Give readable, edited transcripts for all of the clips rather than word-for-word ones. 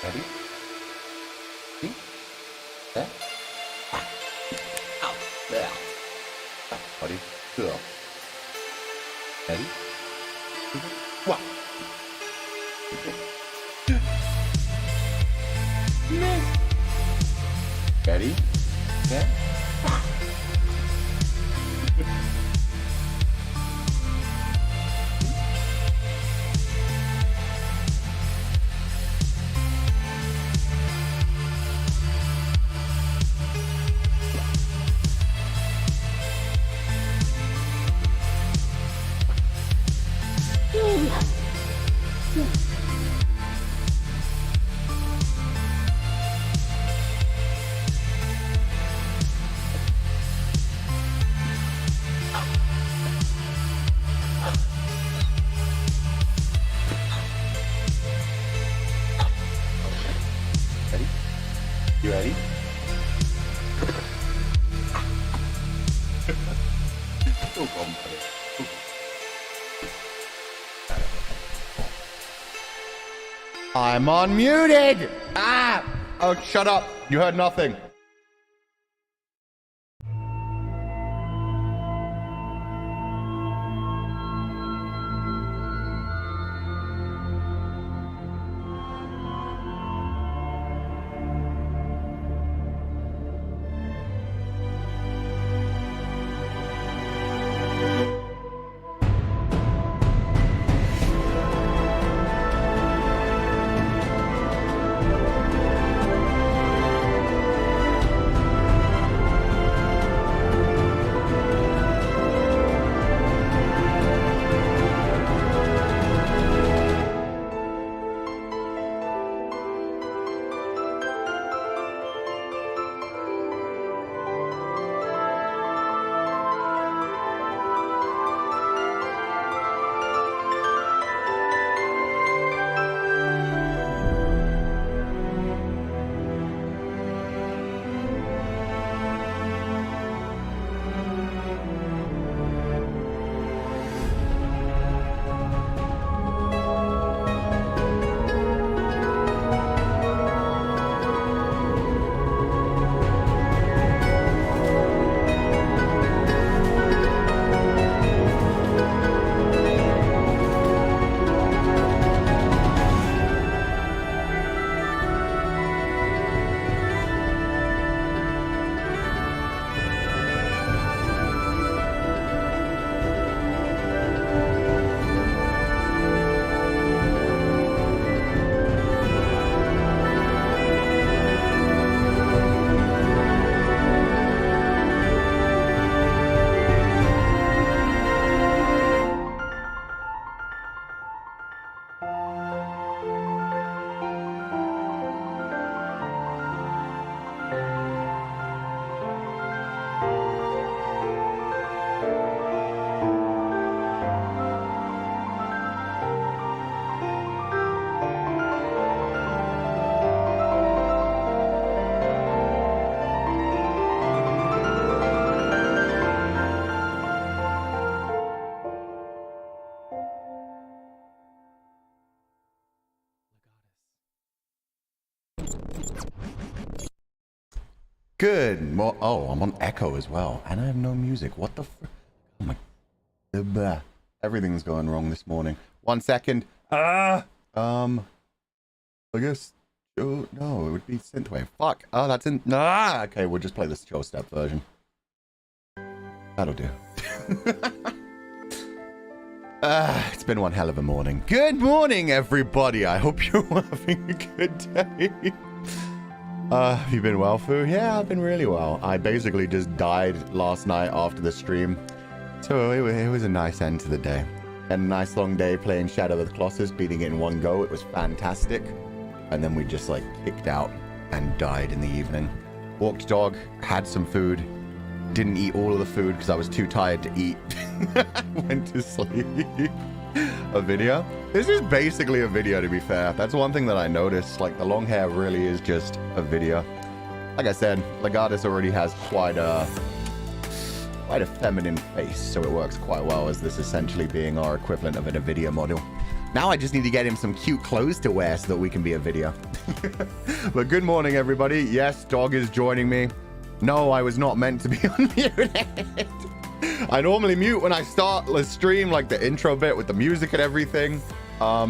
Ready? See? There. Out. There. Buddy. Good. Ready? Wow. Ready? There. You ready? Oh, God. I'm unmuted! Ah! Oh, shut up. You heard nothing. Good. Well, oh, I'm on echo as well, and I have no music. What the? Oh my! Everything's going wrong this morning. 1 second. I guess. Oh no, it would be synthwave. Fuck. Oh, that's in. Ah. Okay, we'll just play the chill step version. That'll do. It's been one hell of a morning. Good morning, everybody. I hope you're having a good day. Have you been well, Fu? Yeah, I've been really well. I basically just died last night after the stream. So it was a nice end to the day. Had a nice long day playing Shadow of Colossus, beating it in one go. It was fantastic. And then we just like kicked out and died in the evening. Walked dog, had some food. Didn't eat all of the food because I was too tired to eat. Went to sleep. A video? This is basically a video, to be fair. That's one thing that I noticed. Like, the long hair really is just a video. Like I said, Legatus already has quite a feminine face, so it works quite well as this essentially being our equivalent of a video model. Now I just need to get him some cute clothes to wear so that we can be a video. But good morning, everybody. Yes, dog is joining me. No, I was not meant to be unmuted. I normally mute when I start the stream, like the intro bit with the music and everything.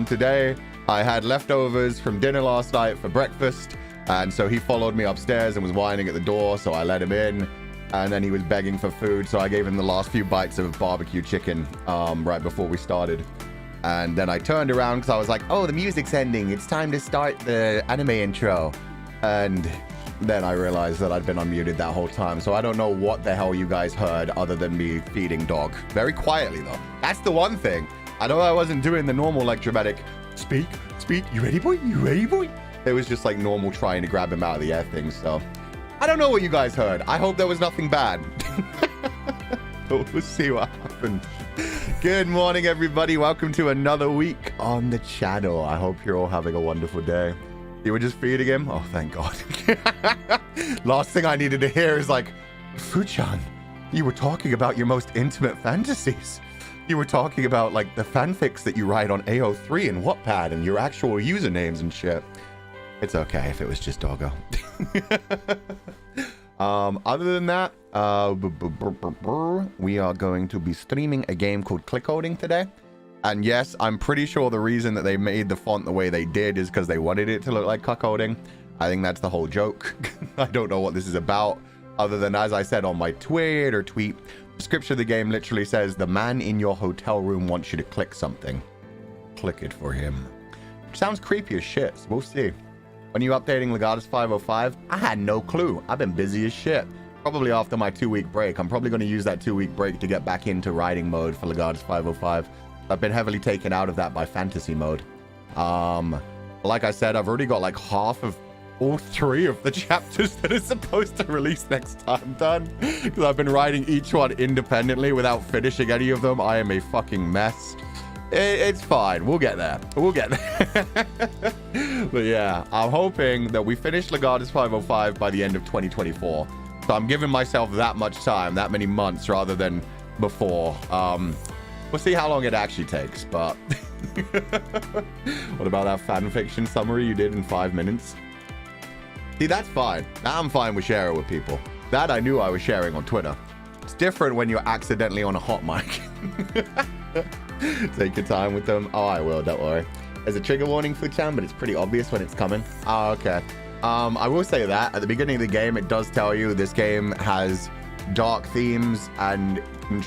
Today, I had leftovers from dinner last night for breakfast. And so he followed me upstairs and was whining at the door, so I let him in. And then he was begging for food, so I gave him the last few bites of barbecue chicken right before we started. And then I turned around because I was like, oh, the music's ending. It's time to start the anime intro. And then I realized that I'd been unmuted that whole time. So I don't know what the hell you guys heard other than me feeding dog. Very quietly, though. That's the one thing. I know I wasn't doing the normal, like, dramatic, speak, you ready, boy? You ready, boy? It was just like normal trying to grab him out of the air thing. So I don't know what you guys heard. I hope there was nothing bad. But we'll see what happens. Good morning, everybody. Welcome to another week on the channel. I hope you're all having a wonderful day. You were just feeding him? Oh, thank God. Last thing I needed to hear is like, Fu-chan, you were talking about your most intimate fantasies. You were talking about like the fanfics that you write on AO3 and Wattpad and your actual usernames and shit. It's okay if it was just doggo. Other than that, we are going to be streaming a game called Clickolding today. And yes, I'm pretty sure the reason that they made the font the way they did is because they wanted it to look like cuckolding. I think that's the whole joke. I don't know what this is about, other than, as I said on my tweet, the description of the game literally says, the man in your hotel room wants you to click something. Click it for him. Which sounds creepy as shit, so we'll see. When you updating Legatus 505? I had no clue. I've been busy as shit. Probably after my 2-week break. I'm probably going to use that 2-week break to get back into writing mode for Legatus 505. I've been heavily taken out of that by fantasy mode. Like I said, I've already got like half of all 3 of the chapters that are supposed to release next time done. Because I've been writing each one independently without finishing any of them. I am a fucking mess. It's fine. We'll get there. We'll get there. But yeah, I'm hoping that we finish Legatus 505 by the end of 2024. So I'm giving myself that much time, that many months, rather than before. We'll see how long it actually takes, but... What about that fanfiction summary you did in 5 minutes? See, that's fine. That I'm fine with sharing with people. That I knew I was sharing on Twitter. It's different when you're accidentally on a hot mic. Take your time with them. Oh, I will, don't worry. There's a trigger warning for Chan, but it's pretty obvious when it's coming. Oh, okay. I will say that at the beginning of the game, it does tell you this game has dark themes and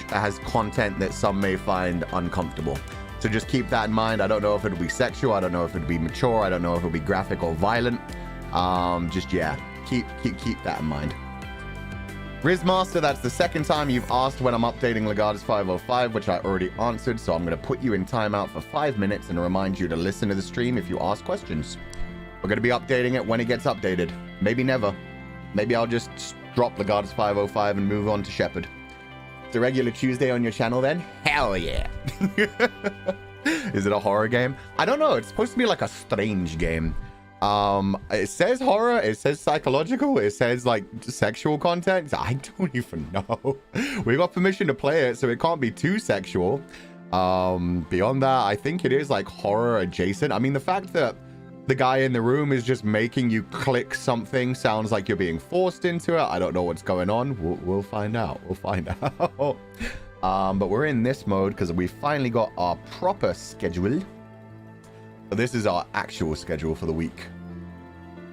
has content that some may find uncomfortable. So just keep that in mind. I don't know if it'll be sexual. I don't know if it'll be mature. I don't know if it'll be graphic or violent. Just, yeah, keep that in mind. Rizmaster, that's the second time you've asked when I'm updating Legatus 505, which I already answered, so I'm going to put you in timeout for 5 minutes and remind you to listen to the stream if you ask questions. We're going to be updating it when it gets updated. Maybe never. Maybe I'll just drop Legatus 505 and move on to Shepherd. It's a regular Tuesday on your channel then? Hell yeah. Is it a horror game? I don't know. It's supposed to be like a strange game. It says horror, it says psychological, it says like sexual content. I don't even know. We got permission to play it, so it can't be too sexual. Beyond that, I think it is like horror adjacent. I mean, the fact that the guy in the room is just making you click something sounds like you're being forced into it. I don't know what's going on. We'll find out. We'll find out. But we're in this mode because we finally got our proper schedule. So this is our actual schedule for the week.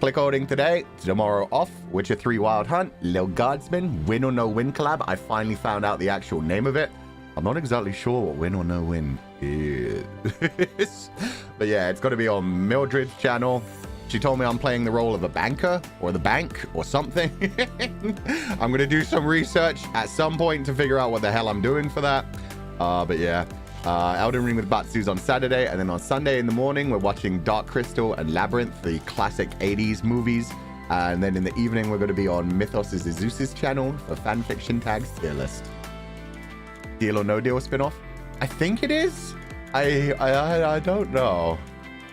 Clickolding today, tomorrow off, Witcher 3 Wild Hunt, Lil Guardsman, Win or No Win collab. I finally found out the actual name of it. I'm not exactly sure what Win or No Win is. But yeah, it's got to be on Mildred's channel. She told me I'm playing the role of a banker or the bank or something. I'm going to do some research at some point to figure out what the hell I'm doing for that. But yeah. Elden Ring with Batsu's on Saturday, and then on Sunday in the morning we're watching Dark Crystal and Labyrinth, the classic 80s movies, and then in the evening we're going to be on Mythos is Zeus's channel for fanfiction tags tier list. Deal or No Deal spin-off? I think it is. I don't know.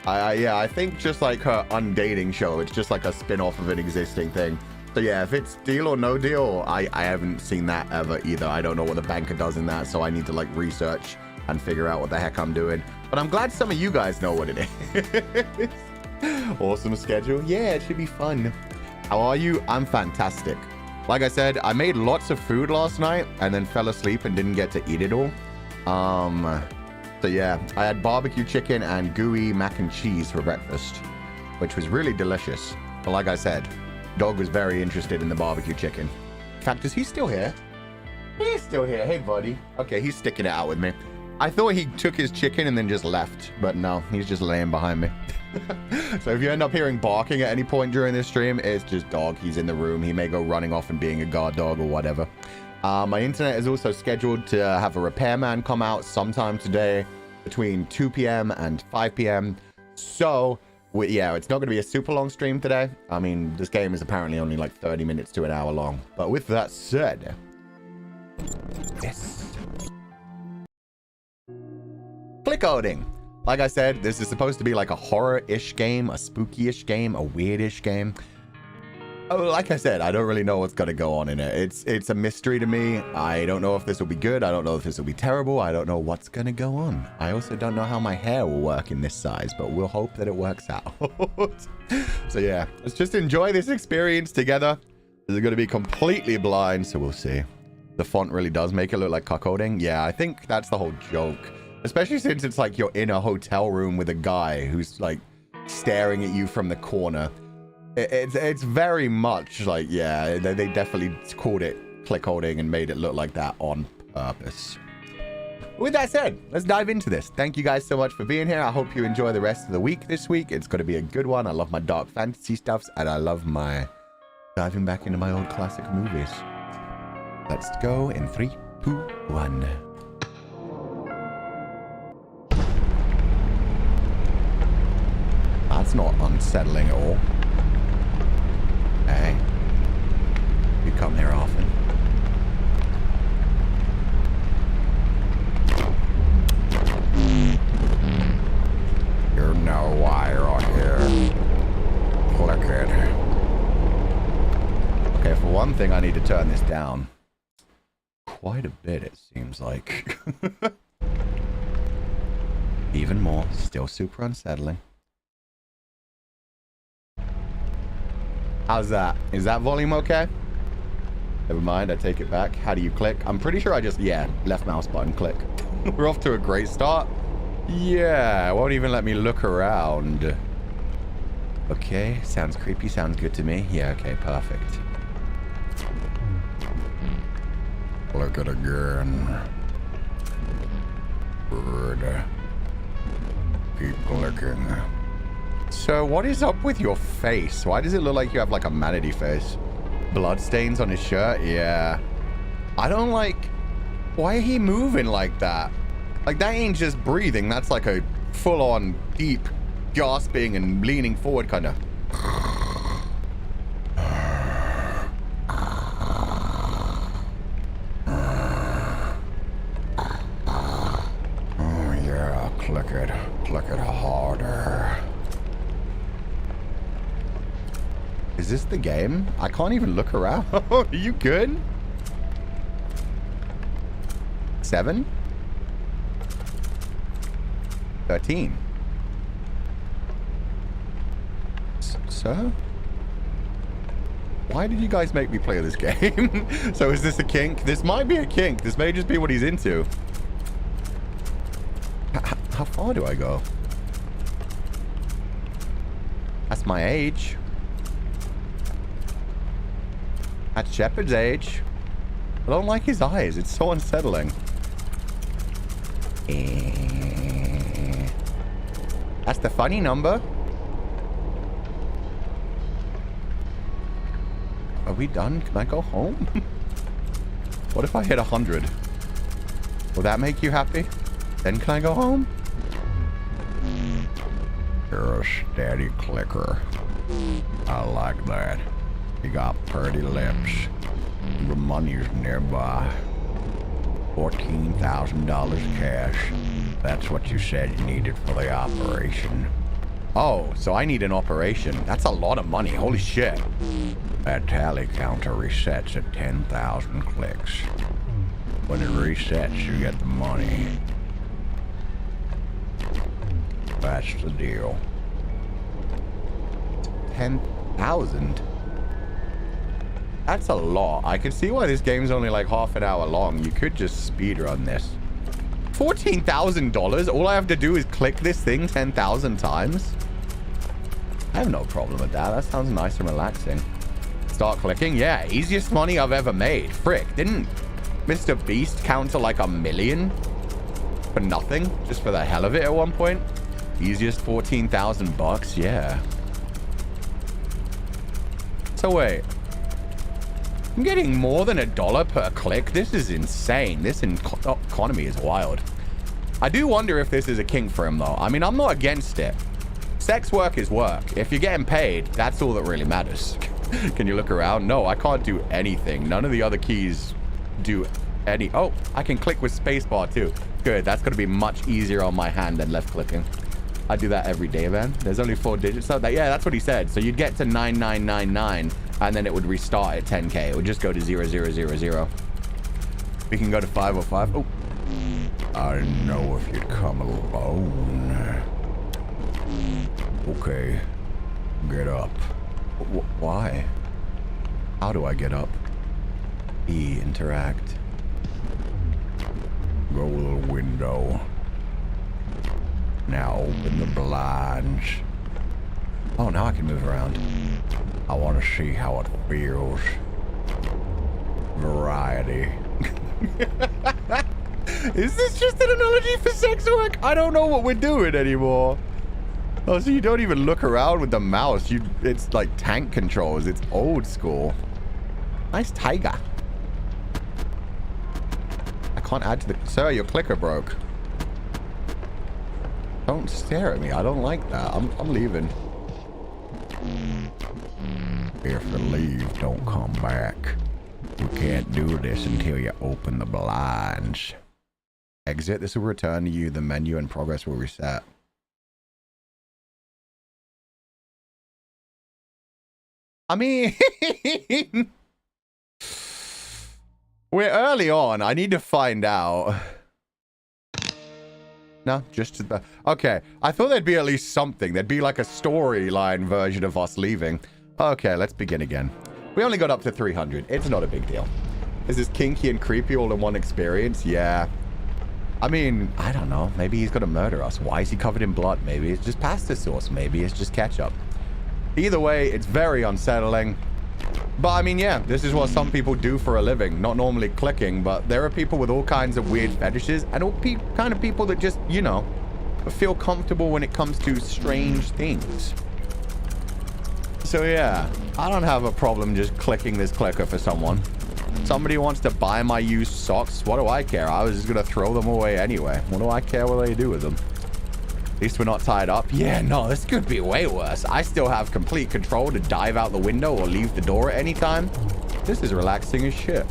Yeah, I think just like her undating show, it's just like a spin-off of an existing thing. So yeah, if it's Deal or No Deal, I haven't seen that ever either. I don't know what the banker does in that, so I need to like research and figure out what the heck I'm doing. But I'm glad some of you guys know what it is. Awesome schedule. Yeah, it should be fun. How are you? I'm fantastic. Like I said, I made lots of food last night and then fell asleep and didn't get to eat it all. So yeah, I had barbecue chicken and gooey mac and cheese for breakfast, which was really delicious. But like I said, dog was very interested in the barbecue chicken. In fact, is he still here? He's still here. Hey, buddy. Okay, he's sticking it out with me. I thought he took his chicken and then just left, but no, he's just laying behind me. So if you end up hearing barking at any point during this stream, it's just dog. He's in the room. He may go running off and being a guard dog or whatever. My internet is also scheduled to have a repairman come out sometime today between 2 p.m. and 5 p.m. So, yeah, it's not going to be a super long stream today. I mean, this game is apparently only like 30 minutes to an hour long. But with that said, yes. Clickolding. Like I said, this is supposed to be like a horror-ish game, a spooky-ish game, a weird-ish game. Oh, like I said, I don't really know what's going to go on in it. It's a mystery to me. I don't know if this will be good. I don't know if this will be terrible. I don't know what's going to go on. I also don't know how my hair will work in this size, but we'll hope that it works out. So yeah, let's just enjoy this experience together. This is going to be completely blind, so we'll see. The font really does make it look like cuckolding. Yeah, I think that's the whole joke. Especially since it's like you're in a hotel room with a guy who's like staring at you from the corner. It's very much like, yeah, they definitely called it clickholding and made it look like that on purpose. With that said, let's dive into this. Thank you guys so much for being here. I hope you enjoy the rest of the week this week. It's going to be a good one. I love my dark fantasy stuffs and I love my diving back into my old classic movies. Let's go in 3, 2, 1. That's not unsettling at all. Hey, you come here often. You know why you're here. Click it. Okay, for one thing, I need to turn this down. Quite a bit, it seems like. Even more, still super unsettling. How's that? Is that volume okay? Never mind, I take it back. How do you click? I'm pretty sure I just, yeah, left mouse button click. We're off to a great start. Yeah, it won't even let me look around. Okay, sounds creepy, sounds good to me. Yeah, okay, perfect. Look it again. Good. Keep clicking. So what is up with your face? Why does it look like you have like a manatee face? Bloodstains on his shirt? Yeah. I don't like... Why are he moving like that? Like that ain't just breathing. That's like a full-on deep gasping and leaning forward kind of... Oh yeah, click it harder. Is this the game? I can't even look around. Are you good? 7? 13. Sir? Why did you guys make me play this game? So is this a kink? This might be a kink. This may just be what he's into. How far do I go? That's my age. That's Shepard's age. I don't like his eyes. It's so unsettling. That's the funny number. Are we done? Can I go home? What if I hit 100? Will that make you happy? Then can I go home? You're a steady clicker. I like that. You got pretty lips. The money's nearby. $14,000 cash. That's what you said you needed for the operation. Oh, so I need an operation. That's a lot of money. Holy shit. That tally counter resets at 10,000 clicks. When it resets, you get the money. that's the deal. 10,000? That's a lot. I can see why this game's only like half an hour long. You could just speedrun this. $14,000? All I have to do is click this thing 10,000 times? I have no problem with that. That sounds nice and relaxing. Start clicking. Yeah, easiest money I've ever made. Frick, didn't Mr. Beast count to like $1 million? For nothing? Just for the hell of it at one point? Easiest 14,000 bucks? Yeah. So wait. I'm getting more than $1 per click? This is insane. This economy is wild. I do wonder if this is a kink for him though. I mean, I'm not against it. Sex work is work. If you're getting paid, that's all that really matters. Can you look around? No, I can't do anything. None of the other keys do any... Oh, I can click with spacebar too. Good. That's going to be much easier on my hand than left clicking. I do that every day, man. There's only 4 digits. So that, yeah, that's what he said. So you'd get to 9999 and then it would restart at 10K. It would just go to 0000. We can go to 505. Oh. I didn't know if you'd come alone. Okay. Get up. Why? How do I get up? E, interact. Go to the window. Now open the blinds. Oh, now I can move around. I want to see how it feels. Variety. Is this just an analogy for sex work? I don't know what we're doing anymore. Oh, so you don't even look around with the mouse. It's like tank controls. It's old school. Nice tiger. I can't add to the... Sir, your clicker broke. Don't stare at me. I don't like that. I'm leaving. If you leave, don't come back. We can't do this until you open the blinds. Exit. This will return to you. The menu and progress will reset. I mean, we're early on. I need to find out. No, just the... Okay, I thought there'd be at least something. There'd be like a storyline version of us leaving. Okay, let's begin again. We only got up to 300. It's not a big deal. Is this kinky and creepy all in one experience? Yeah. I mean, I don't know. Maybe he's gonna murder us. Why is he covered in blood? Maybe it's just pasta sauce. Maybe it's just ketchup. Either way, it's very unsettling. But I mean, yeah, this is what some people do for a living. Not normally clicking, but there are people with all kinds of weird fetishes and all kind of people that just, you know, feel comfortable when it comes to strange things. So yeah, I don't have a problem just clicking this clicker for someone. Somebody wants to buy my used socks. What do I care? I was just going to throw them away anyway. What do I care what they do with them? At least we're not tied up. Yeah, no, this could be way worse. I still have complete control to dive out the window or leave the door at any time. This is relaxing as shit.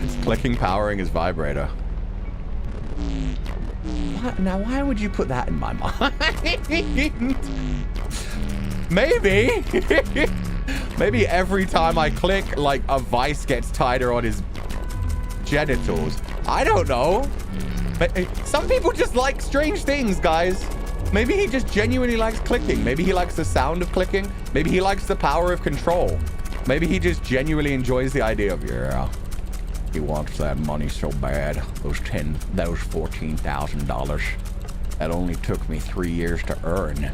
It's clicking, powering his vibrator. What? Now, why would you put that in my mind? Maybe. Maybe every time I click, like, a vice gets tighter on his genitals. I don't know. But some people just like strange things, guys. Maybe he just genuinely likes clicking. Maybe he likes the sound of clicking. Maybe he likes the power of control. Maybe he just genuinely enjoys the idea of, yeah, he wants that money so bad. Those $14,000. That only took me 3 years to earn.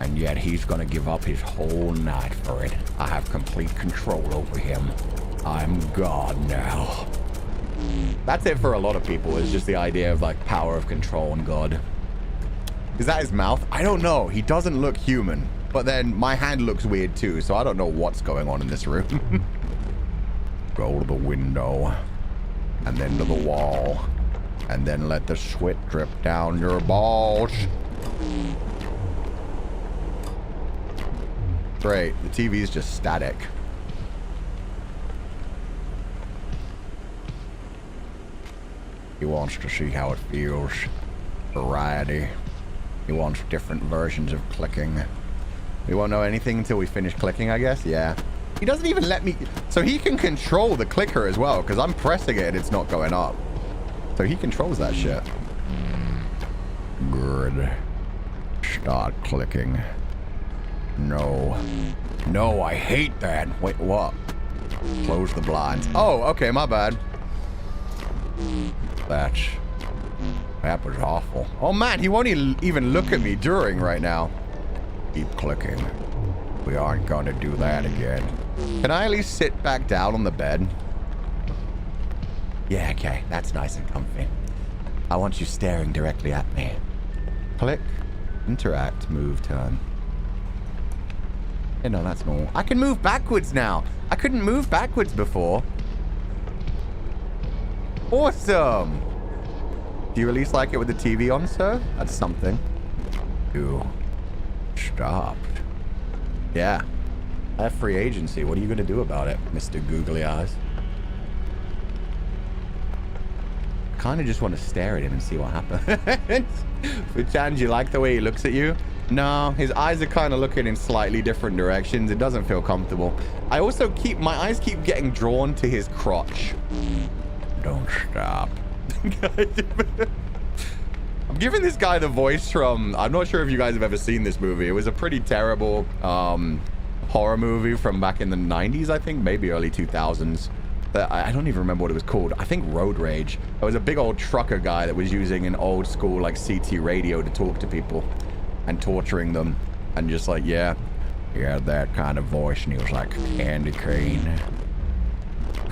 And yet he's gonna give up his whole night for it. I have complete control over him. I'm God now. That's it for a lot of people, is just the idea of like power of control and God. Is that his mouth? I don't know. He doesn't look human. But then my hand looks weird too, so I don't know what's going on in this room. Go to the window. And then to the wall. And then let the sweat drip down your balls. Great. The TV is just static. He wants to see how it feels. Variety. He wants different versions of clicking. We won't know anything until we finish clicking, I guess? Yeah. He doesn't even let me... So he can control the clicker as well, because I'm pressing it and it's not going up. So he controls that shit. Good. start clicking. No. No, I hate that. Wait, what? Close the blinds. Oh, okay, my bad. That was awful. Oh man, he won't even look at me during right now. Keep clicking. We aren't gonna do that again. Can I at least sit back down on the bed? Yeah, okay. That's nice and comfy. I want you staring directly at me. Click, interact, move, turn. Yeah, no, that's normal. I can move backwards now. I couldn't move backwards before. Awesome. Do you at least like it with the TV on, sir? That's something. You stopped. Yeah. I have free agency. What are you going to do about it, Mr. Googly Eyes? I kind of just want to stare at him and see what happens. Nijisanji, you like the way he looks at you? No, his eyes are kind of looking in slightly different directions. It doesn't feel comfortable. I also my eyes keep getting drawn to his crotch. Don't stop. I'm giving this guy the voice from, I'm not sure if you guys have ever seen this movie. It was a pretty terrible horror movie from back in the 90s, I think, maybe early 2000s. I don't even remember what it was called. I think Road Rage. It was a big old trucker guy that was using an old school like CT radio to talk to people and torturing them. And just like, yeah, he had that kind of voice and he was like, Candy Cane.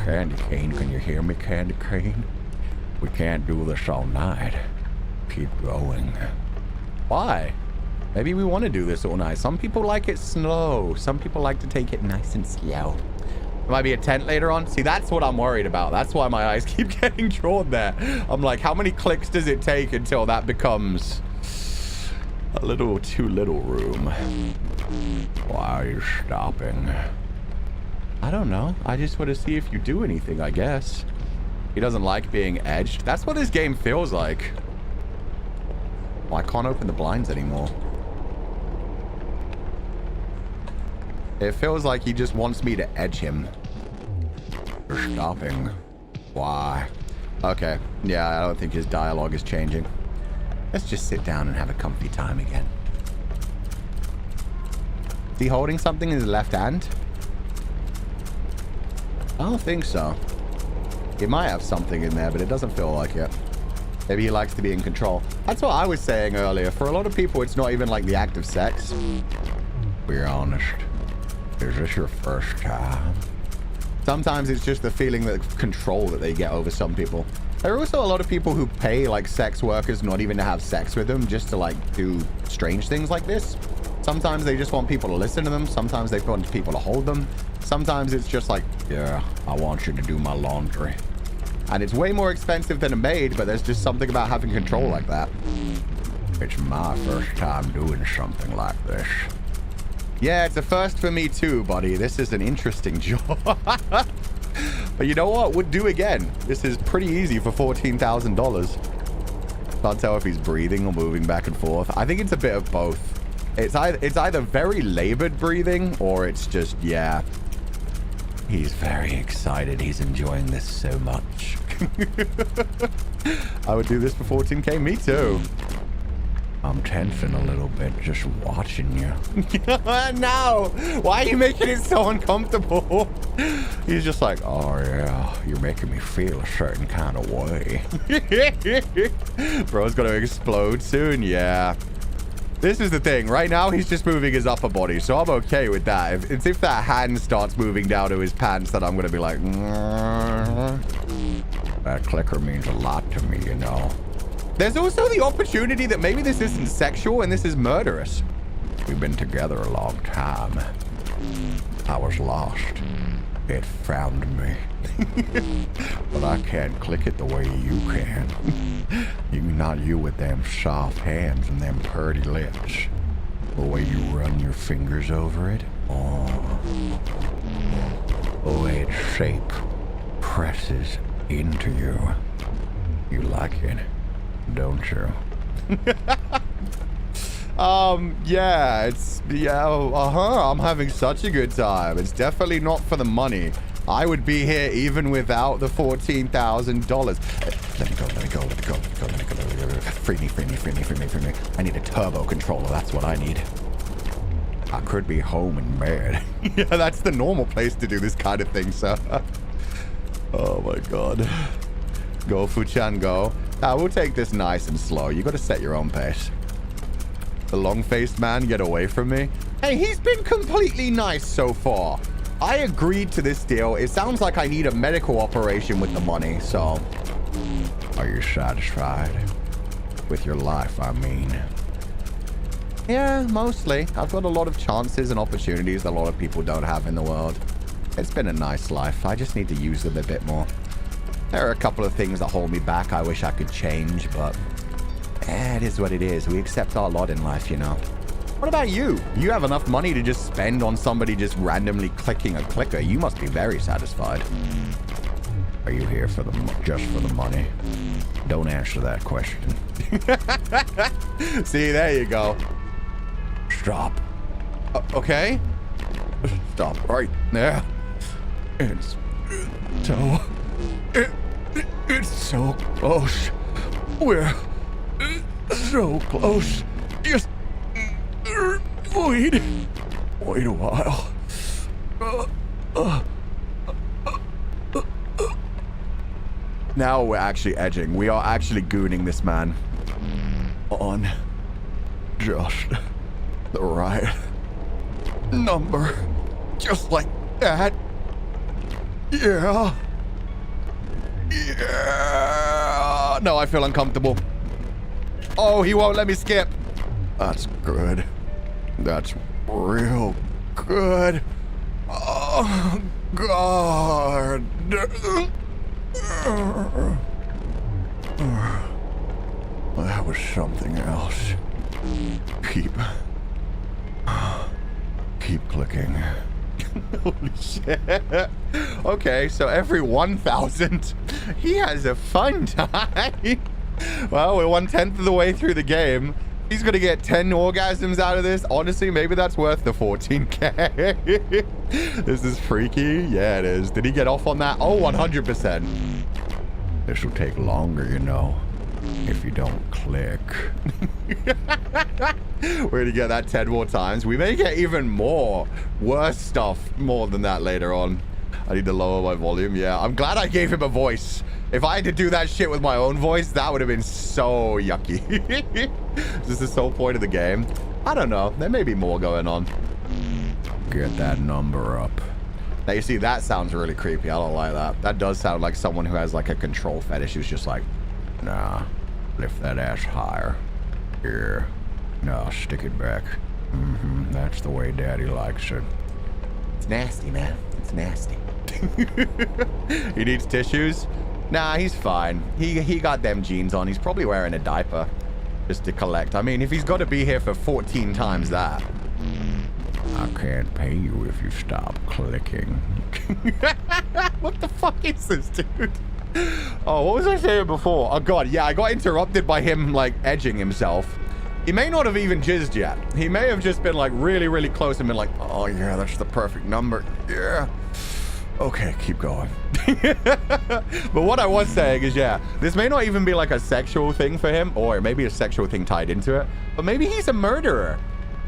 Candy Cane, can you hear me, Candy Cane? We can't do this all night. Keep going. Why? Maybe we want to do this all night. Some people like it slow. Some people like to take it nice and slow. There might be a tent later on. See, that's what I'm worried about. That's why my eyes keep getting drawn there. I'm like, how many clicks does it take until that becomes a little too little room? Why are you stopping? I don't know. I just want to see if you do anything, I guess. He doesn't like being edged. That's what this game feels like. Well, I can't open the blinds anymore. It feels like he just wants me to edge him. You're stopping. Why? Okay. Yeah, I don't think his dialogue is changing. Let's just sit down and have a comfy time again. Is he holding something in his left hand? I don't think so. He might have something in there, but it doesn't feel like it. Maybe he likes to be in control. That's what I was saying earlier. For a lot of people, it's not even like the act of sex. Be honest. Is this your first time? Sometimes it's just the feeling of control that they get over some people. There are also a lot of people who pay like sex workers not even to have sex with them, just to like do strange things like this. Sometimes they just want people to listen to them. Sometimes they want people to hold them. Sometimes it's just like, yeah, I want you to do my laundry. And it's way more expensive than a maid, but there's just something about having control like that. It's my first time doing something like this. Yeah, it's a first for me too, buddy. This is an interesting job. But you know what? Would do again. This is pretty easy for $14,000. Can't tell if he's breathing or moving back and forth. I think it's a bit of both. It's either very labored breathing or it's just, yeah. He's very excited. He's enjoying this so much. I would do this for 14K. Me too. I'm tensing a little bit just watching you. No! Why are you making it so uncomfortable? He's just like, oh yeah, you're making me feel a certain kind of way. Bro's gonna explode soon, yeah. This is the thing. Right now, he's just moving his upper body, so I'm okay with that. If that hand starts moving down to his pants, then I'm gonna be like, that clicker means a lot to me, you know. There's also the opportunity that maybe this isn't sexual and this is murderous. We've been together a long time. I was lost. It found me. But I can't click it the way you can. Not you with them soft hands and them purty lips. The way you run your fingers over it. Oh. The way its shape presses into you. You like it, don't you? Yeah, I'm having such a good time. It's definitely not for the money. I would be here even without the $14,000. Let me go. Free me. I need a turbo controller. That's what I need. I could be home in bed. Yeah, that's the normal place to do this kind of thing, sir. Oh my god. Go, Fu-chan, go. We'll take this nice and slow. You got to set your own pace. The long-faced man, get away from me. Hey, he's been completely nice so far. I agreed to this deal. It sounds like I need a medical operation with the money, so... Are you satisfied? With your life, I mean. Yeah, mostly. I've got a lot of chances and opportunities that a lot of people don't have in the world. It's been a nice life. I just need to use them a bit more. There are a couple of things that hold me back. I wish I could change, but... it is what it is. We accept our lot in life, you know. What about you? You have enough money to just spend on somebody just randomly clicking a clicker. You must be very satisfied. Are you here for just for the money? Don't answer that question. See, there you go. Stop. Okay. Stop right there. It's so close. We're so close. Just wait a while. Now we're actually edging. We are actually gooning this man on just the right number. Just like that. Yeah. Yeah. No, I feel uncomfortable. Oh, he won't let me skip. That's good. That's real good. Oh, God. That was something else. Keep clicking. Holy shit. Okay, so every 1,000, he has a fun time. Well, we're 1/10 of the way through the game. He's gonna get 10 orgasms out of this. Honestly, maybe that's worth the 14K. This is freaky. Yeah, it is. Did he get off on that? Oh, 100%. This will take longer, you know, if you don't click. We're gonna get that 10 more times. We may get even more worse stuff more than that later on. I need to lower my volume. Yeah, I'm glad I gave him a voice. If I had to do that shit with my own voice, that would have been so yucky. Is this the sole point of the game? I don't know. There may be more going on. Get that number up. Now, you see, that sounds really creepy. I don't like that. That does sound like someone who has, like, a control fetish who's just like, nah, lift that ass higher. Here. No, stick it back. That's the way Daddy likes it. It's nasty, man. It's nasty. He needs tissues? Nah, he's fine. He got them jeans on. He's probably wearing a diaper just to collect. I mean, if he's got to be here for 14 times that. I can't pay you if you stop clicking. What the fuck is this, dude? Oh, what was I saying before? Oh, God, yeah, I got interrupted by him, like, edging himself. He may not have even jizzed yet. He may have just been, like, really, really close and been like, oh, yeah, that's the perfect number. Yeah. Okay, keep going. But what I was saying is, yeah, this may not even be like a sexual thing for him, or maybe a sexual thing tied into it, but maybe he's a murderer.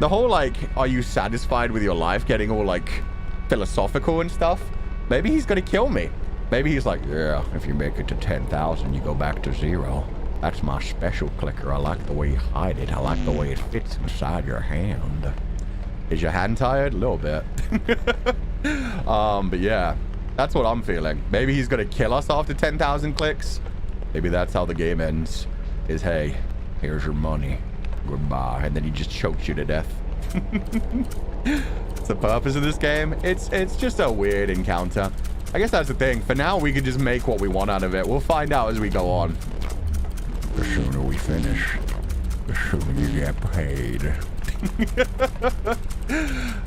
The whole, like, are you satisfied with your life getting all, like, philosophical and stuff? Maybe he's gonna kill me. Maybe he's like, yeah, if you make it to 10,000, you go back to 0. That's my special clicker. I like the way you hide it. I like the way it fits inside your hand. Is your hand tired? A little bit. But yeah, that's what I'm feeling. Maybe he's gonna kill us after 10,000 clicks. Maybe that's how the game ends. Is, hey, here's your money. Goodbye. And then he just chokes you to death. It's the purpose of this game. It's just a weird encounter. I guess that's the thing. For now, we can just make what we want out of it. We'll find out as we go on. The sooner we finish, the sooner you get paid.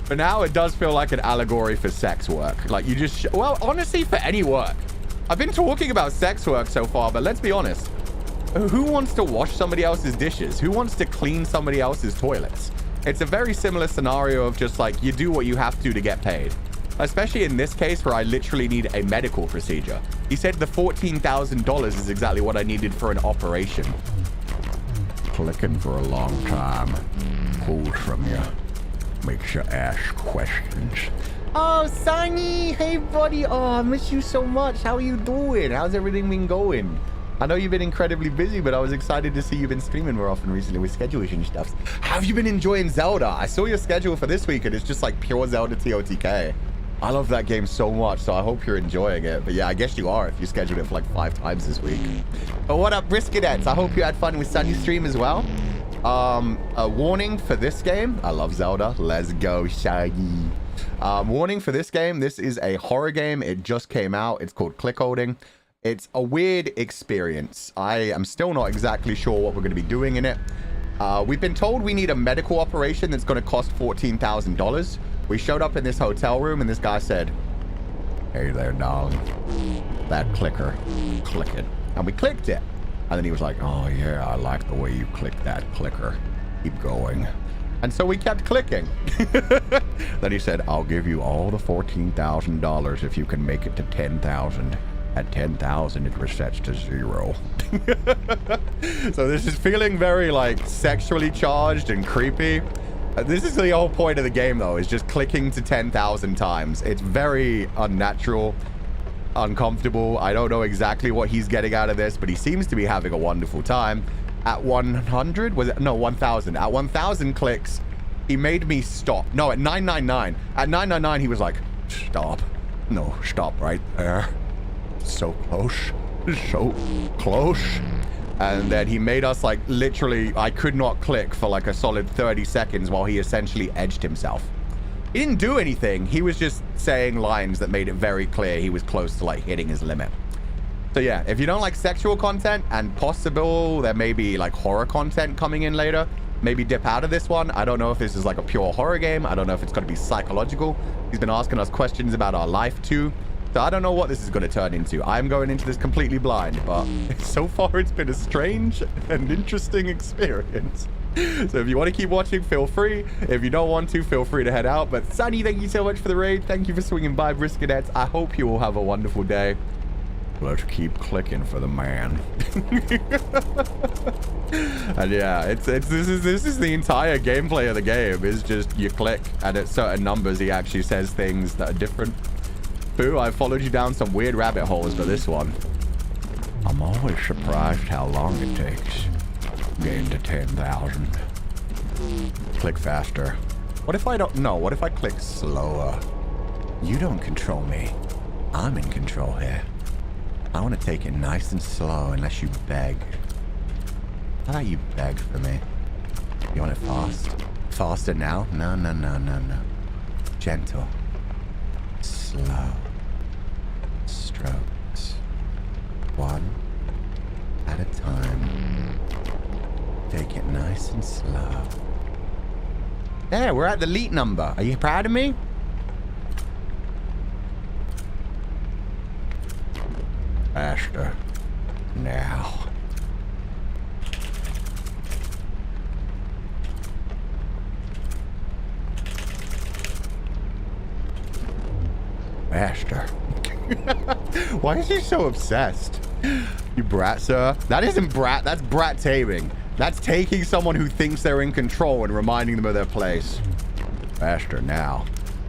For now, it does feel like an allegory for sex work. Like, you just... well, honestly, for any work. I've been talking about sex work so far, but let's be honest. Who wants to wash somebody else's dishes? Who wants to clean somebody else's toilets? It's a very similar scenario of just, like, you do what you have to get paid. Especially in this case where I literally need a medical procedure. He said the $14,000 is exactly what I needed for an operation. clicking for a long time. Pulls from you. Makes you ask questions. Oh, Sunny! Hey, buddy! Oh, I miss you so much. How are you doing? How's everything been going? I know you've been incredibly busy, but I was excited to see you've been streaming more often recently with schedules and stuff. How have you been enjoying Zelda? I saw your schedule for this week, and it's just like pure Zelda TOTK. I love that game so much, so I hope you're enjoying it. But yeah, I guess you are if you scheduled it for like 5 times this week. But what up, Briskadettes? I hope you had fun with Sunny's stream as well. A warning for this game. I love Zelda. Let's go, Shaggy. Warning for this game. This is a horror game. It just came out. It's called Clickolding. It's a weird experience. I am still not exactly sure what we're going to be doing in it. We've been told we need a medical operation that's going to cost $14,000. We showed up in this hotel room and this guy said, "Hey there, darling. That clicker. Click it." And we clicked it. And then he was like, "Oh yeah, I like the way you click that clicker. Keep going." And so we kept clicking. Then he said, "I'll give you all the $14,000 if you can make it to 10,000. At 10,000, it resets to 0. So this is feeling very like sexually charged and creepy. This is the whole point of the game, though, is just clicking to 10,000 times. It's very unnatural, uncomfortable. I don't know exactly what he's getting out of this, but he seems to be having a wonderful time. At 100, was it? No, 1,000. At 1,000 clicks, he made me stop. No, at 999. At 999, he was like, "Stop. No, stop right there. So close. So close." And then he made us like literally, I could not click for like a solid 30 seconds while he essentially edged himself. He didn't do anything. He was just saying lines that made it very clear he was close to like hitting his limit. So yeah, if you don't like sexual content and possible there may be like horror content coming in later, maybe dip out of this one. I don't know if this is like a pure horror game. I don't know if it's going to be psychological. He's been asking us questions about our life too. So I don't know what this is going to turn into. I'm going into this completely blind, but so far it's been a strange and interesting experience. So if you want to keep watching, feel free. If you don't want to, feel free to head out. But Sunny, thank you so much for the raid. Thank you for swinging by, Briskadettes. I hope you all have a wonderful day. Let's keep clicking for the man. And yeah, this is the entire gameplay of the game. Is just you click, and at certain numbers he actually says things that are different. Boo, I followed you down some weird rabbit holes for this one. I'm always surprised how long it takes getting to 10,000. Click faster. What if I don't? No, what if I click slower? You don't control me. I'm in control here. I want to take it nice and slow unless you beg. How about you beg for me? You want it fast? Faster now? No, no, no, no, no. Gentle. Slow. Strokes. One at a time. Take it nice and slow. There, we're at the elite number. Are you proud of me? Faster. Now. Faster. Why is he so obsessed? You brat, sir. That isn't brat. That's brat taming. That's taking someone who thinks they're in control and reminding them of their place. Faster now.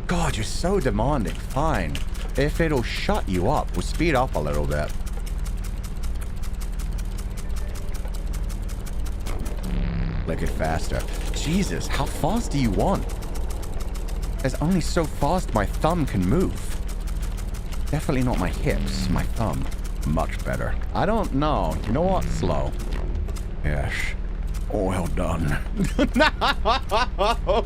God, you're so demanding. Fine. If it'll shut you up, we'll speed up a little bit. Click it faster. Jesus, how fast do you want? There's only so fast my thumb can move. Definitely not my hips, my thumb. Much better. I don't know. You know what? Slow. Yes. Well done. No!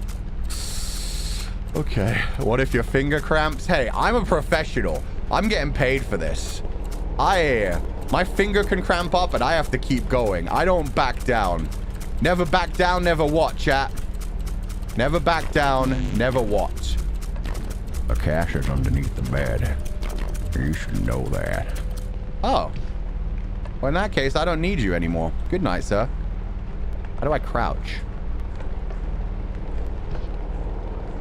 Okay. What if your finger cramps? Hey, I'm a professional. I'm getting paid for this. My finger can cramp up and I have to keep going. I don't back down. Never back down, never what, chat? Never back down, never what? The cash is underneath the bed. You should know that. Oh. Well, in that case, I don't need you anymore. Good night, sir. How do I crouch?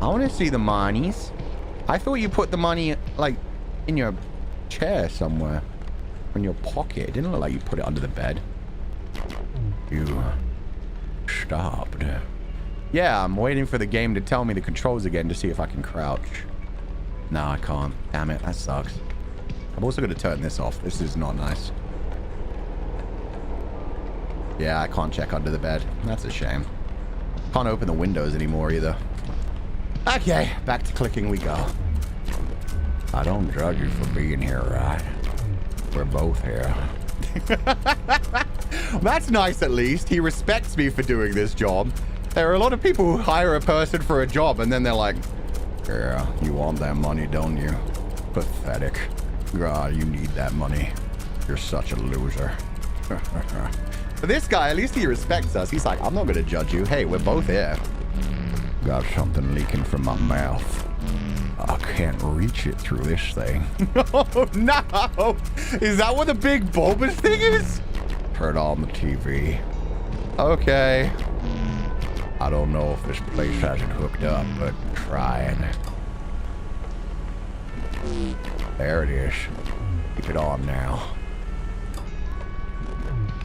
I want to see the monies. I thought you put the money, like, in your chair somewhere. In your pocket. It didn't look like you put it under the bed. You stopped. Yeah, I'm waiting for the game to tell me the controls again to see if I can crouch. No, I can't. Damn it, that sucks. I'm also going to turn this off. This is not nice. Yeah, I can't check under the bed. That's a shame. Can't open the windows anymore either. Okay, back to clicking we go. I don't judge you for being here, right? We're both here. That's nice at least. He respects me for doing this job. There are a lot of people who hire a person for a job and then they're like, yeah, you want that money, don't you? Pathetic. God, you need that money. You're such a loser. But this guy, at least he respects us. He's like, I'm not going to judge you. Hey, we're both here. Got something leaking from my mouth. I can't reach it through this thing. Oh, no. Is that what the big bulbous thing is? Turn on the TV. Okay. I don't know if this place has it hooked up, but trying. There it is. Keep it on now.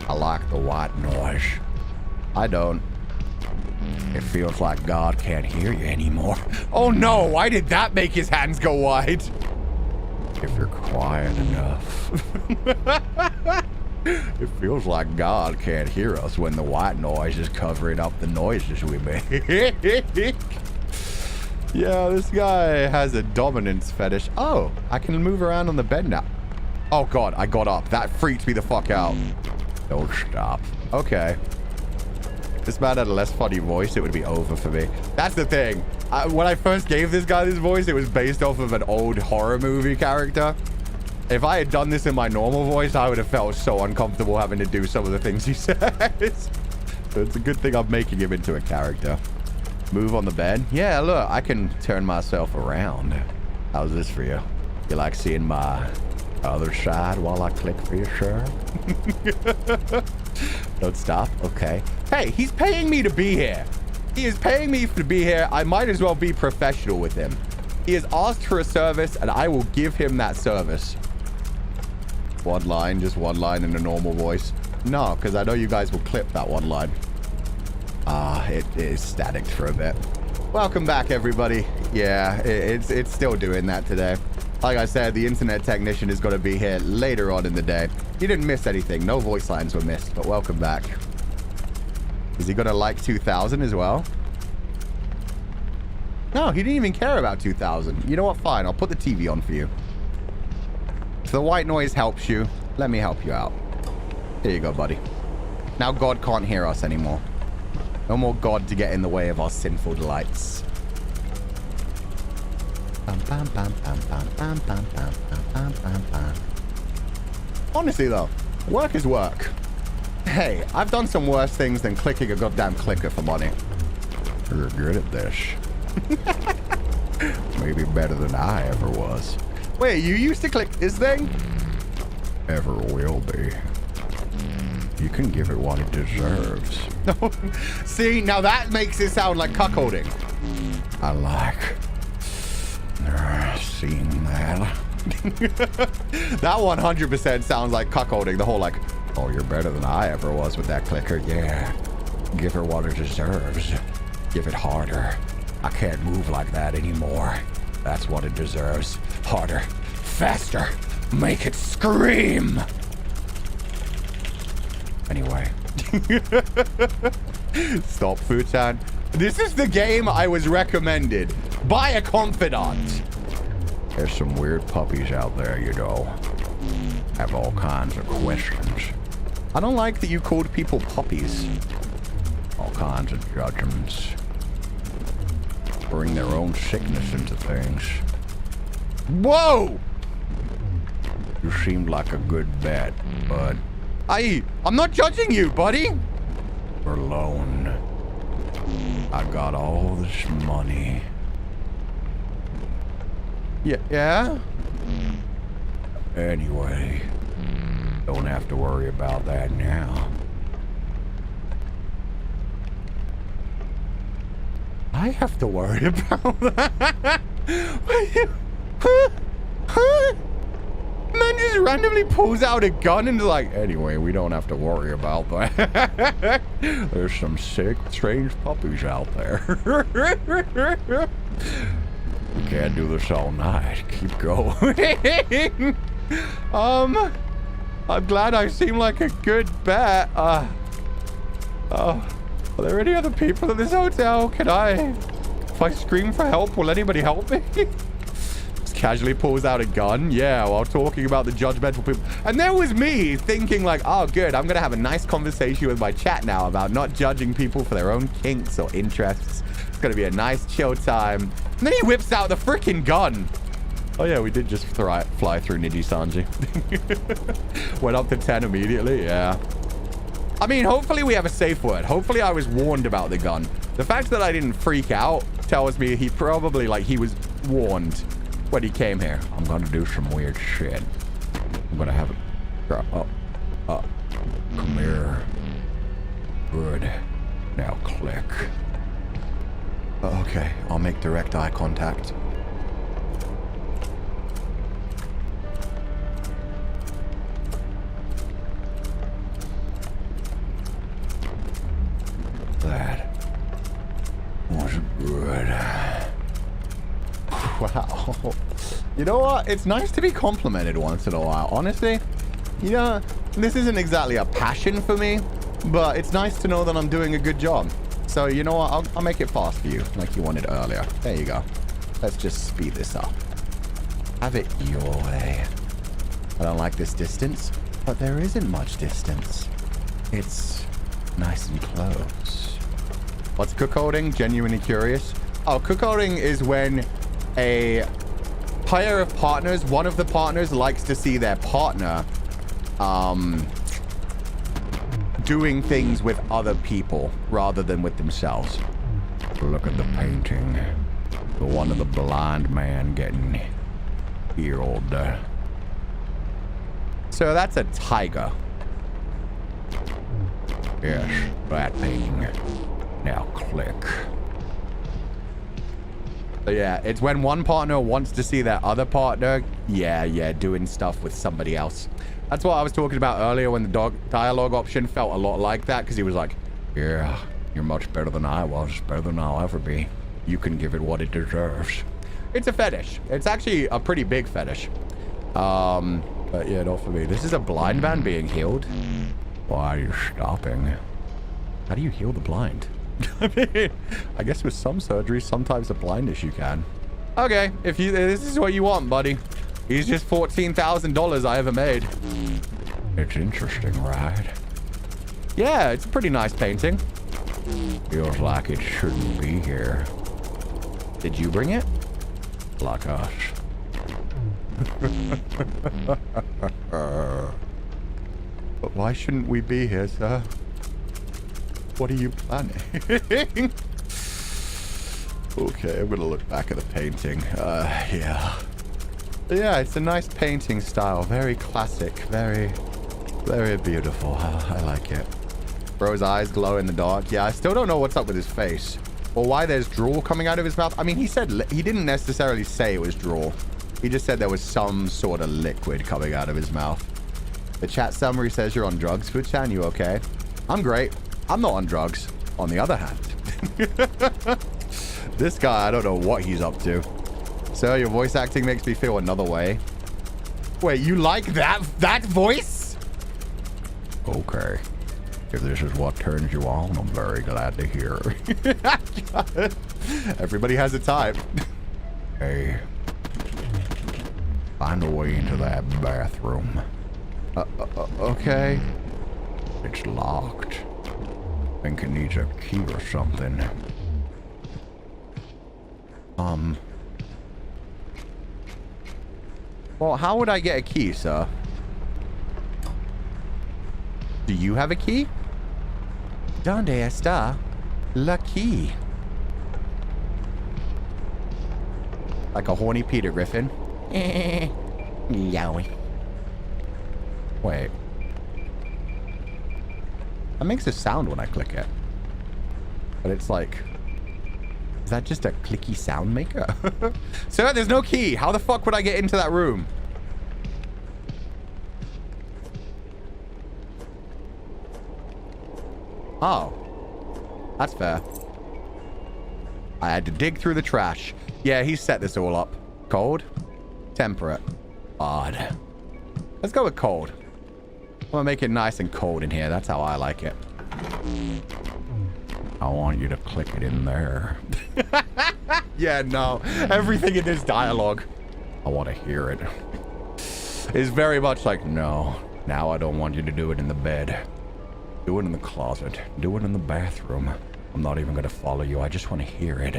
I like the white noise. I don't. It feels like God can't hear you anymore. Oh no, why did that make his hands go wide? If you're quiet enough. It feels like God can't hear us when the white noise is covering up the noises we make. Yeah, this guy has a dominance fetish. Oh, I can move around on the bed now. Oh god, I got up. That freaked me the fuck out. Don't stop. Okay. If this man had a less funny voice, it would be over for me. That's the thing. When I first gave this guy this voice, it was based off of an old horror movie character. If I had done this in my normal voice, I would have felt so uncomfortable having to do some of the things he says. So it's a good thing I'm making him into a character. Move on the bed. Yeah, look, I can turn myself around. How's this for you? You like seeing my other side while I click for your shirt? Don't stop. Okay. Hey, he's paying me to be here. He is paying me to be here. I might as well be professional with him. He has asked for a service, and I will give him that service. One line, just one line in a normal voice. No, because I know you guys will clip that one line. It is static for a bit. Welcome back, everybody. Yeah, it's still doing that today. Like I said, the internet technician is going to be here later on in the day. You didn't miss anything. No voice lines were missed, but welcome back. Is he going to like 2000 as well? No, he didn't even care about 2000. You know what? Fine. I'll put the TV on for you. So the white noise helps you. Let me help you out. Here you go, buddy. Now God can't hear us anymore. No more God to get in the way of our sinful delights. Honestly, though, work is work. Hey, I've done some worse things than clicking a goddamn clicker for money. You're good at this. Maybe better than I ever was. Wait, you used to click this thing? Ever will be. You can give it what it deserves. See, now that makes it sound like cuckolding. I like seeing that. That 100% sounds like cuckolding. The whole like, oh, you're better than I ever was with that clicker. Yeah. Give her what it deserves. Give it harder. I can't move like that anymore. That's what it deserves. Harder. Faster. Make it scream. Anyway. Stop, Futan. This is the game I was recommended by a confidant. There's some weird puppies out there, you know. Have all kinds of questions. I don't like that you called people puppies. All kinds of judgments. Bring their own sickness into things. Whoa! You seemed like a good bet, but... I'm not judging you, buddy. We're alone. I got all this money. Yeah? Anyway, don't have to worry about that now. I have to worry about that? Man just randomly pulls out a gun and is like, anyway, we don't have to worry about that. There's some sick, strange puppies out there. We can't do this all night. Keep going. I'm glad I seem like a good bet. Are there any other people in this hotel? If I scream for help, will anybody help me? Just casually pulls out a gun. Yeah, while talking about the judgmental people. And there was me thinking like, oh, good. I'm going to have a nice conversation with my chat now about not judging people for their own kinks or interests. It's going to be a nice chill time. And then he whips out the freaking gun. Oh, yeah, we did just fly through Nijisanji. Went up to 10 immediately. Yeah. I mean, hopefully we have a safe word. Hopefully I was warned about the gun. The fact that I didn't freak out tells me he probably, like, he was warned when he came here. I'm gonna do some weird shit. I'm gonna have it. Come here. Good. Now click. Okay, I'll make direct eye contact. That was good. Wow. You know what? It's nice to be complimented once in a while. Honestly, you know, this isn't exactly a passion for me, but it's nice to know that I'm doing a good job. So, you know what? I'll make it fast for you, like you wanted earlier. There you go. Let's just speed this up. Have it your way. I don't like this distance, but there isn't much distance. It's nice and close. What's clickolding? Genuinely curious. Oh, clickolding is when a pair of partners, one of the partners likes to see their partner doing things with other people rather than with themselves. Look at the painting. The one of the blind man getting healed. So that's a tiger. Yes, that thing. Now click. So yeah, it's when one partner wants to see their other partner, doing stuff with somebody else. That's what I was talking about earlier when the dialogue option felt a lot like that, because he was like, yeah, you're much better than I was, better than I'll ever be. You can give it what it deserves. It's a fetish. It's actually a pretty big fetish. But yeah, not for me. This is a blind man being healed. Why are you stopping? How do you heal the blind? I mean, I guess with some surgeries, sometimes the blindness you can. Okay, if this is what you want, buddy. He's just $14,000 I ever made. It's interesting, right? Yeah, it's a pretty nice painting. Feels like it shouldn't be here. Did you bring it? Like us. But why shouldn't we be here, sir? What are you planning? Okay, I'm gonna look back at the painting. Yeah. Yeah, it's a nice painting style. Very classic. Very, very beautiful. I like it. Bro's eyes glow in the dark. Yeah, I still don't know what's up with his face. Or why there's drool coming out of his mouth. I mean, he didn't necessarily say it was drool. He just said there was some sort of liquid coming out of his mouth. The chat summary says you're on drugs. Fuchan, you okay? I'm great. I'm not on drugs. On the other hand. This guy, I don't know what he's up to. Sir, your voice acting makes me feel another way. Wait, you like that voice? Okay. If this is what turns you on, I'm very glad to hear. Everybody has a type. Hey. Find a way into that bathroom. Okay. It's locked. Think it needs a key or something. Well, how would I get a key, sir? Do you have a key? Donde está la key? Like a horny Peter Griffin. Yowie. Wait. That makes a sound when I click it. But it's like... Is that just a clicky sound maker? Sir, there's no key. How the fuck would I get into that room? Oh. That's fair. I had to dig through the trash. Yeah, he set this all up. Cold. Temperate. Odd. Let's go with cold. I'm gonna make it nice and cold in here. That's how I like it. I want you to click it in there. Yeah, no. Everything in this dialogue, I want to hear it. It's very much like, no. Now I don't want you to do it in the bed. Do it in the closet. Do it in the bathroom. I'm not even going to follow you. I just want to hear it.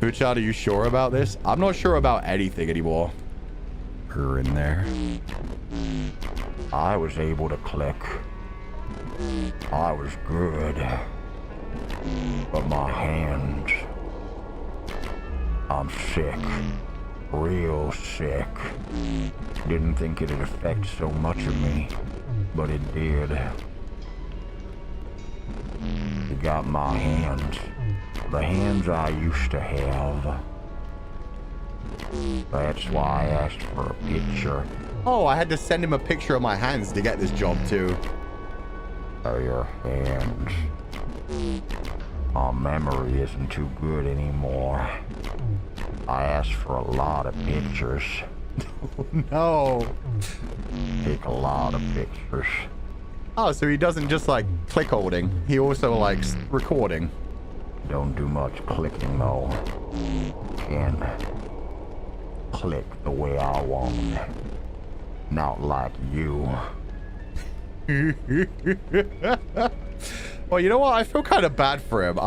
Fuchad, are you sure about this? I'm not sure about anything anymore. Her in there. I was able to click. I was good. But my hands... I'm sick. Real sick. Didn't think it'd affect so much of me. But it did. You got my hands. The hands I used to have. That's why I asked for a picture. Oh, I had to send him a picture of my hands to get this job too. Oh, your hands. My memory isn't too good anymore. I asked for a lot of pictures. Oh, no. Take a lot of pictures. Oh, so he doesn't just like click holding. He also likes recording. Don't do much clicking though. Can click the way I want. Not like you. Well, you know what? I feel kind of bad for him.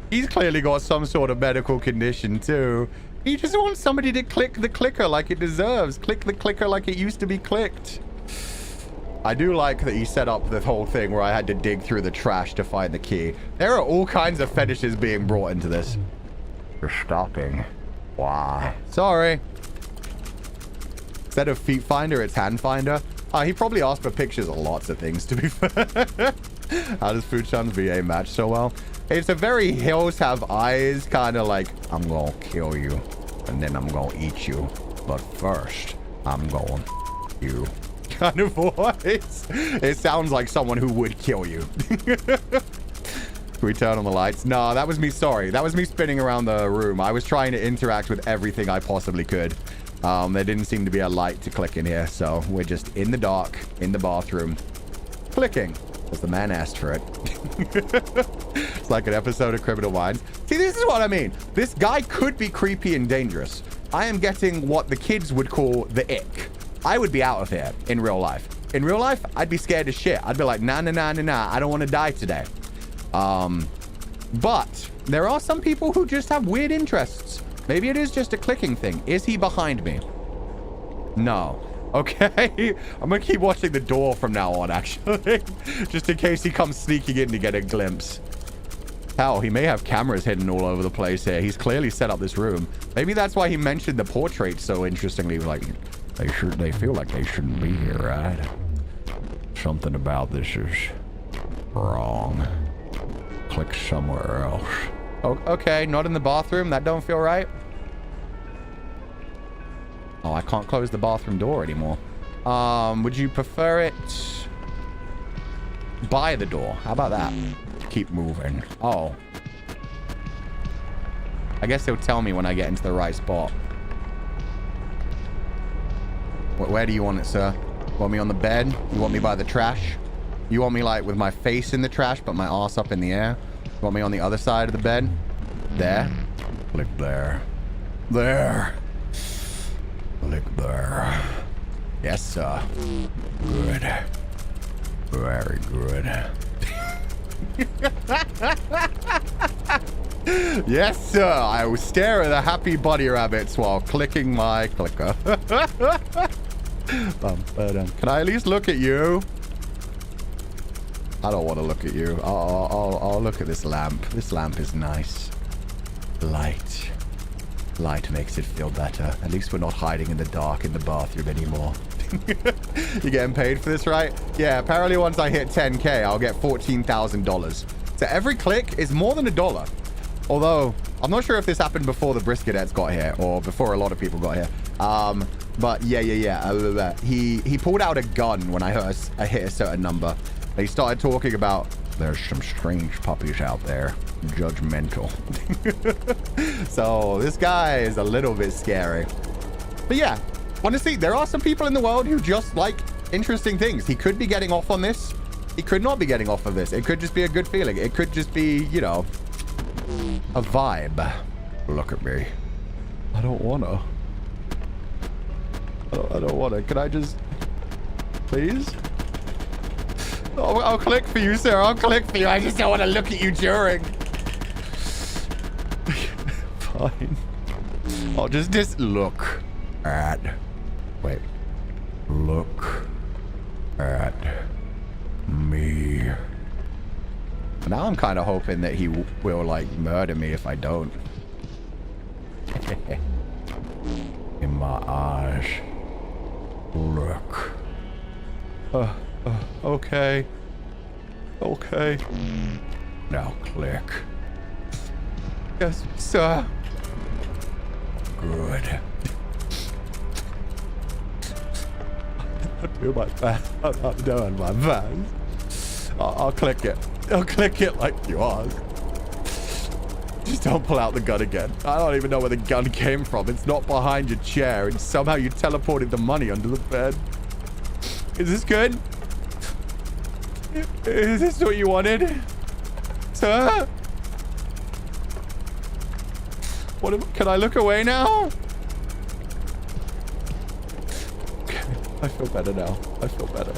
He's clearly got some sort of medical condition too. He just wants somebody to click the clicker like it deserves. Click the clicker like it used to be clicked. I do like that he set up the whole thing where I had to dig through the trash to find the key. There are all kinds of fetishes being brought into this. You're stopping. Why? Sorry. Instead of feet finder, it's hand finder. He probably asked for pictures of lots of things, to be fair. How does Fuchan's VA match so well? It's a very hills have eyes kind of like, I'm gonna kill you and then I'm gonna eat you. But first, I'm going you. Kind of voice. It sounds like someone who would kill you. Can we turn on the lights? No, that was me. Sorry. That was me spinning around the room. I was trying to interact with everything I possibly could. There didn't seem to be a light to click in here. So we're just in the dark, in the bathroom, clicking. Because the man asked for it. It's like an episode of Criminal Minds. See, this is what I mean. This guy could be creepy and dangerous. I am getting what the kids would call the ick. I would be out of here in real life. In real life, I'd be scared as shit. I'd be like, nah, nah, nah, nah, nah. I don't want to die today. But there are some people who just have weird interests. Maybe it is just a clicking thing. Is he behind me? No. Okay. I'm going to keep watching the door from now on, actually. Just in case he comes sneaking in to get a glimpse. Hell, he may have cameras hidden all over the place here. He's clearly set up this room. Maybe that's why he mentioned the portrait so interestingly. Like... They feel like they shouldn't be here, right? Something about this is wrong. Click somewhere else. Oh, okay, not in the bathroom. That don't feel right. Oh, I can't close the bathroom door anymore. Would you prefer it by the door? How about that? Keep moving. Oh. I guess he'll tell me when I get into the right spot. Where do you want it, sir? You want me on the bed? You want me by the trash? You want me like with my face in the trash but my ass up in the air? You want me on the other side of the bed? There? Click there. There. Click there. Yes, sir. Good. Very good. Yes, sir. I will stare at the happy bunny rabbits while clicking my clicker. Can I at least look at you? I don't want to look at you. I'll look at this lamp. This lamp is nice. Light. Light makes it feel better. At least we're not hiding in the dark in the bathroom anymore. You getting paid for this, right? Yeah, apparently once I hit 10K, I'll get $14,000. So every click is more than $1. Although, I'm not sure if this happened before the Briskadettes got here or before a lot of people got here. But yeah. He pulled out a gun when I hit a certain number. He started talking about There's some strange puppies out there. Judgmental. So this guy is a little bit scary. But yeah, honestly, there are some people in the world who just like interesting things. He could be getting off on this. He could not be getting off of this. It could just be a good feeling. It could just be, you know, a vibe. Look at me. I don't wanna. I don't wanna. Can I just... Please? Oh, I'll click for you, sir. I'll click for you. I just don't want to look at you during. Fine. I'll just look at... Wait. Look at me. Now I'm kind of hoping that he will, like, murder me if I don't. In my eyes. Look. Okay. Okay. Now click. Yes, sir. Good. I'll do my best. I'm doing my best. I'll click it. I'll click it like you asked. Just don't pull out the gun again. I don't even know where the gun came from. It's not behind your chair, and somehow you teleported the money under the bed. Is this good? Is this what you wanted? Sir? Can I look away now? Okay, I feel better now. I feel better.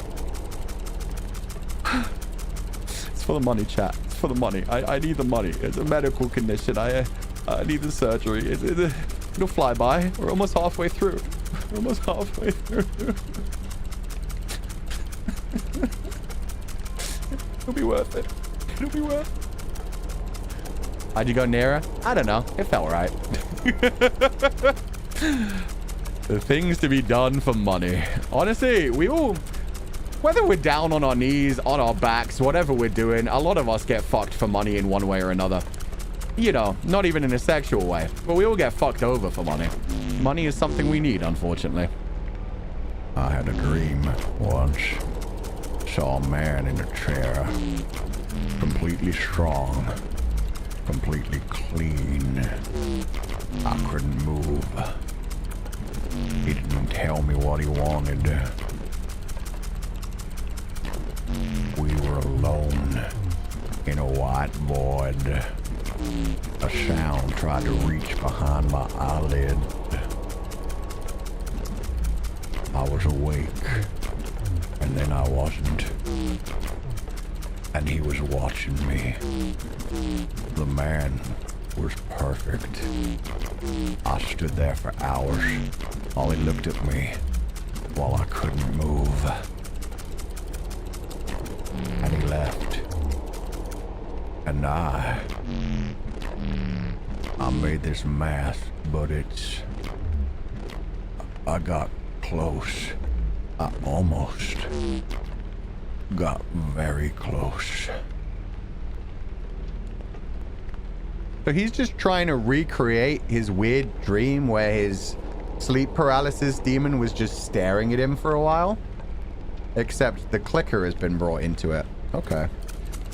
It's for the money, chat. It's for the money. I need the money. It's a medical condition. I need the surgery. It'll fly by. We're almost halfway through. We're almost halfway through. It'll be worth it. It'll be worth it. How'd you go nearer? I don't know. It felt right. The things to be done for money. Honestly, we all... Whether we're down on our knees, on our backs, whatever we're doing, a lot of us get fucked for money in one way or another. You know, not even in a sexual way. But we all get fucked over for money. Money is something we need, unfortunately. I had a dream once. Saw a man in a chair, completely strong, completely clean. I couldn't move. He didn't tell me what he wanted. We were alone in a white void. A sound tried to reach behind my eyelid. I was awake. And then I wasn't. And he was watching me. The man was perfect. I stood there for hours while he looked at me while I couldn't move. And he left. And I made this mask, but I got close. I almost got very close. So he's just trying to recreate his weird dream where his sleep paralysis demon was just staring at him for a while. Except the clicker has been brought into it. Okay.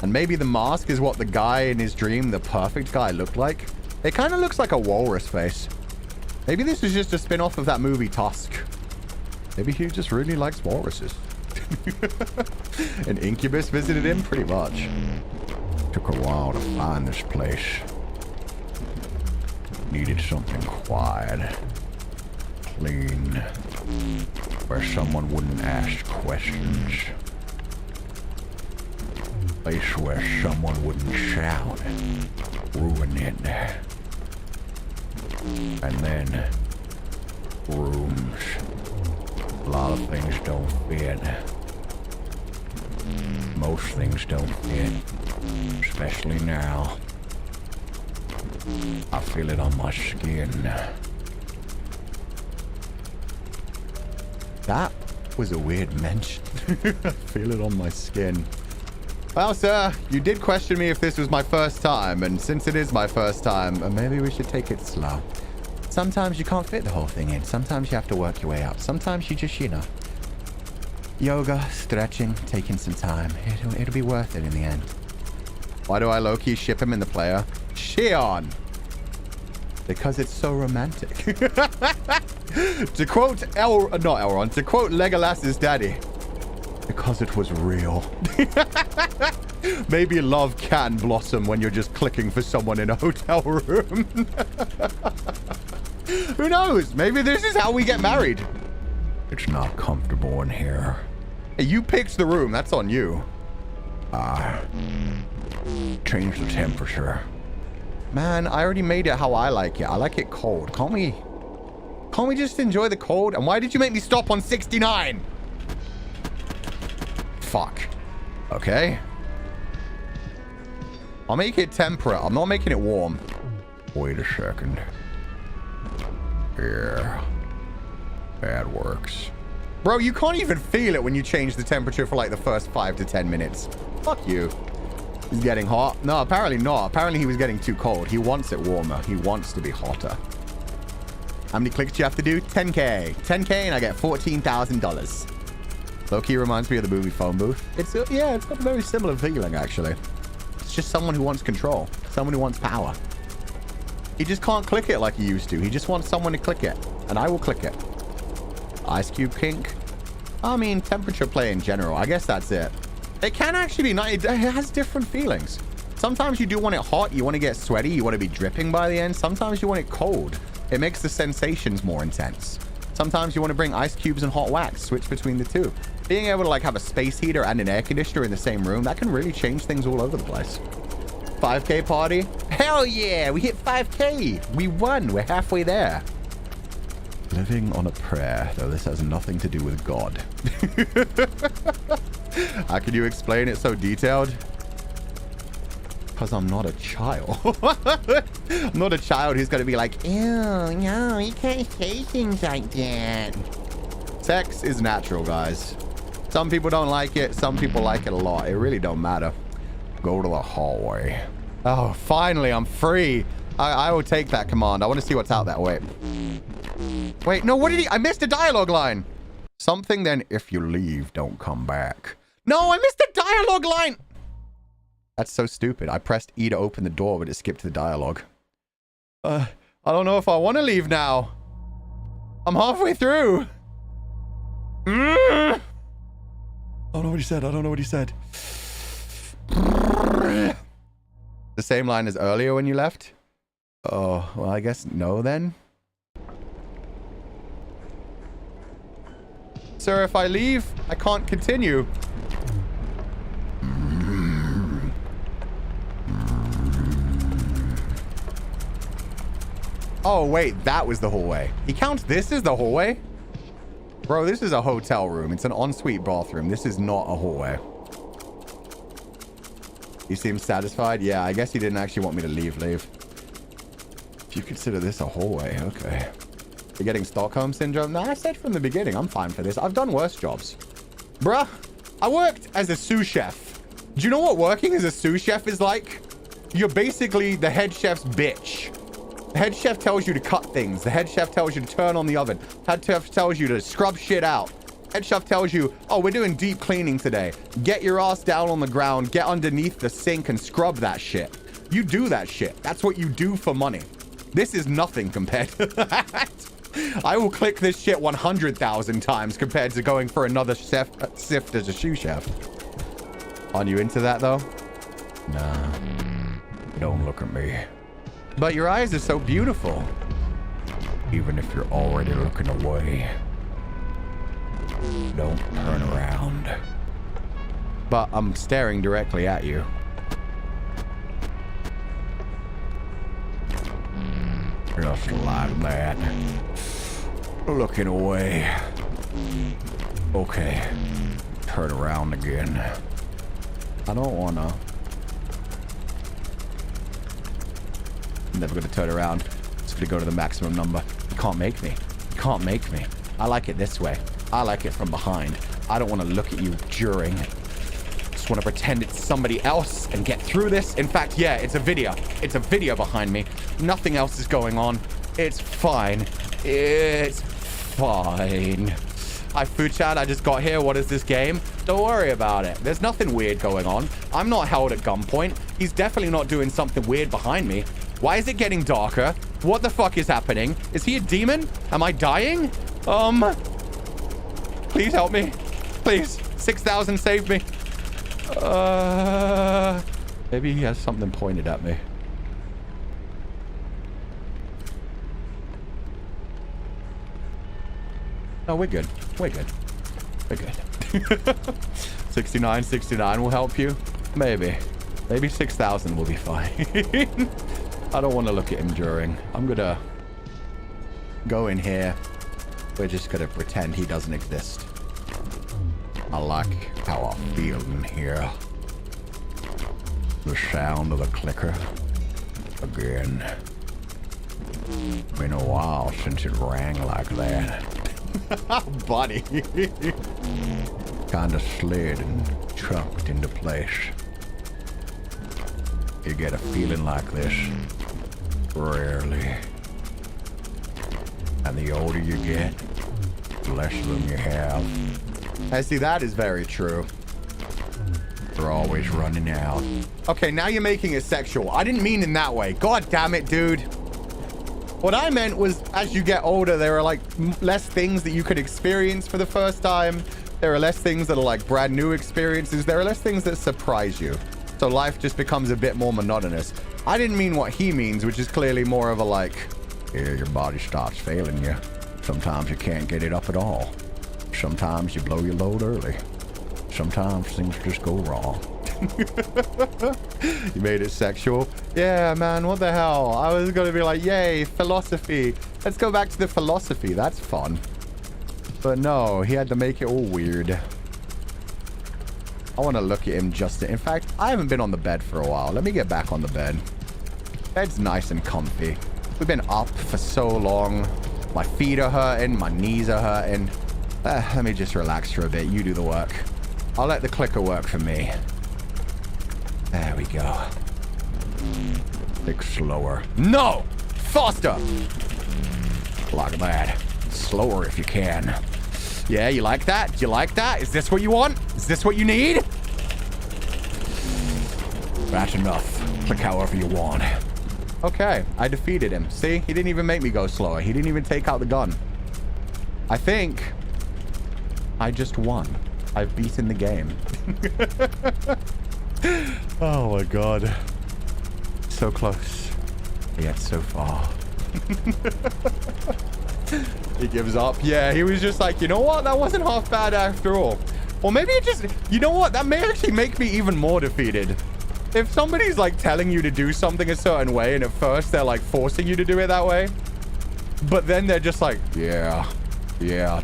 And maybe the mask is what the guy in his dream, the perfect guy, looked like. It kind of looks like a walrus face. Maybe this is just a spin-off of that movie Tusk. Maybe he just really likes walruses. An incubus visited him? Pretty much. Took a while to find this place. Needed something quiet. Clean. Where someone wouldn't ask questions. Place where someone wouldn't shout. Ruin it. And then... rooms. A lot of things don't fit. Most things don't fit. Especially now. I feel it on my skin. That was a weird mention. I feel it on my skin. Well, sir, you did question me if this was my first time, and since it is my first time, maybe we should take it slow. Sometimes you can't fit the whole thing in. Sometimes you have to work your way up. Sometimes you just, you know, yoga, stretching, taking some time. It'll be worth it in the end. Why do I low-key ship him in the player? Shion. Because it's so romantic. To quote not Elrond, to quote Legolas's daddy. Because it was real. Maybe love can blossom when you're just clicking for someone in a hotel room. Who knows? Maybe this is how we get married. It's not comfortable in here. Hey, you picked the room. That's on you. Change the temperature. Man, I already made it how I like it. I like it cold. Can't we just enjoy the cold? And why did you make me stop on 69? Fuck. Okay. I'll make it temperate. I'm not making it warm. Wait a second. Yeah. That works. Bro, you can't even feel it when you change the temperature for like the first 5 to 10 minutes. Fuck you. He's getting hot. No, apparently not. Apparently he was getting too cold. He wants it warmer. He wants to be hotter. How many clicks do you have to do? 10K. 10K and I get $14,000. Low-key reminds me of the movie Phone Booth. It's yeah, it's got a very similar feeling, actually. It's just someone who wants control. Someone who wants power. He just can't click it like he used to. He just wants someone to click it. And I will click it. Ice Cube kink. I mean, temperature play in general. I guess that's it. It can actually be nice. It has different feelings. Sometimes you do want it hot. You want to get sweaty. You want to be dripping by the end. Sometimes you want it cold. It makes the sensations more intense. Sometimes you want to bring ice cubes and hot wax. Switch between the two. Being able to like have a space heater and an air conditioner in the same room, that can really change things all over the place. 5K party? Hell yeah! We hit 5K! We won! We're halfway there. Living on a prayer, though this has nothing to do with God. How can you explain it so detailed? Because I'm not a child. I'm not a child who's going to be like, ew, no, you can't say things like that. Sex is natural, guys. Some people don't like it. Some people like it a lot. It really don't matter. Go to the hallway. Oh, finally, I'm free. I will take that command. I want to see what's out that way. Wait, no, what did he... I missed a dialogue line. Something then, if you leave, don't come back. No, I missed a dialogue line. That's so stupid. I pressed E to open the door, but it skipped the dialogue. I don't know if I want to leave now. I'm halfway through. I don't know what he said. I don't know what he said. The same line as earlier when you left? Oh, well, I guess no then. Sir, if I leave, I can't continue. Oh, wait, that was the hallway. He counts this as the hallway? Bro, this is a hotel room. It's an ensuite bathroom. This is not a hallway. You seem satisfied? Yeah, I guess he didn't actually want me to leave. If you consider this a hallway, okay. You're getting Stockholm Syndrome? No, I said from the beginning, I'm fine for this. I've done worse jobs. Bruh, I worked as a sous chef. Do you know what working as a sous chef is like? You're basically the head chef's bitch. The head chef tells you to cut things. The head chef tells you to turn on the oven. Head chef tells you to scrub shit out. Head chef tells you, oh, we're doing deep cleaning today. Get your ass down on the ground, get underneath the sink and scrub that shit. You do that shit. That's what you do for money. This is nothing compared to that. I will click this shit 100,000 times compared to going for another sift as a sous chef. Aren't you into that, though? Nah. Don't look at me. But your eyes are so beautiful. Even if you're already looking away. Don't turn around. But I'm staring directly at you. Just like that. Looking away. Okay. Turn around again. I don't wanna. I'm never gonna turn around. Just gonna go to the maximum number. You can't make me. You can't make me. I like it this way. I like it from behind. I don't want to look at you during. Just want to pretend it's somebody else and get through this. In fact, yeah, it's a video. It's a video behind me. Nothing else is going on. It's fine. It's fine. Hi, Food Chat. I just got here. What is this game? Don't worry about it. There's nothing weird going on. I'm not held at gunpoint. He's definitely not doing something weird behind me. Why is it getting darker? What the fuck is happening? Is he a demon? Am I dying? Please help me. Please. 6,000, save me. Maybe he has something pointed at me. No, we're good. We're good. We're good. 69, 69 will help you. Maybe. Maybe 6,000 will be fine. I don't want to look at him during. I'm gonna go in here. We're just gonna pretend he doesn't exist. I like how I feel in here. The sound of the clicker. Again. Been a while since it rang like that. Buddy. Kinda slid and chunked into place. You get a feeling like this rarely. And the older you get, the less of them you have. I see, that is very true. They're always running out. Okay, now you're making it sexual. I didn't mean in that way. God damn it, dude. What I meant was, as you get older, there are like less things that you could experience for the first time. There are less things that are like brand new experiences. There are less things that surprise you. So life just becomes a bit more monotonous. I didn't mean what he means, which is clearly more of a like, yeah, your body starts failing you. Sometimes you can't get it up at all. Sometimes you blow your load early. Sometimes things just go wrong. You made it sexual? Yeah, man, what the hell? I was gonna be like, yay, philosophy. Let's go back to the philosophy. That's fun. But no, he had to make it all weird. I want to look at him just... In fact, I haven't been on the bed for a while. Let me get back on the bed. Bed's nice and comfy. We've been up for so long. My feet are hurting. My knees are hurting. Let me just relax for a bit. You do the work. I'll let the clicker work for me. There we go. Click slower. No! Faster! Like that. Slower if you can. Yeah, you like that? You like that? Is this what you want? Is this what you need? That's enough. Click however you want. Okay, I defeated him. See? He didn't even make me go slower. He didn't even take out the gun. I think I just won. I've beaten the game. Oh my god. So close, yet so far. He gives up. Yeah, he was just like, you know what? That wasn't half bad after all. Or maybe it just, you know what? That may actually make me even more defeated. If somebody's like telling you to do something a certain way and at first they're like forcing you to do it that way, but then they're just like, yeah,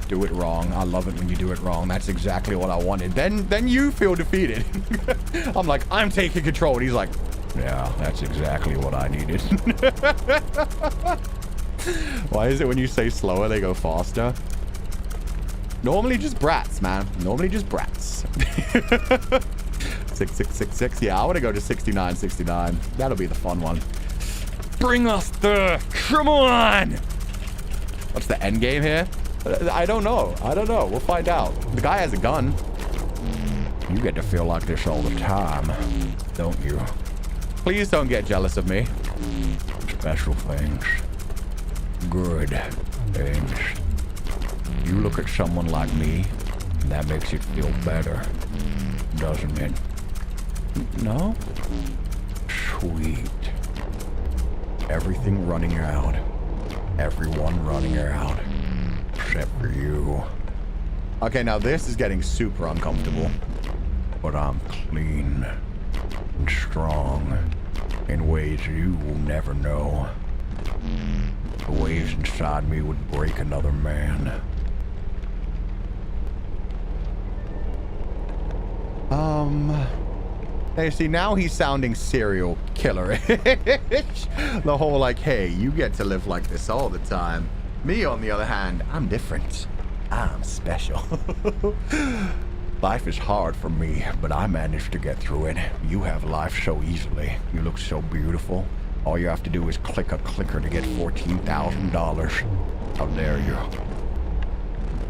do it wrong. I love it when you do it wrong. That's exactly what I wanted. Then you feel defeated. I'm like, I'm taking control. And he's like, yeah, that's exactly what I needed. Why is it when you say slower, they go faster? Normally just brats, man. Normally just brats. 6666. Yeah, I want to go to 6969. That'll be the fun one. Bring us there. Come on. What's the end game here? I don't know. I don't know. We'll find out. The guy has a gun. You get to feel like this all the time, don't you? Please don't get jealous of me. Special things. Good things. You look at someone like me, and that makes it feel better, doesn't it? No? Sweet. Everything running out. Everyone running out. Except for you. Okay, now this is getting super uncomfortable. But I'm clean and strong in ways you will never know. The waves inside me would break another man. Hey, see, now he's sounding serial killer-ish. The whole like, hey, you get to live like this all the time. Me, on the other hand, I'm different. I'm special. Life is hard for me, but I managed to get through it. You have life so easily. You look so beautiful. All you have to do is click a clicker to get $14,000. How dare you?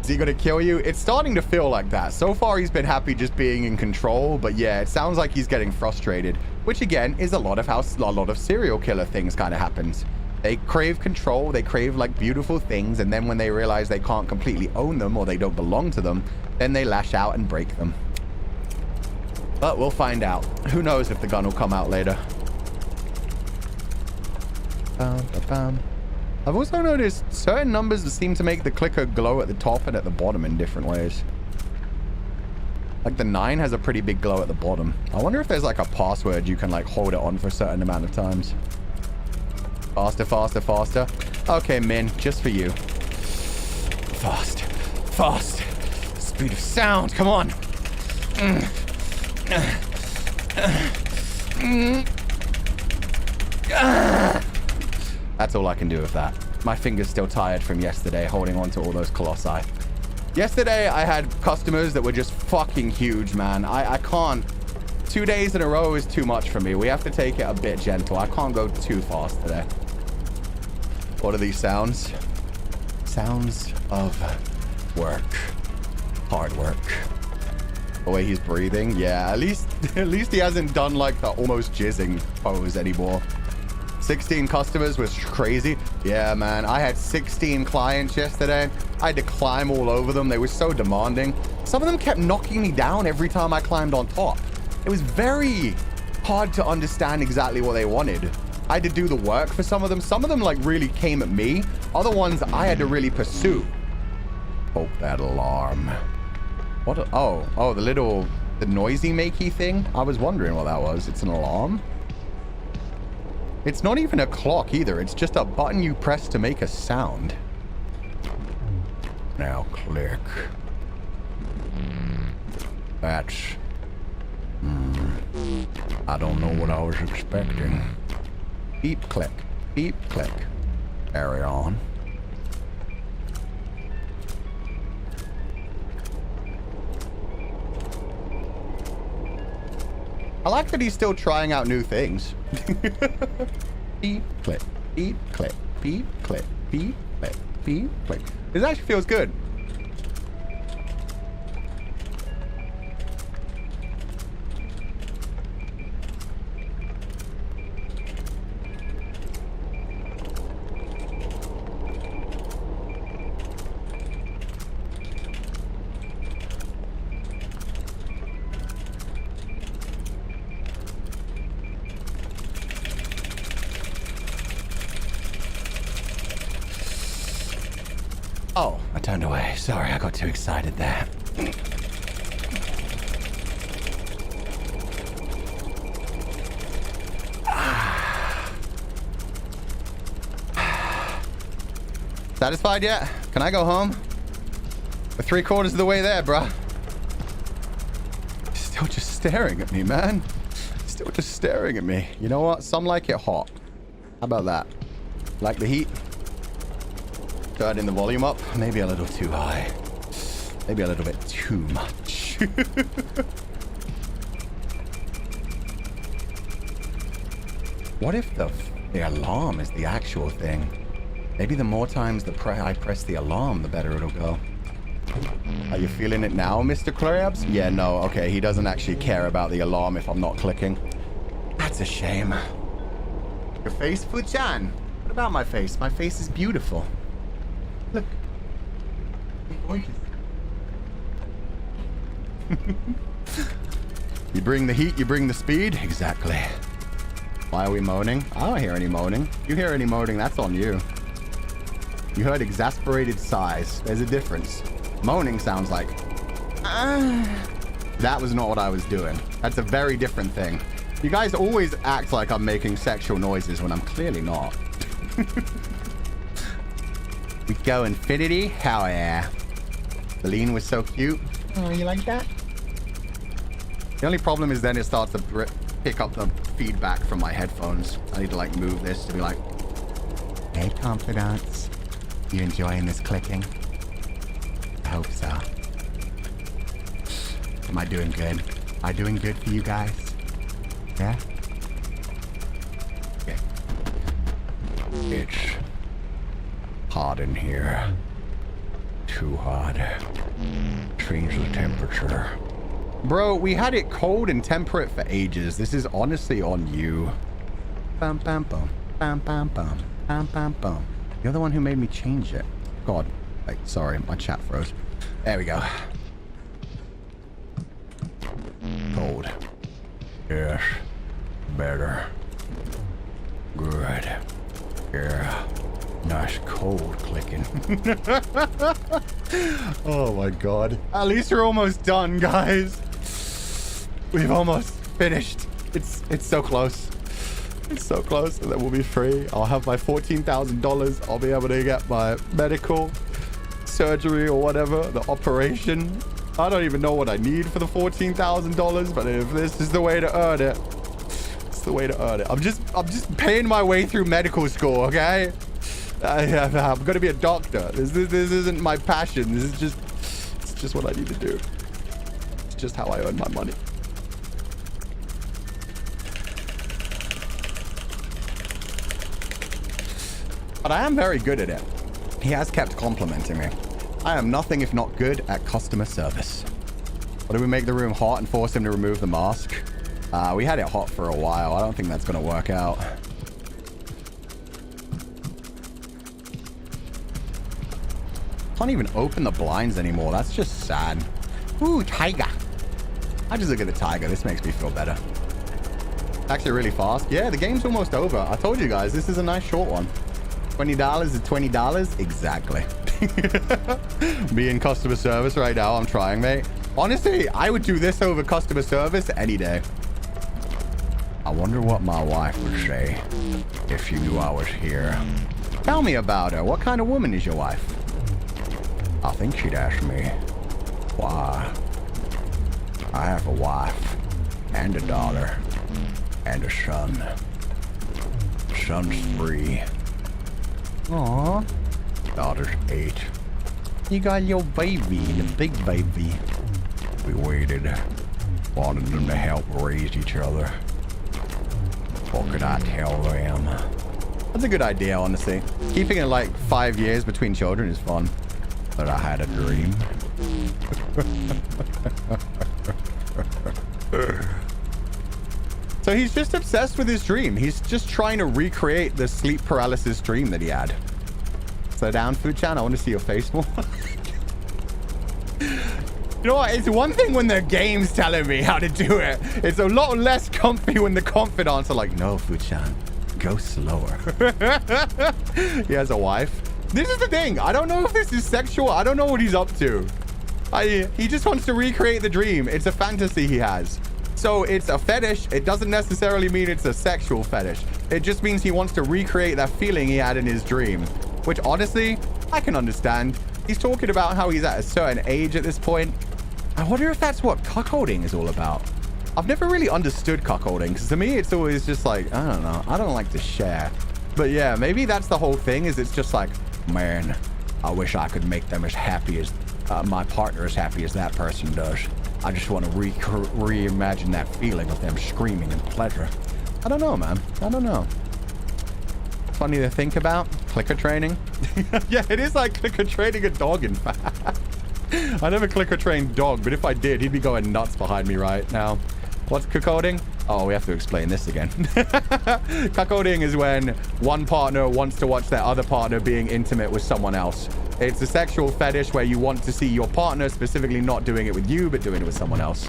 Is he gonna kill you? It's starting to feel like that. So far, he's been happy just being in control, but yeah, it sounds like he's getting frustrated, which again is a lot of how a lot of serial killer things kind of happens. They crave control, they crave like beautiful things, and then when they realize they can't completely own them or they don't belong to them, then they lash out and break them. But we'll find out. Who knows if the gun will come out later. I've also noticed certain numbers seem to make the clicker glow at the top and at the bottom in different ways. Like the 9 has a pretty big glow at the bottom. I wonder if there's like a password you can like hold it on for a certain amount of times. Faster, faster, faster. Okay, Min, just for you. Fast, fast. Speed of sound, come on. That's all I can do with that. My finger's still tired from yesterday holding on to all those colossi. Yesterday, I had customers that were just fucking huge, man. I can't. 2 days in a row is too much for me. We have to take it a bit gentle. I can't go too fast today. What are these sounds? Sounds of work. Hard work. The way he's breathing. Yeah, at least he hasn't done like the almost jizzing pose anymore. 16 customers was crazy. Yeah, man. I had 16 clients yesterday. I had to climb all over them. They were so demanding. Some of them kept knocking me down every time I climbed on top. It was very hard to understand exactly what they wanted. I had to do the work for some of them. Some of them like really came at me. Other ones I had to really pursue. Oh, that alarm. What? The noisy makey thing? I was wondering what that was. It's an alarm? It's not even a clock either. It's just a button you press to make a sound. Now click. That's... I don't know what I was expecting. Beep, click. Beep, click. Carry on. I like that he's still trying out new things. Beep, click, beep, click, beep, click, beep, click, beep, click. This actually feels good. Oh, I turned away. Sorry, I got too excited there. Satisfied yet? Can I go home? We're 3/4 of the way there, bruh. Still just staring at me, man. Still just staring at me. You know what? Some like it hot. How about that? Like the heat? Turning the volume up, maybe a little too high, maybe a little bit too much. What if the alarm is the actual thing? Maybe the more times I press the alarm, the better it'll go. Are you feeling it now, Mr. Krabs? Yeah, no, okay, he doesn't actually care about the alarm if I'm not clicking. That's a shame. Your face, Fuchan? What about my face? My face is beautiful. Look. You bring the heat, you bring the speed? Exactly. Why are we moaning? I don't hear any moaning. You hear any moaning, that's on you. You heard exasperated sighs. There's a difference. Moaning sounds like... That was not what I was doing. That's a very different thing. You guys always act like I'm making sexual noises when I'm clearly not. We go infinity? Hell yeah. Celine was so cute. Oh, you like that? The only problem is then it starts to pick up the feedback from my headphones. I need to like move this to be like, hey, confidants. You enjoying this clicking? I hope so. Am I doing good? Am I doing good for you guys? Yeah? Okay. It's hot in here. too hot. Change the temperature. Bro, we had it cold and temperate for ages. This is honestly on you. Bam, bam, bum. Bam, bam, bum. Bam, bam, bum. You're the one who made me change it. God. Wait, sorry, my chat froze. There we go. Cold. Yes. Better. Good. Yeah. Nice cold clicking. Oh my god. At least we're almost done, guys. We've almost finished. It's so close. It's so close, and then we'll be free. I'll have my $14,000. I'll be able to get my medical, surgery, or whatever, the operation. I don't even know what I need for the $14,000, but if this is the way to earn it, it's the way to earn it. I'm just paying my way through medical school, okay? I'm gonna be a doctor. This isn't my passion. This is it's just what I need to do. It's just how I earn my money. But I am very good at it. He has kept complimenting me. I am nothing if not good at customer service. What do we make the room hot and force him to remove the mask? We had it hot for a while. I don't think that's gonna work out. Can't even open the blinds anymore. That's just sad. Ooh, tiger. I just look at the tiger. This makes me feel better. Actually really fast. Yeah, the game's almost over. I told you guys, this is a nice short one. $20 is $20? Exactly. Me in customer service right now. I'm trying, mate. Honestly, I would do this over customer service any day. I wonder what my wife would say if she knew I was here. Tell me about her. What kind of woman is your wife? I think she'd ask me why. I have a wife and a daughter and a son. Son's 3. Aww. Daughter's 8. You got your baby, the big baby. We waited. Wanted them to help raise each other. What could I tell them? That's a good idea, honestly. Keeping it like 5 years between children is fun. But I had a dream. So he's just obsessed with his dream. He's just trying to recreate the sleep paralysis dream that he had. Slow down, Fuchan. I want to see your face more. You know what? It's one thing when the game's telling me how to do it. It's a lot less comfy when the confidants are like, no, Fuchan, go slower. He has a wife. This is the thing. I don't know if this is sexual. I don't know what he's up to. He just wants to recreate the dream. It's a fantasy he has. So it's a fetish. It doesn't necessarily mean it's a sexual fetish. It just means he wants to recreate that feeling he had in his dream, which honestly, I can understand. He's talking about how he's at a certain age at this point. I wonder if that's what cuckolding is all about. I've never really understood cuckolding, because to me, it's always just like, I don't know. I don't like to share. But yeah, maybe that's the whole thing, is it's just like, man, I wish I could make them as happy as my partner as happy as that person does. I just want to reimagine that feeling of them screaming in pleasure. I don't know, man. I don't know. Funny to think about. Clicker training. Yeah, it is like clicker training a dog, in fact. I never clicker trained dog, but if I did, he'd be going nuts behind me right now. What's cuckolding? Oh, we have to explain this again. Cuckolding is when one partner wants to watch their other partner being intimate with someone else. It's a sexual fetish where you want to see your partner specifically not doing it with you, but doing it with someone else.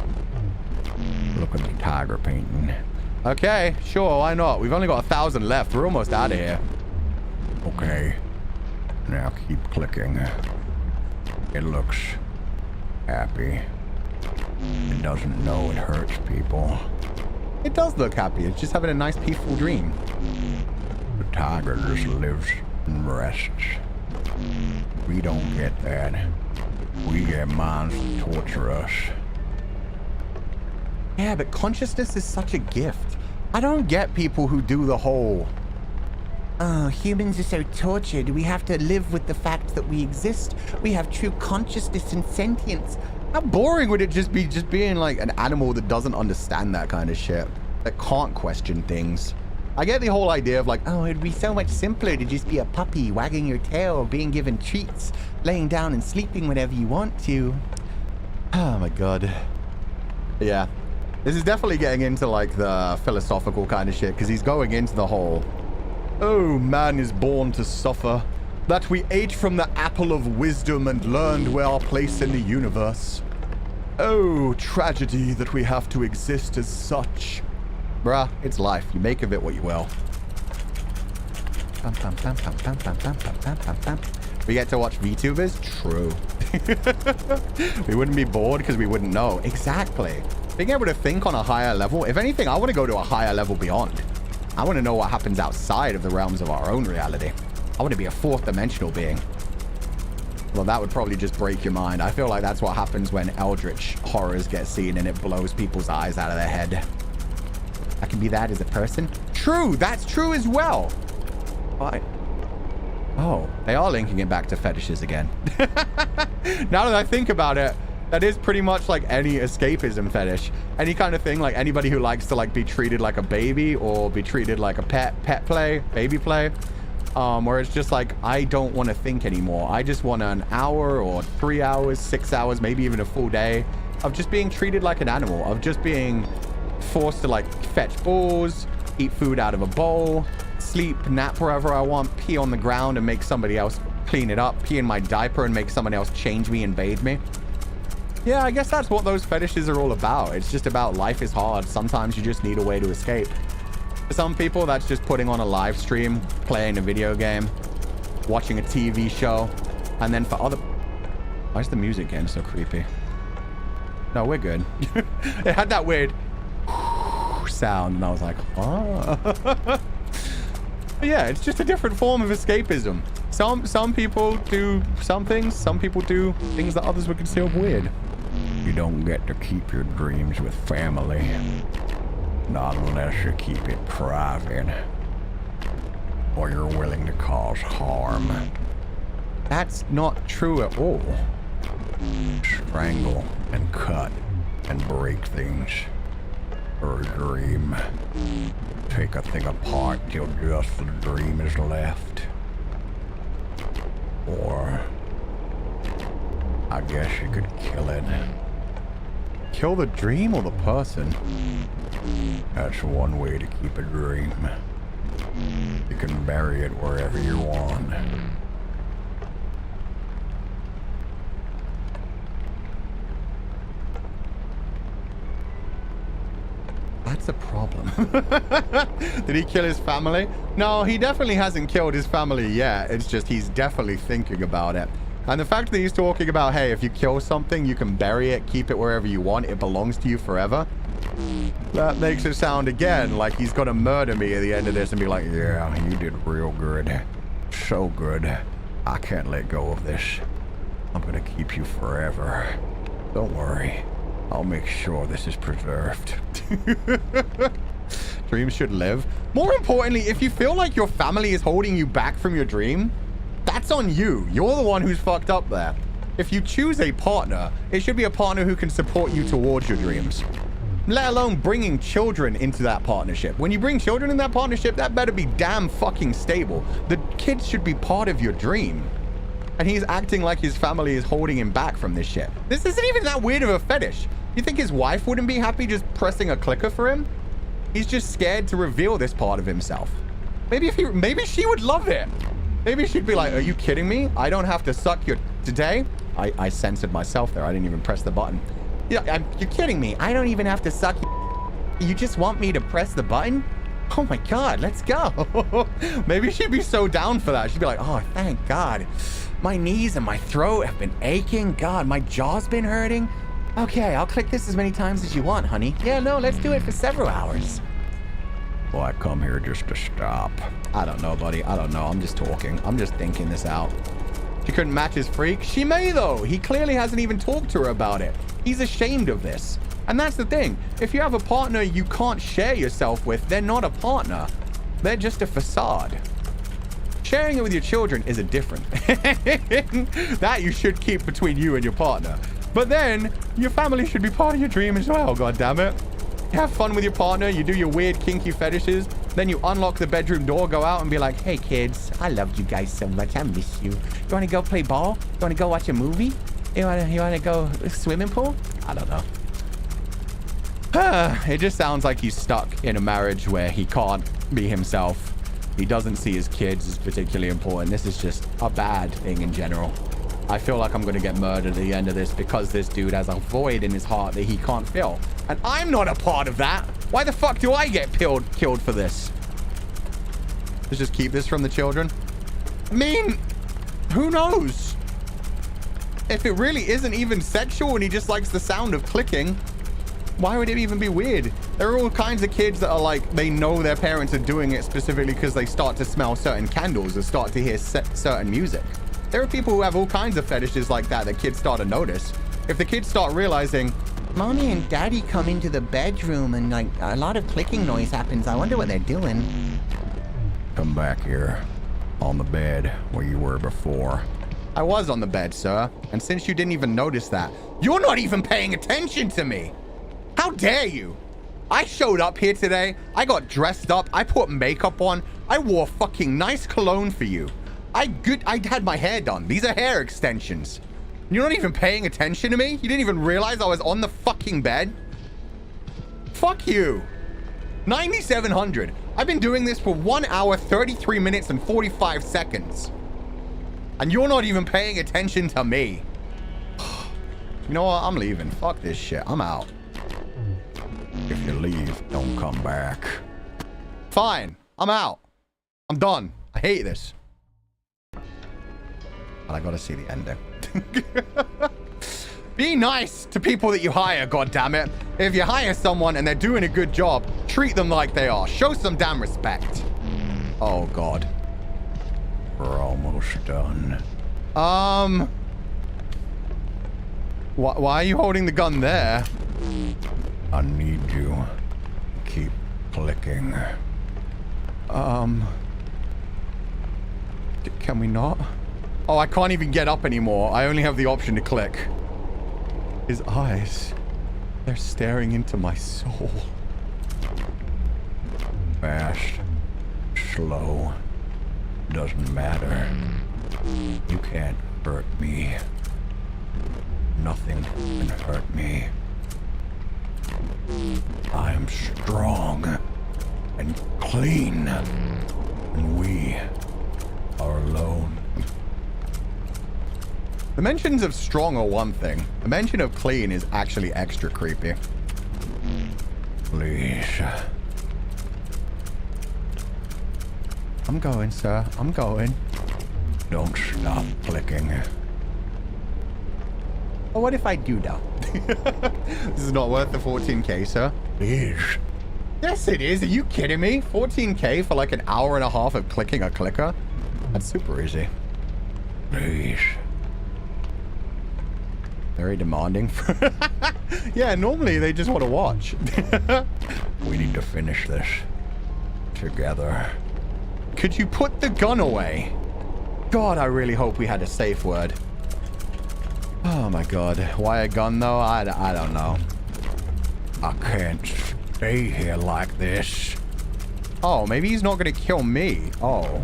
Look at the tiger painting. Okay, sure, why not? We've only got 1,000 left. We're almost out of here. Okay. Now keep clicking. It looks happy. It doesn't know it hurts people. It does look happy. It's just having a nice, peaceful dream. The tiger just lives and rests. We don't get that. We get minds to torture us. Yeah, but consciousness is such a gift. I don't get people who do the whole, oh, humans are so tortured. We have to live with the fact that we exist. We have true consciousness and sentience. How boring would it just be, just being like an animal that doesn't understand that kind of shit, that can't question things? I get the whole idea of like, oh, it'd be so much simpler to just be a puppy wagging your tail, being given treats, laying down and sleeping whenever you want to. Oh my god. Yeah. This is definitely getting into like the philosophical kind of shit, because he's going into the whole, oh, man is born to suffer, that we ate from the apple of wisdom and learned where our place in the universe. Oh, tragedy that we have to exist as such. Bruh, it's life. You make of it what you will. We get to watch VTubers? True. We wouldn't be bored because we wouldn't know. Exactly. Being able to think on a higher level. If anything, I want to go to a higher level beyond. I want to know what happens outside of the realms of our own reality. I want to be a fourth dimensional being. Well, that would probably just break your mind. I feel like that's what happens when eldritch horrors get seen and it blows people's eyes out of their head. I can be that as a person. True, that's true as well. What? Oh, they are linking it back to fetishes again. Now that I think about it, that is pretty much like any escapism fetish. Any kind of thing, like anybody who likes to like be treated like a baby or be treated like a pet play, baby play. Where it's just like, I don't want to think anymore. I just want an hour or 3 hours, 6 hours, maybe even a full day of just being treated like an animal, of just being forced to like fetch balls, eat food out of a bowl, sleep, nap wherever I want, pee on the ground and make somebody else clean it up, pee in my diaper and make someone else change me and bathe me. Yeah, I guess that's what those fetishes are all about. It's just about life is hard. Sometimes you just need a way to escape. For some people, that's just putting on a live stream, playing a video game, watching a TV show, and then for other... Why is the music getting so creepy? No, we're good. It had that weird sound, and I was like, oh. Yeah, it's just a different form of escapism. Some people do some things. Some people do things that others would consider weird. You don't get to keep your dreams with family. Not unless you keep it private. Or you're willing to cause harm. That's not true at all. Strangle and cut and break things. Or a dream. Take a thing apart till just the dream is left. Or I guess you could kill it. Kill the dream or the person? That's one way to keep a dream. You can bury it wherever you want. That's a problem. Did he kill his family? No, he definitely hasn't killed his family yet. It's just he's definitely thinking about it. And the fact that he's talking about, hey, if you kill something, you can bury it, keep it wherever you want. It belongs to you forever. That makes it sound, again, like he's going to murder me at the end of this and be like, yeah, you did real good. So good. I can't let go of this. I'm going to keep you forever. Don't worry. I'll make sure this is preserved. Dreams should live. More importantly, if you feel like your family is holding you back from your dream, that's on you. You're the one who's fucked up there. If you choose a partner, it should be a partner who can support you towards your dreams. Let alone bringing children into that partnership. When you bring children in that partnership, that better be damn fucking stable. The kids should be part of your dream. And he's acting like his family is holding him back from this shit. This isn't even that weird of a fetish. You think his wife wouldn't be happy just pressing a clicker for him? He's just scared to reveal this part of himself. Maybe she would love it. Maybe she'd be like, are you kidding me? I don't have to suck your today. I censored myself there. I didn't even press the button. Yeah, you're kidding me. I don't even have to suck you just want me to press the button? Oh my God, let's go. Maybe she'd be so down for that. She'd be like, oh, thank God. My knees and my throat have been aching. God, my jaw's been hurting. Okay, I'll click this as many times as you want, honey. Yeah, no, let's do it for several hours. Well, I come here just to stop. I don't know, buddy. I don't know. I'm just talking. I'm just thinking this out. She couldn't match his freak. She may, though. He clearly hasn't even talked to her about it. He's ashamed of this. And that's the thing. If you have a partner you can't share yourself with, they're not a partner. They're just a facade. Sharing it with your children is a different. That you should keep between you and your partner. But then, your family should be part of your dream as well, goddammit. Have fun with your partner, you do your weird kinky fetishes, Then you unlock the bedroom door, go out and be like, hey kids, I loved you guys so much. I miss you. You want to go play ball? You want to go watch a movie? You want to go swimming pool? I don't know. It just sounds like he's stuck in a marriage where he can't be himself. He doesn't see his kids as particularly important. This is just a bad thing in general. I feel like I'm going to get murdered at the end of this because this dude has a void in his heart that he can't fill. And I'm not a part of that. Why the fuck do I get killed for this? Let's just keep this from the children. I mean, who knows? If it really isn't even sexual and he just likes the sound of clicking, why would it even be weird? There are all kinds of kids that are like, they know their parents are doing it specifically because they start to smell certain candles or start to hear certain music. There are people who have all kinds of fetishes like that kids start to notice. If the kids start realizing, Mommy and Daddy come into the bedroom and like a lot of clicking noise happens. I wonder what they're doing. Come back here on the bed where you were before. I was on the bed, sir. And since you didn't even notice that, you're not even paying attention to me. How dare you? I showed up here today. I got dressed up. I put makeup on. I wore fucking nice cologne for you. I had my hair done. These are hair extensions. You're not even paying attention to me? You didn't even realize I was on the fucking bed? Fuck you. 9,700. I've been doing this for 1 hour, 33 minutes, and 45 seconds. And you're not even paying attention to me. You know what? I'm leaving. Fuck this shit. I'm out. If you leave, don't come back. Fine. I'm out. I'm done. I hate this. But I gotta see the ending. Be nice to people that you hire, goddammit. If you hire someone and they're doing a good job, treat them like they are. Show some damn respect. Oh, God. We're almost done. Why are you holding the gun there? I need you to keep clicking. Can we not? Oh, I can't even get up anymore. I only have the option to click. His eyes, they're staring into my soul. Fast, slow, doesn't matter. You can't hurt me. Nothing can hurt me. I am strong and clean, and we are alone. The mentions of strong are one thing. The mention of clean is actually extra creepy. Please. I'm going, sir. I'm going. Don't stop clicking. Well, what if I do, though? This is not worth the 14K, sir. Please. Yes, it is. Are you kidding me? 14K for like an hour and a half of clicking a clicker? That's super easy. Please. Very demanding. Yeah, normally they just want to watch. We need to finish this together. Could you put the gun away? God, I really hope we had a safe word. Oh my God. Why a gun though? I don't know. I can't stay here like this. Oh, maybe he's not going to kill me. Oh.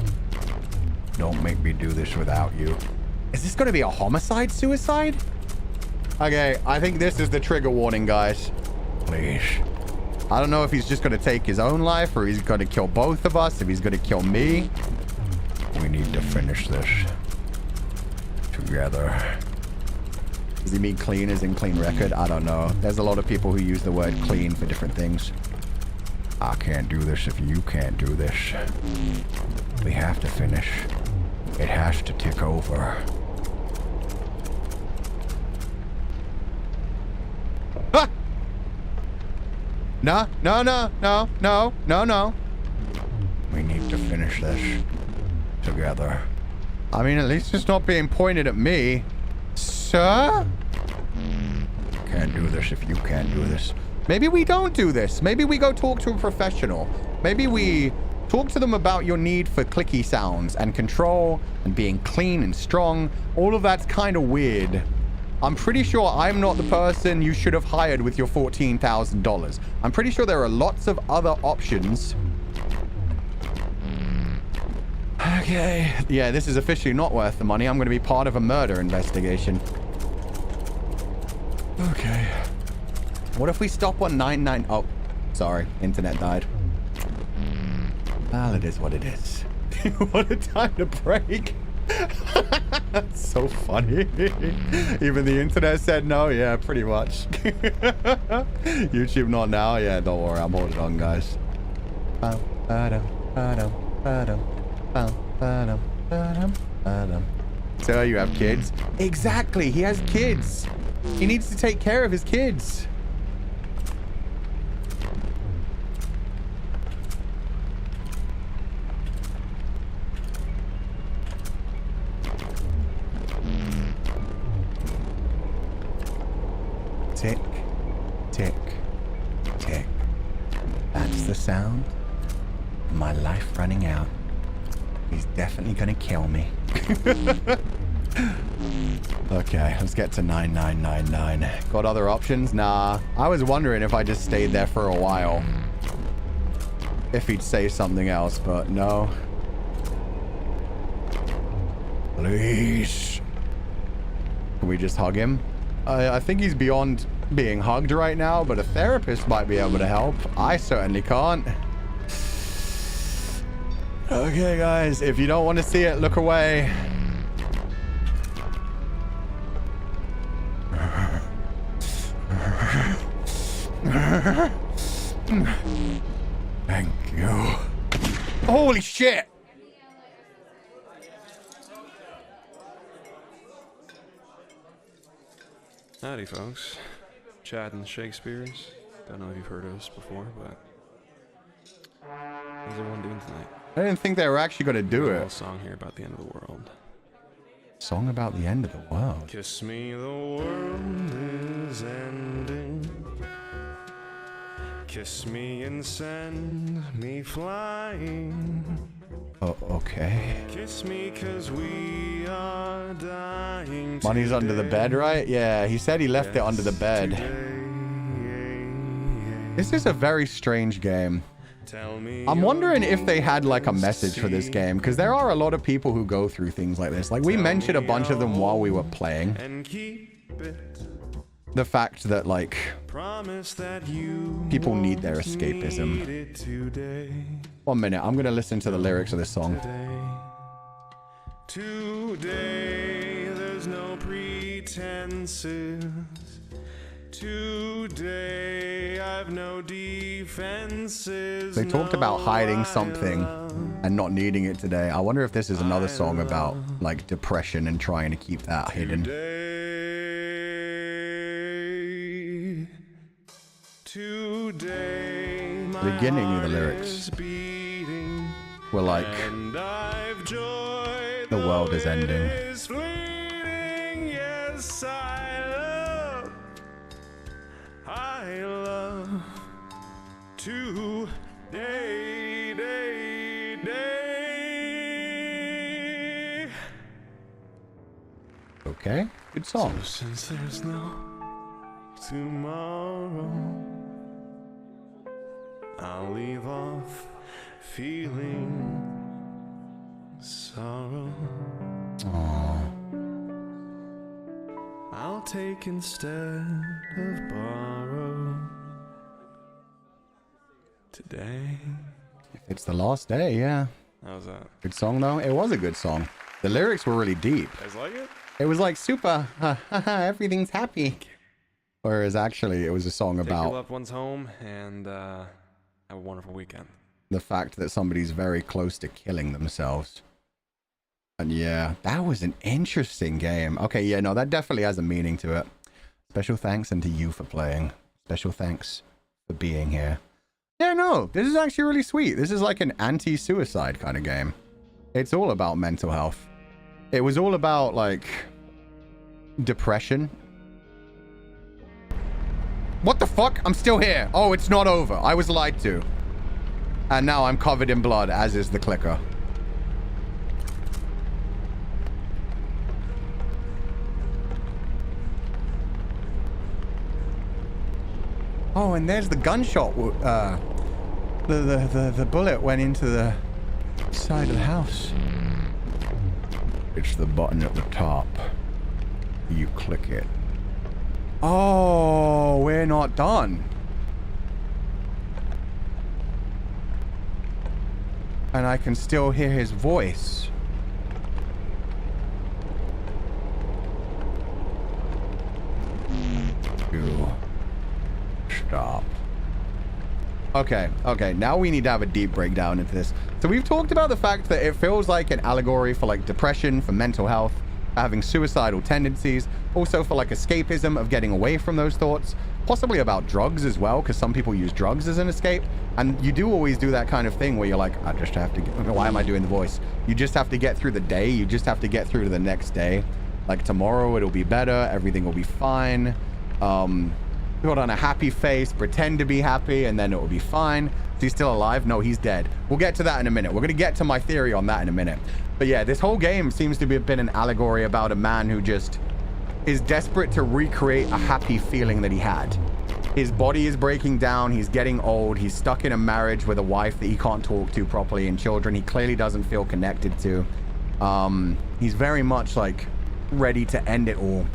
Don't make me do this without you. Is this going to be a homicide suicide? Okay, I think this is the trigger warning, guys. Please. I don't know if he's just going to take his own life or he's going to kill both of us, if he's going to kill me. We need to finish this together. Does he mean clean as in clean record? I don't know. There's a lot of people who use the word clean for different things. I can't do this if you can't do this. We have to finish. It has to tick over. Ah! No. We need to finish this together. I mean, at least it's not being pointed at me. Sir? Can't do this if you can't do this. Maybe we don't do this. Maybe we go talk to a professional. Maybe we talk to them about your need for clicky sounds and control and being clean and strong. All of that's kind of weird. I'm pretty sure I'm not the person you should have hired with your $14,000. I'm pretty sure there are lots of other options Okay. Yeah, this is officially not worth the money. I'm going to be part of a murder investigation. Okay. What if we stop on 99? Oh, sorry. Internet died. Well, it is what it is. What a time to break. That's so funny. Even the internet said no. Yeah, pretty much. YouTube not now. Yeah, don't worry. I'm holding on, guys. So you have kids? Exactly. He has kids. He needs to take care of his kids. Tick, tick, tick. That's the sound of my life running out. He's definitely gonna kill me. Okay, let's get to 9999. Got other options? Nah. I was wondering if I just stayed there for a while, if he'd say something else, but no. Please. Can we just hug him? I think he's beyond being hugged right now, but a therapist might be able to help. I certainly can't. Okay, guys, if you don't want to see it, look away. Thank you. Holy shit! Howdy, folks. Chad and Shakespeare's. Don't know if you've heard of us before, but how's everyone doing tonight? I didn't think they were actually going to do There's a it. song here about the end of the world. Song about the end of the world. Kiss me, the world is ending. Kiss me and send me flying. Oh, okay. Kiss me 'cause we are dying. Money's under the bed, right? Yeah, he said he left it under the bed. This is a very strange game. I'm wondering if they had like a message for this game, because there are a lot of people who go through things like this. Like we mentioned a bunch of them while we were playing. The fact that like people need their escapism. 1 minute, I'm gonna listen to the lyrics of this song. Today there's no pretenses. Today I've no defenses. They talked about hiding something and not needing it today. I wonder if this is another song about like depression and trying to keep that hidden. Today The beginning of the lyrics were like, the world is ending. Yes, I love today, day. Okay, good song. So since there's no tomorrow, I'll leave off feeling sorrow. Aww. I'll take instead of borrow today. If it's the last day, yeah. How's that? Good song though. It was a good song. The lyrics were really deep. You guys like it? It was like super, everything's happy. Whereas actually it was a song Take your about loved ones home and have a wonderful weekend. the fact that somebody's very close to killing themselves. And yeah, that was an interesting game. Okay, yeah, no, that definitely has a meaning to it. Special thanks and to you for playing. Special thanks for being here. Yeah, no, this is actually really sweet. This is like an anti-suicide kind of game. It's all about mental health. It was all about like depression. What the fuck? I'm still here. Oh, it's not over. I was lied to. And now I'm covered in blood, as is the clicker. Oh, and there's the gunshot. The bullet went into the side of the house. It's the button at the top. You click it. Oh, we're not done. And I can still hear his voice. You stop. Okay, now we need to have a deep breakdown into this. So we've talked about the fact that it feels like an allegory for like depression, for mental health, having suicidal tendencies, also for like escapism of getting away from those thoughts, possibly about drugs as well, because some people use drugs as an escape. And you do always do that kind of thing where you're like, I just have to get, why am I doing the voice? You just have to get through the day. You just have to get through to the next day. Like tomorrow it'll be better. Everything will be fine. Put on a happy face, pretend to be happy, and then it will be fine. Is he still alive? No, he's dead. We'll get to that in a minute. We're going to get to my theory on that in a minute. But yeah, this whole game seems to have been an allegory about a man who just is desperate to recreate a happy feeling that he had. His body is breaking down. He's getting old. He's stuck in a marriage with a wife that he can't talk to properly and children he clearly doesn't feel connected to. He's very much like ready to end it all,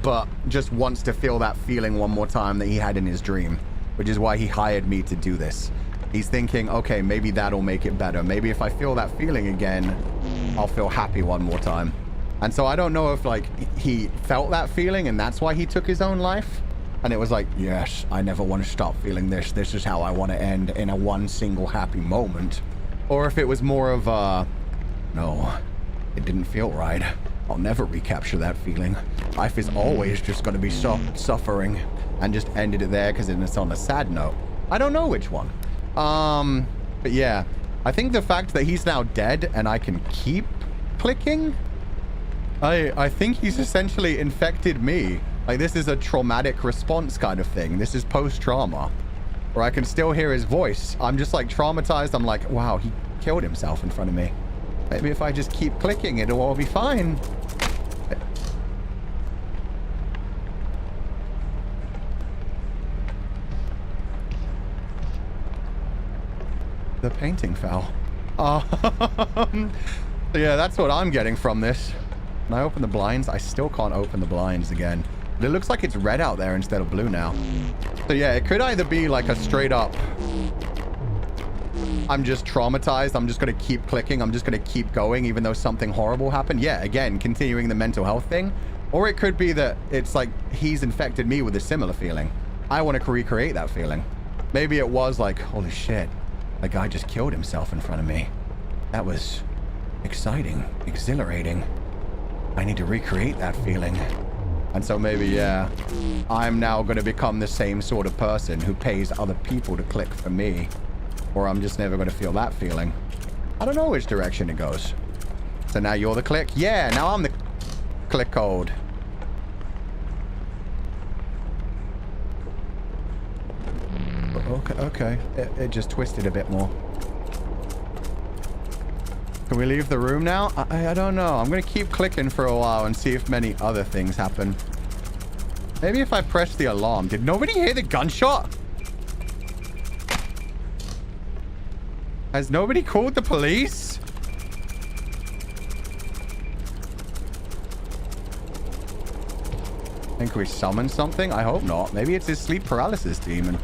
but just wants to feel that feeling one more time that he had in his dream, which is why he hired me to do this. He's thinking, okay, maybe that'll make it better. Maybe if I feel that feeling again, I'll feel happy one more time. And so I don't know if like he felt that feeling and that's why he took his own life. And it was like, yes, I never want to stop feeling this. This is how I want to end in a one single happy moment. Or if it was more of a, no, it didn't feel right. I'll never recapture that feeling. Life is always just going to be suffering, and just ended it there because it's on a sad note. I don't know which one. But yeah, I think the fact that he's now dead and I can keep clicking, I think he's essentially infected me. Like, this is a traumatic response kind of thing. This is post-trauma, where I can still hear his voice. I'm just like traumatized. I'm like, wow, he killed himself in front of me. Maybe if I just keep clicking, it'll all be fine. The painting fell. Yeah, that's what I'm getting from this. When I open the blinds, I still can't open the blinds again. But it looks like it's red out there instead of blue now. So yeah, it could either be like a straight up, I'm just traumatized, I'm just going to keep clicking, I'm just going to keep going even though something horrible happened. Yeah, again, continuing the mental health thing. Or it could be that it's like he's infected me with a similar feeling. I want to recreate that feeling. Maybe it was like, holy shit, a guy just killed himself in front of me. That was exciting, exhilarating. I need to recreate that feeling. And so maybe, yeah, I'm now going to become the same sort of person who pays other people to click for me. Or I'm just never going to feel that feeling. I don't know which direction it goes. So now you're the click? Yeah, now I'm the click code. Okay. It just twisted a bit more. Can we leave the room now? I don't know. I'm going to keep clicking for a while and see if many other things happen. Maybe if I press the alarm. Did nobody hear the gunshot? Has nobody called the police? Think we summoned something? I hope not. Maybe it's his sleep paralysis demon.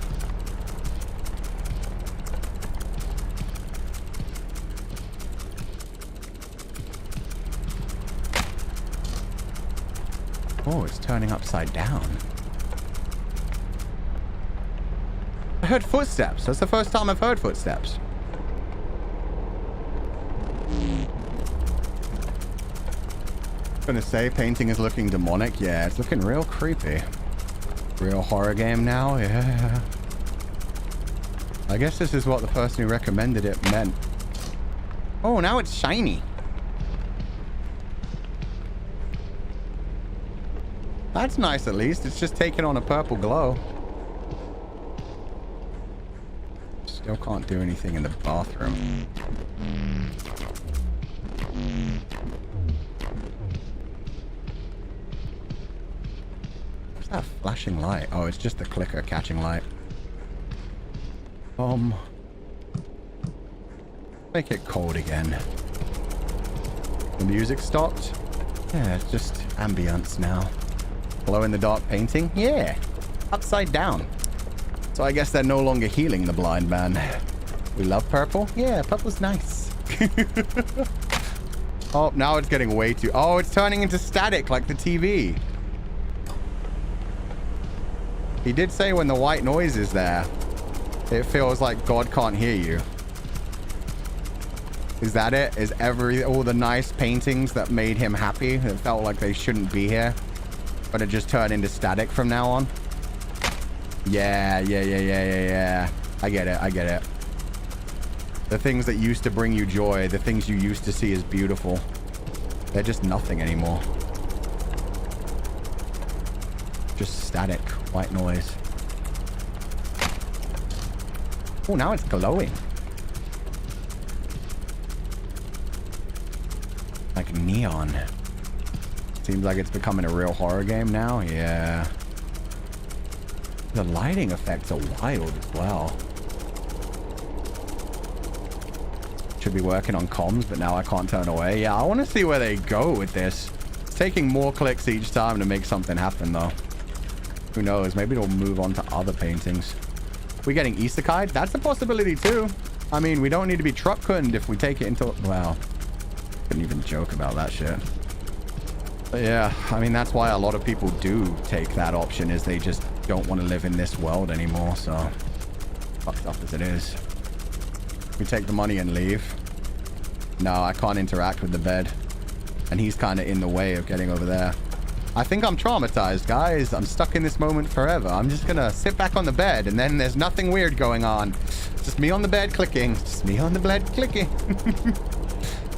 Oh, it's turning upside down. I heard footsteps. That's the first time I've heard footsteps. Gonna say painting is looking demonic. Yeah, it's looking real creepy. Real horror game now. Yeah. I guess this is what the person who recommended it meant. Oh, now it's shiny. That's nice, at least. It's just taking on a purple glow. Still can't do anything in the bathroom. What's that flashing light? Oh, it's just the clicker catching light. Make it cold again. The music stopped. Yeah, it's just ambience now. Glow-in-the-dark painting? Yeah. Upside down. So I guess they're no longer healing the blind man. We love purple? Yeah, purple's nice. Oh, now it's getting way too... Oh, it's turning into static like the TV. He did say when the white noise is there, it feels like God can't hear you. Is that it? Is all the nice paintings that made him happy, it felt like they shouldn't be here, but it just turned into static from now on? Yeah. I get it. The things that used to bring you joy, the things you used to see as beautiful, they're just nothing anymore. Just static, white noise. Oh, now it's glowing. Like neon. Seems like it's becoming a real horror game now. Yeah. The lighting effects are wild as well. Should be working on comms, but now I can't turn away. Yeah, I want to see where they go with this. It's taking more clicks each time to make something happen, though. Who knows? Maybe it'll move on to other paintings. We getting isekai'd? That's a possibility, too. I mean, we don't need to be truck-cunned if we take it into... Wow. Couldn't even joke about that shit. But yeah, I mean, that's why a lot of people do take that option, is they just don't want to live in this world anymore, so... Fucked up as it is. We take the money and leave. No, I can't interact with the bed. And he's kind of in the way of getting over there. I think I'm traumatized, guys. I'm stuck in this moment forever. I'm just gonna sit back on the bed, and then there's nothing weird going on. Just me on the bed clicking. Just me on the bed clicking.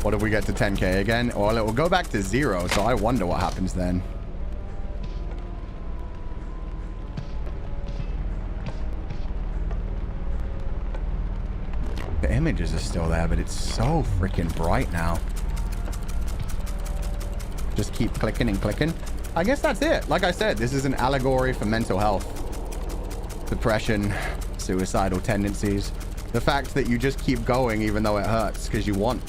What if we get to 10k again? Well, it will go back to 0, so I wonder what happens then. The images are still there, but it's so freaking bright now. Just keep clicking and clicking. I guess that's it. Like I said, this is an allegory for mental health. Depression, suicidal tendencies. The fact that you just keep going even though it hurts because you want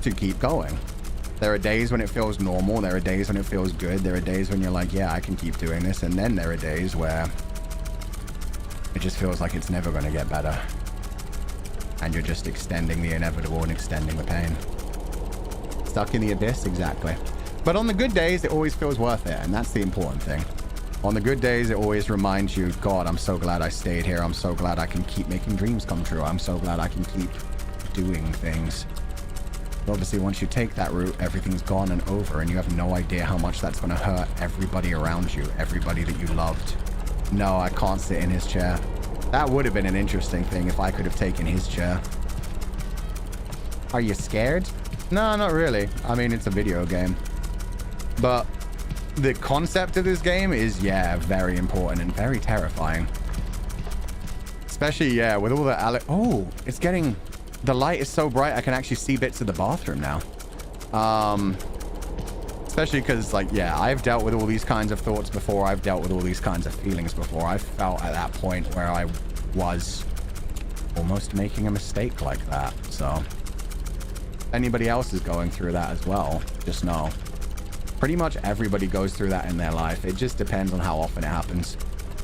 to keep going. There are days when it feels normal. There are days when it feels good. There are days when you're like, yeah, I can keep doing this. And then there are days where it just feels like it's never going to get better. And you're just extending the inevitable and extending the pain. Stuck in the abyss, exactly. But on the good days, it always feels worth it. And that's the important thing. On the good days, it always reminds you, God, I'm so glad I stayed here. I'm so glad I can keep making dreams come true. I'm so glad I can keep doing things. Obviously, once you take that route, everything's gone and over, and you have no idea how much that's going to hurt everybody around you, everybody that you loved. No, I can't sit in his chair. That would have been an interesting thing if I could have taken his chair. Are you scared? No, not really. I mean, it's a video game. But the concept of this game is, yeah, very important and very terrifying. Especially, yeah, with all the... Oh, it's getting... The light is so bright, I can actually see bits of the bathroom now. Especially because, like, yeah, I've dealt with all these kinds of thoughts before. I've dealt with all these kinds of feelings before. I felt at that point where I was almost making a mistake like that. So, if anybody else is going through that as well, just know. Pretty much everybody goes through that in their life. It just depends on how often it happens.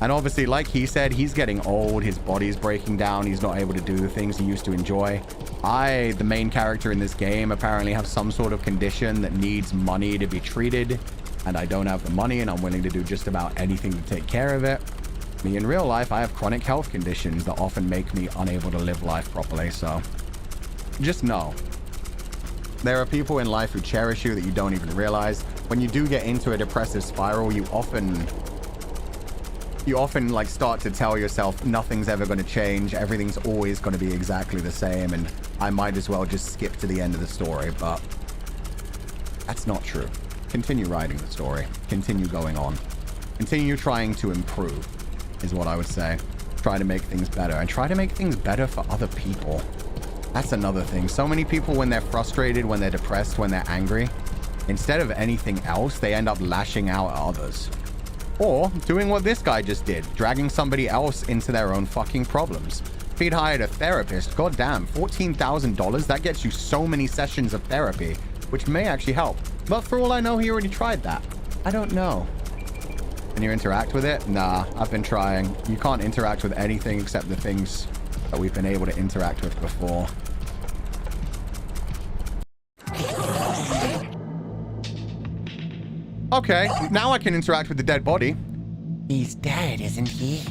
And obviously, like he said, he's getting old. His body's breaking down. He's not able to do the things he used to enjoy. I, the main character in this game, apparently have some sort of condition that needs money to be treated. And I don't have the money, and I'm willing to do just about anything to take care of it. Me, in real life, I have chronic health conditions that often make me unable to live life properly. So just know. There are people in life who cherish you that you don't even realize. When you do get into a depressive spiral, you often like start to tell yourself nothing's ever going to change, everything's always going to be exactly the same, and I might as well just skip to the end of the story. But that's not true. Continue writing the story, continue going on, continue trying to improve is what I would say. Try to make things better, and try to make things better for other people. That's another thing. So many people, when they're frustrated, when they're depressed, when they're angry, instead of anything else, they end up lashing out at others. Or doing what this guy just did, dragging somebody else into their own fucking problems. If he'd hired a therapist, goddamn, $14,000, that gets you so many sessions of therapy. which may actually help. But for all I know, he already tried that. I don't know. Can you interact with it? Nah, I've been trying. You can't interact with anything except the things that we've been able to interact with before. Okay, now I can interact with the dead body. He's dead, isn't he?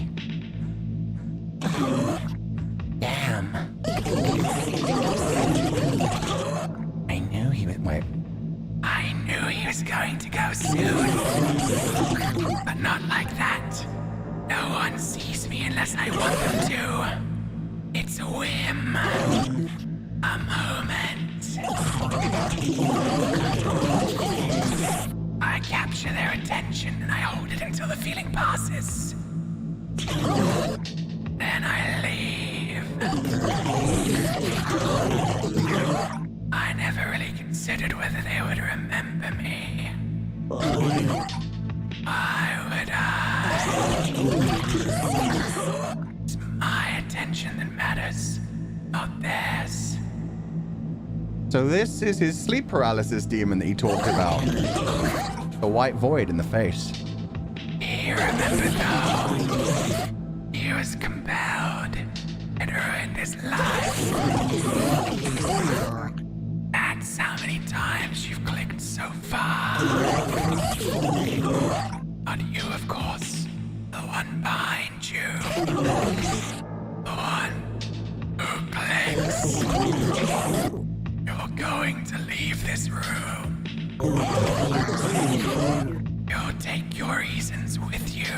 Damn. I knew he was... Wait. I knew he was going to go soon. But not like that. No one sees me unless I want them to. It's a whim. A moment. I capture their attention and I hold it until the feeling passes. Then I leave. I never really considered whether they would remember me. Why would I? It's my attention that matters, not theirs. So this is his sleep paralysis demon that he talked about. The white void in the face. He remembered though. He was compelled. It ruined his life. That's how many times you've clicked so far. But you, of course, the one behind you. The one who clicks. You're going to leave this room. You'll take your reasons with you.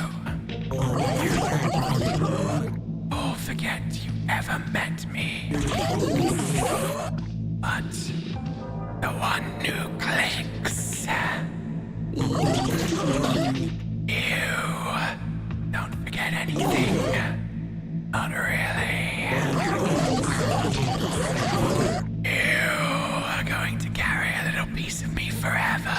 Or forget you ever met me. But the one who clicks. You don't forget anything. Not really. You are going to carry a little piece of me forever.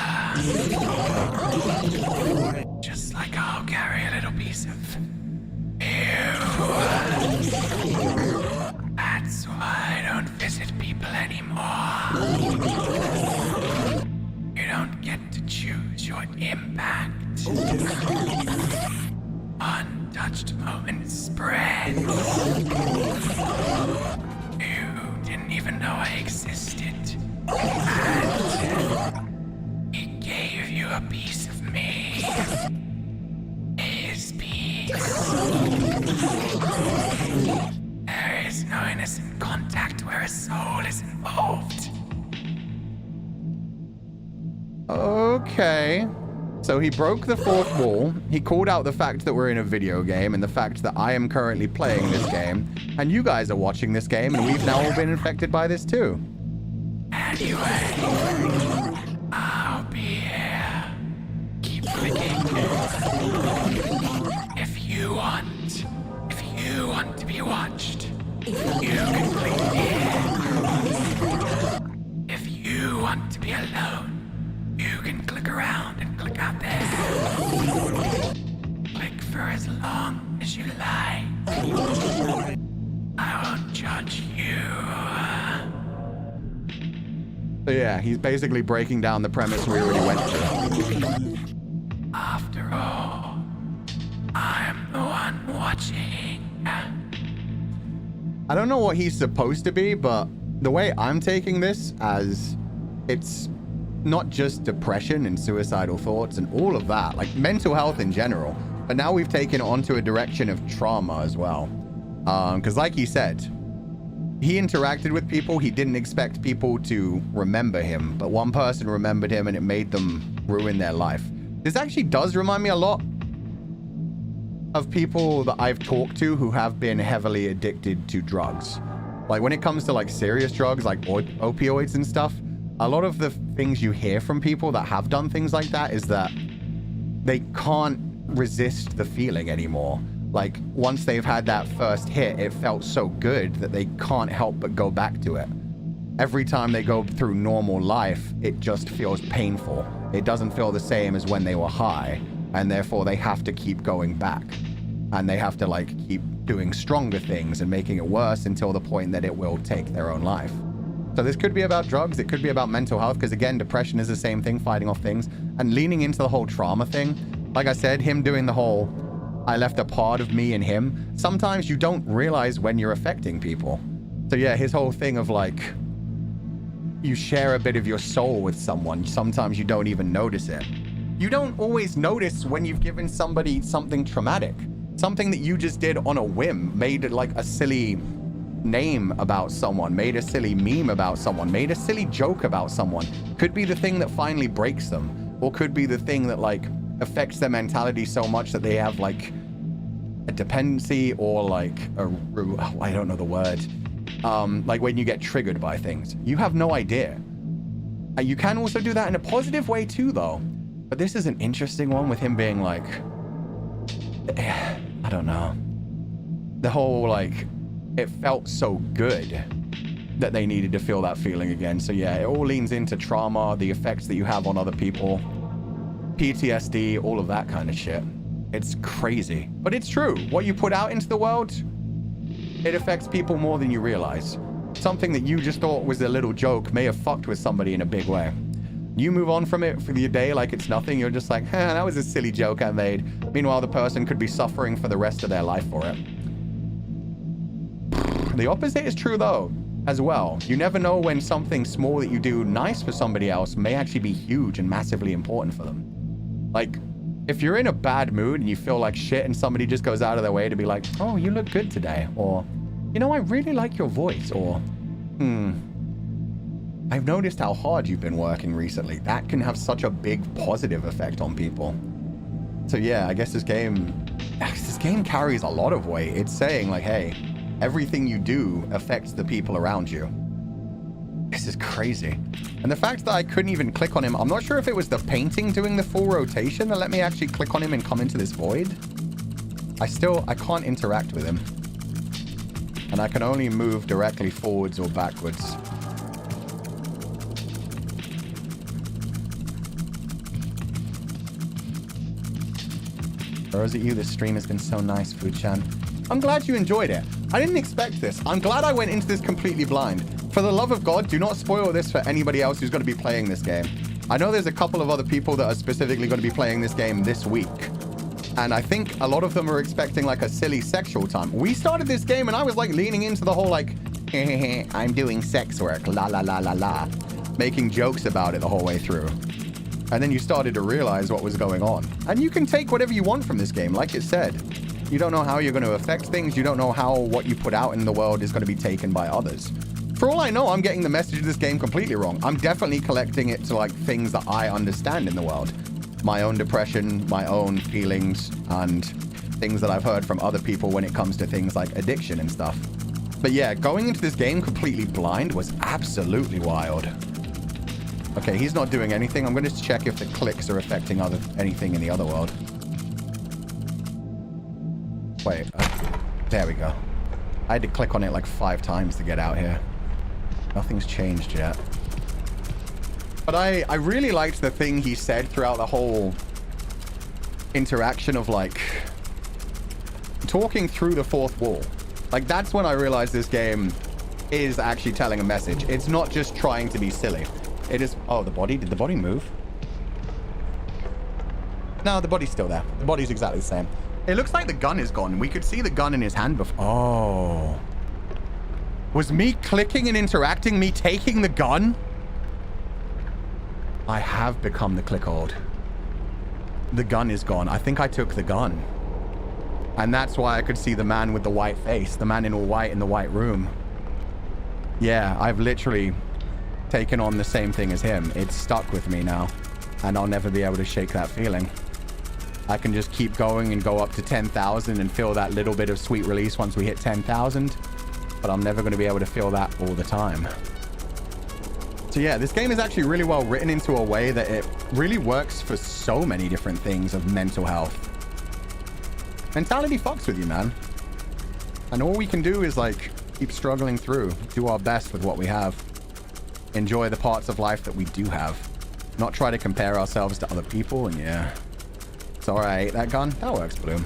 Just like I'll carry a little piece of you. That's why I don't visit people anymore. You don't get to choose your impact. Untouched moments spread. You didn't even know I existed. And he gave you a piece of me. His piece. There is no innocent contact where a soul is involved. Okay. So he broke the fourth wall. He called out the fact that we're in a video game and the fact that I am currently playing this game. And you guys are watching this game and we've now all been infected by this too. Anyway, I'll be here. Keep clicking. If you want to be watched, you can click here. If you want to be alone, you can click around and click out there. Click for as long as you like. I won't judge you. So yeah, he's basically breaking down the premise we already went through. After all, I'm the one watching. I don't know what he's supposed to be, but the way I'm taking this as it's not just depression and suicidal thoughts and all of that, like mental health in general, but now we've taken it onto a direction of trauma as well. Because like he said, he interacted with people. He didn't expect people to remember him, but one person remembered him and it made them ruin their life. This actually does remind me a lot of people that I've talked to who have been heavily addicted to drugs. Like when it comes to like serious drugs, like opioids and stuff, a lot of the things you hear from people that have done things like that is that they can't resist the feeling anymore. Like once they've had that first hit, it felt so good that they can't help but go back to it. Every time they go through normal life, it just feels painful. It doesn't feel the same as when they were high, and therefore they have to keep going back. And they have to like keep doing stronger things and making it worse until the point that it will take their own life. So this could be about drugs. It could be about mental health. Because again, depression is the same thing, fighting off things. And leaning into the whole trauma thing. Like I said, him doing the whole, I left a part of me in him. Sometimes you don't realize when you're affecting people. So yeah, his whole thing of like, you share a bit of your soul with someone. Sometimes you don't even notice it. You don't always notice when you've given somebody something traumatic. Something that you just did on a whim, made like a silly name about someone, made a silly meme about someone, made a silly joke about someone. Could be the thing that finally breaks them, or could be the thing that like affects their mentality so much that they have like a dependency or like a, I don't know the word. Like when you get triggered by things, you have no idea. You can also do that in a positive way too, though. But this is an interesting one with him being like, I don't know. The whole like, it felt so good that they needed to feel that feeling again. So yeah, it all leans into trauma, the effects that you have on other people, PTSD, all of that kind of shit. It's crazy, but it's true. What you put out into the world, it affects people more than you realize. Something that you just thought was a little joke may have fucked with somebody in a big way. You move on from it for your day like it's nothing. You're just like, that was a silly joke I made. Meanwhile, the person could be suffering for the rest of their life for it. The opposite is true though, as well. You never know when something small that you do nice for somebody else may actually be huge and massively important for them. Like, if you're in a bad mood and you feel like shit and somebody just goes out of their way to be like, oh, you look good today. Or, you know, I really like your voice. Or, I've noticed how hard you've been working recently. That can have such a big positive effect on people. So yeah, I guess this game carries a lot of weight. It's saying like, hey, everything you do affects the people around you. This is crazy. And the fact that I couldn't even click on him, I'm not sure if it was the painting doing the full rotation that let me actually click on him and come into this void. I can't interact with him. And I can only move directly forwards or backwards. Or is it you? This stream has been so nice, Fu-chan. I'm glad you enjoyed it. I didn't expect this. I'm glad I went into this completely blind. For the love of God, do not spoil this for anybody else who's going to be playing this game. I know there's a couple of other people that are specifically going to be playing this game this week. And I think a lot of them are expecting like a silly sexual time. We started this game and I was like leaning into the whole like, I'm doing sex work, la la la la la. Making jokes about it the whole way through. And then you started to realize what was going on. And you can take whatever you want from this game, like it said. You don't know how you're going to affect things. You don't know how what you put out in the world is going to be taken by others. For all I know, I'm getting the message of this game completely wrong. I'm definitely collecting it to like things that I understand in the world. My own depression, my own feelings, and things that I've heard from other people when it comes to things like addiction and stuff. But yeah, going into this game completely blind was absolutely wild. Okay, he's not doing anything. I'm going to check if the clicks are affecting anything in the other world. Wait, there we go. I had to click on it like 5 times to get out here. Nothing's changed yet. But I really liked the thing he said throughout the whole interaction of like talking through the fourth wall. Like that's when I realized this game is actually telling a message. It's not just trying to be silly. It is... Oh, the body? Did the body move? No, the body's still there. The body's exactly the same. It looks like the gun is gone. We could see the gun in his hand before. Oh. Was me clicking and interacting me taking the gun? I have become the Clickold. The gun is gone. I think I took the gun. And that's why I could see the man with the white face. The man in all white in the white room. Yeah, I've literally taken on the same thing as him. It's stuck with me now. And I'll never be able to shake that feeling. I can just keep going and go up to 10,000 and feel that little bit of sweet release once we hit 10,000. But I'm never going to be able to feel that all the time. So yeah, this game is actually really well written into a way that it really works for so many different things of mental health. Mentality fucks with you, man. And all we can do is like keep struggling through, do our best with what we have. Enjoy the parts of life that we do have. Not try to compare ourselves to other people, and yeah. Sorry, I ate that gun. That works, Bloom.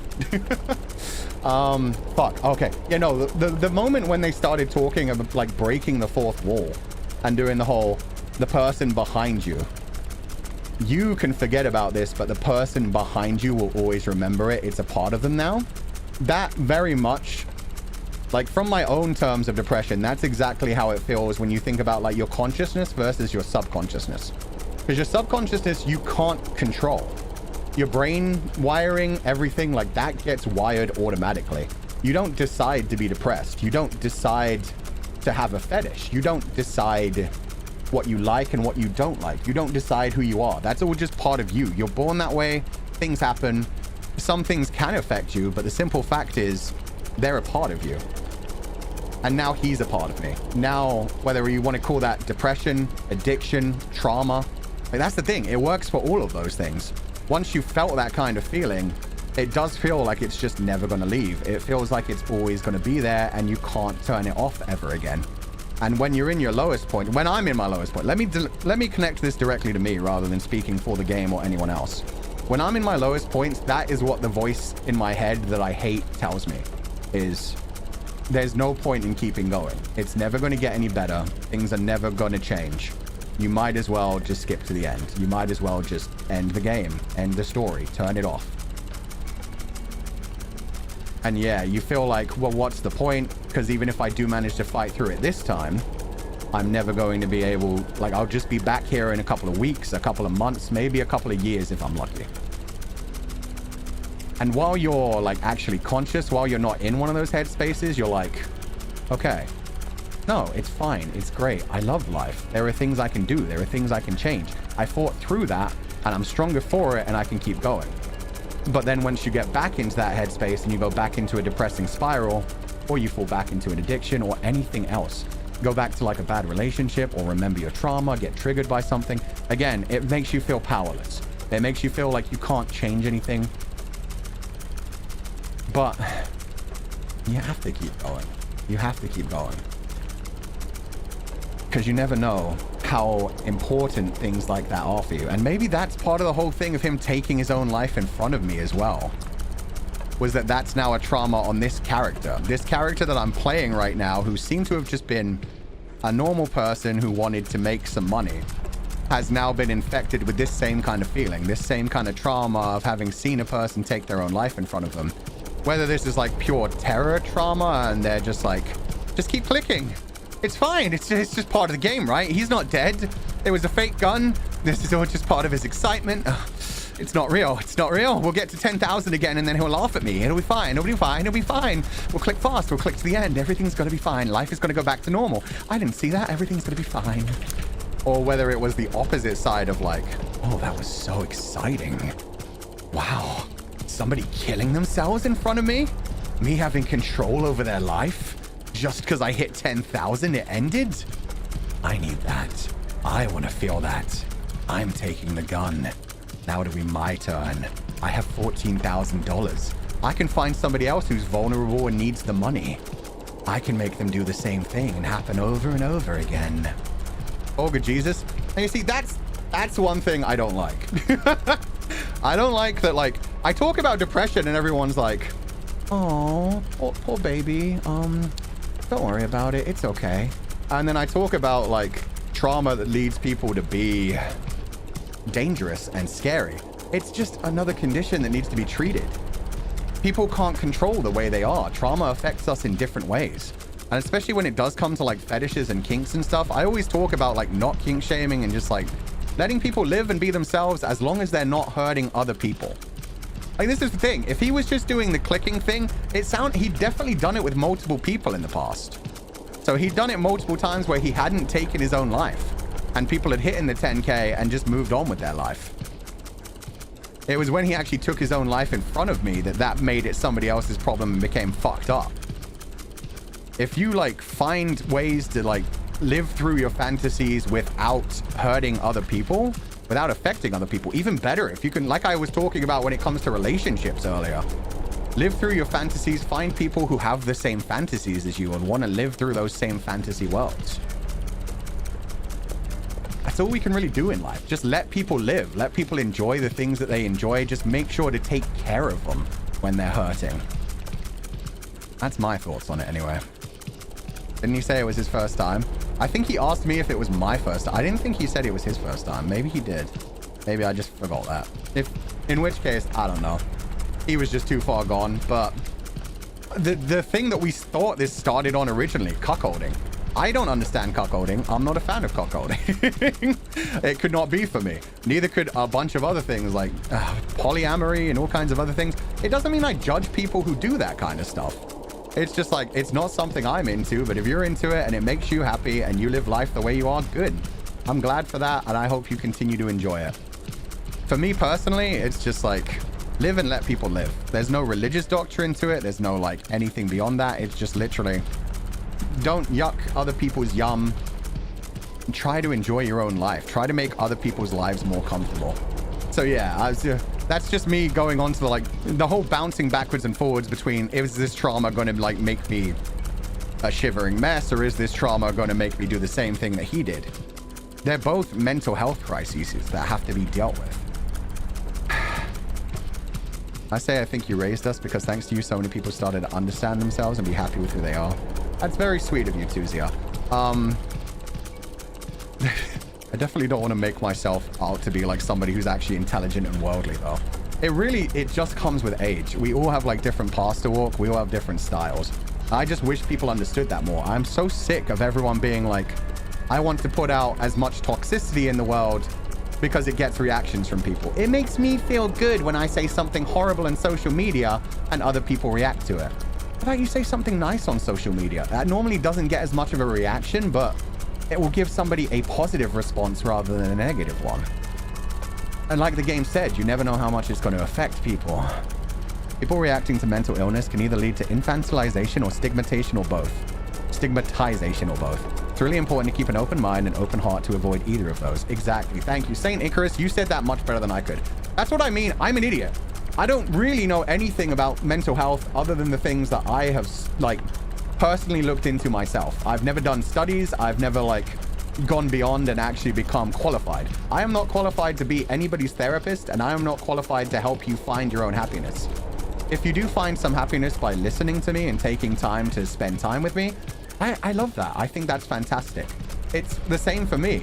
Fuck. Okay. Yeah, no, the moment when they started talking about like breaking the fourth wall, and doing the person behind you. You can forget about this, but the person behind you will always remember it. It's a part of them now. That very much, like from my own terms of depression, that's exactly how it feels when you think about like your consciousness versus your subconsciousness. Because your subconsciousness, you can't control. Your brain wiring, everything like that gets wired automatically. You don't decide to be depressed. You don't decide to have a fetish. You don't decide what you like and what you don't like. You don't decide who you are. That's all just part of you. You're born that way. Things happen. Some things can affect you, but the simple fact is they're a part of you. And now he's a part of me. Now, whether you want to call that depression, addiction, trauma, like that's the thing. It works for all of those things. Once you've felt that kind of feeling, it does feel like it's just never going to leave. It feels like it's always going to be there and you can't turn it off ever again. And when you're in your lowest point, when I'm in my lowest point, let me connect this directly to me rather than speaking for the game or anyone else. When I'm in my lowest points, that is what the voice in my head that I hate tells me is there's no point in keeping going. It's never going to get any better. Things are never going to change. You might as well just skip to the end. You might as well just end the game, end the story, turn it off. And yeah, you feel like, well, what's the point? Because even if I do manage to fight through it this time, I'm never going to be able, like, I'll just be back here in a couple of weeks, a couple of months, maybe a couple of years if I'm lucky. And while you're, like, actually conscious, while you're not in one of those headspaces, you're like, okay, no, it's fine. It's great. I love life. There are things I can do. There are things I can change. I fought through that, and I'm stronger for it, and I can keep going. But then once you get back into that headspace and you go back into a depressing spiral, or you fall back into an addiction or anything else, go back to like a bad relationship or remember your trauma, get triggered by something. Again, it makes you feel powerless. It makes you feel like you can't change anything. But you have to keep going. You have to keep going. Because you never know how important things like that are for you. And maybe that's part of the whole thing of him taking his own life in front of me as well. Was that's now a trauma on this character. This character that I'm playing right now, who seemed to have just been a normal person who wanted to make some money, has now been infected with this same kind of feeling, this same kind of trauma of having seen a person take their own life in front of them. Whether this is like pure terror trauma and they're just like, just keep clicking. It's fine. It's just part of the game, right? He's not dead. It was a fake gun. This is all just part of his excitement. It's not real. It's not real. We'll get to 10,000 again and then he'll laugh at me. It'll be fine. It'll be fine. It'll be fine. We'll click fast. We'll click to the end. Everything's going to be fine. Life is going to go back to normal. I didn't see that. Everything's going to be fine. Or whether it was the opposite side of like, oh, that was so exciting. Wow. Somebody killing themselves in front of me? Me having control over their life? Just because I hit 10,000, it ended? I need that. I want to feel that. I'm taking the gun. Now it'll be my turn. I have $14,000. I can find somebody else who's vulnerable and needs the money. I can make them do the same thing and happen over and over again. Oh, good Jesus. And you see, that's one thing I don't like. I don't like that, like, I talk about depression and everyone's like, oh, poor baby. Don't worry about it. It's okay. And then I talk about like trauma that leads people to be dangerous and scary. It's just another condition that needs to be treated. People can't control the way they are. Trauma affects us in different ways. And especially when it does come to like fetishes and kinks and stuff, I always talk about like not kink shaming and just like letting people live and be themselves as long as they're not hurting other people. Like, this is the thing. If he was just doing the clicking thing, he'd definitely done it with multiple people in the past. So he'd done it multiple times where he hadn't taken his own life and people had hit in the 10K and just moved on with their life. It was when he actually took his own life in front of me that made it somebody else's problem and became fucked up. If you like find ways to like live through your fantasies without hurting other people, without affecting other people, even better. If you can, like I was talking about when it comes to relationships earlier, live through your fantasies, find people who have the same fantasies as you and want to live through those same fantasy worlds. That's all we can really do in life. Just let people live. Let people enjoy the things that they enjoy. Just make sure to take care of them when they're hurting. That's my thoughts on it anyway. Didn't he say it was his first time? I think he asked me if it was my first time. I didn't think he said it was his first time. Maybe he did. Maybe I just forgot that. In which case, I don't know. He was just too far gone. But the thing that we thought this started on originally, cuckolding. I don't understand cuckolding. I'm not a fan of cuckolding. It could not be for me. Neither could a bunch of other things like polyamory and all kinds of other things. It doesn't mean I judge people who do that kind of stuff. It's just like, it's not something I'm into, but if you're into it and it makes you happy and you live life the way you are, good. I'm glad for that, and I hope you continue to enjoy it. For me personally, it's just like, live and let people live. There's no religious doctrine to it. There's no like anything beyond that. It's just literally, don't yuck other people's yum. Try to enjoy your own life. Try to make other people's lives more comfortable. So yeah, that's just me going on to the whole bouncing backwards and forwards between, is this trauma going to like make me a shivering mess, or is this trauma going to make me do the same thing that he did? They're both mental health crises that have to be dealt with. I say I think you raised us because thanks to you, so many people started to understand themselves and be happy with who they are. That's very sweet of you, Tuzia. I definitely don't want to make myself out to be like somebody who's actually intelligent and worldly, though. It just comes with age. We all have like different paths to walk. We all have different styles. I just wish people understood that more. I'm so sick of everyone being like, I want to put out as much toxicity in the world because it gets reactions from people. It makes me feel good when I say something horrible on social media and other people react to it. How about you say something nice on social media? That normally doesn't get as much of a reaction, but it will give somebody a positive response rather than a negative one. And like the game said, you never know how much it's going to affect people. People reacting to mental illness can either lead to infantilization or stigmatization or both. It's really important to keep an open mind and open heart to avoid either of those. Exactly. Thank you. Saint Icarus, you said that much better than I could. That's what I mean. I'm an idiot. I don't really know anything about mental health other than the things that I have like personally looked into myself. I've never done studies. I've never like gone beyond and actually become qualified. I am not qualified to be anybody's therapist, and I am not qualified to help you find your own happiness. If you do find some happiness by listening to me and taking time to spend time with me, I love that. I think that's fantastic. It's the same for me.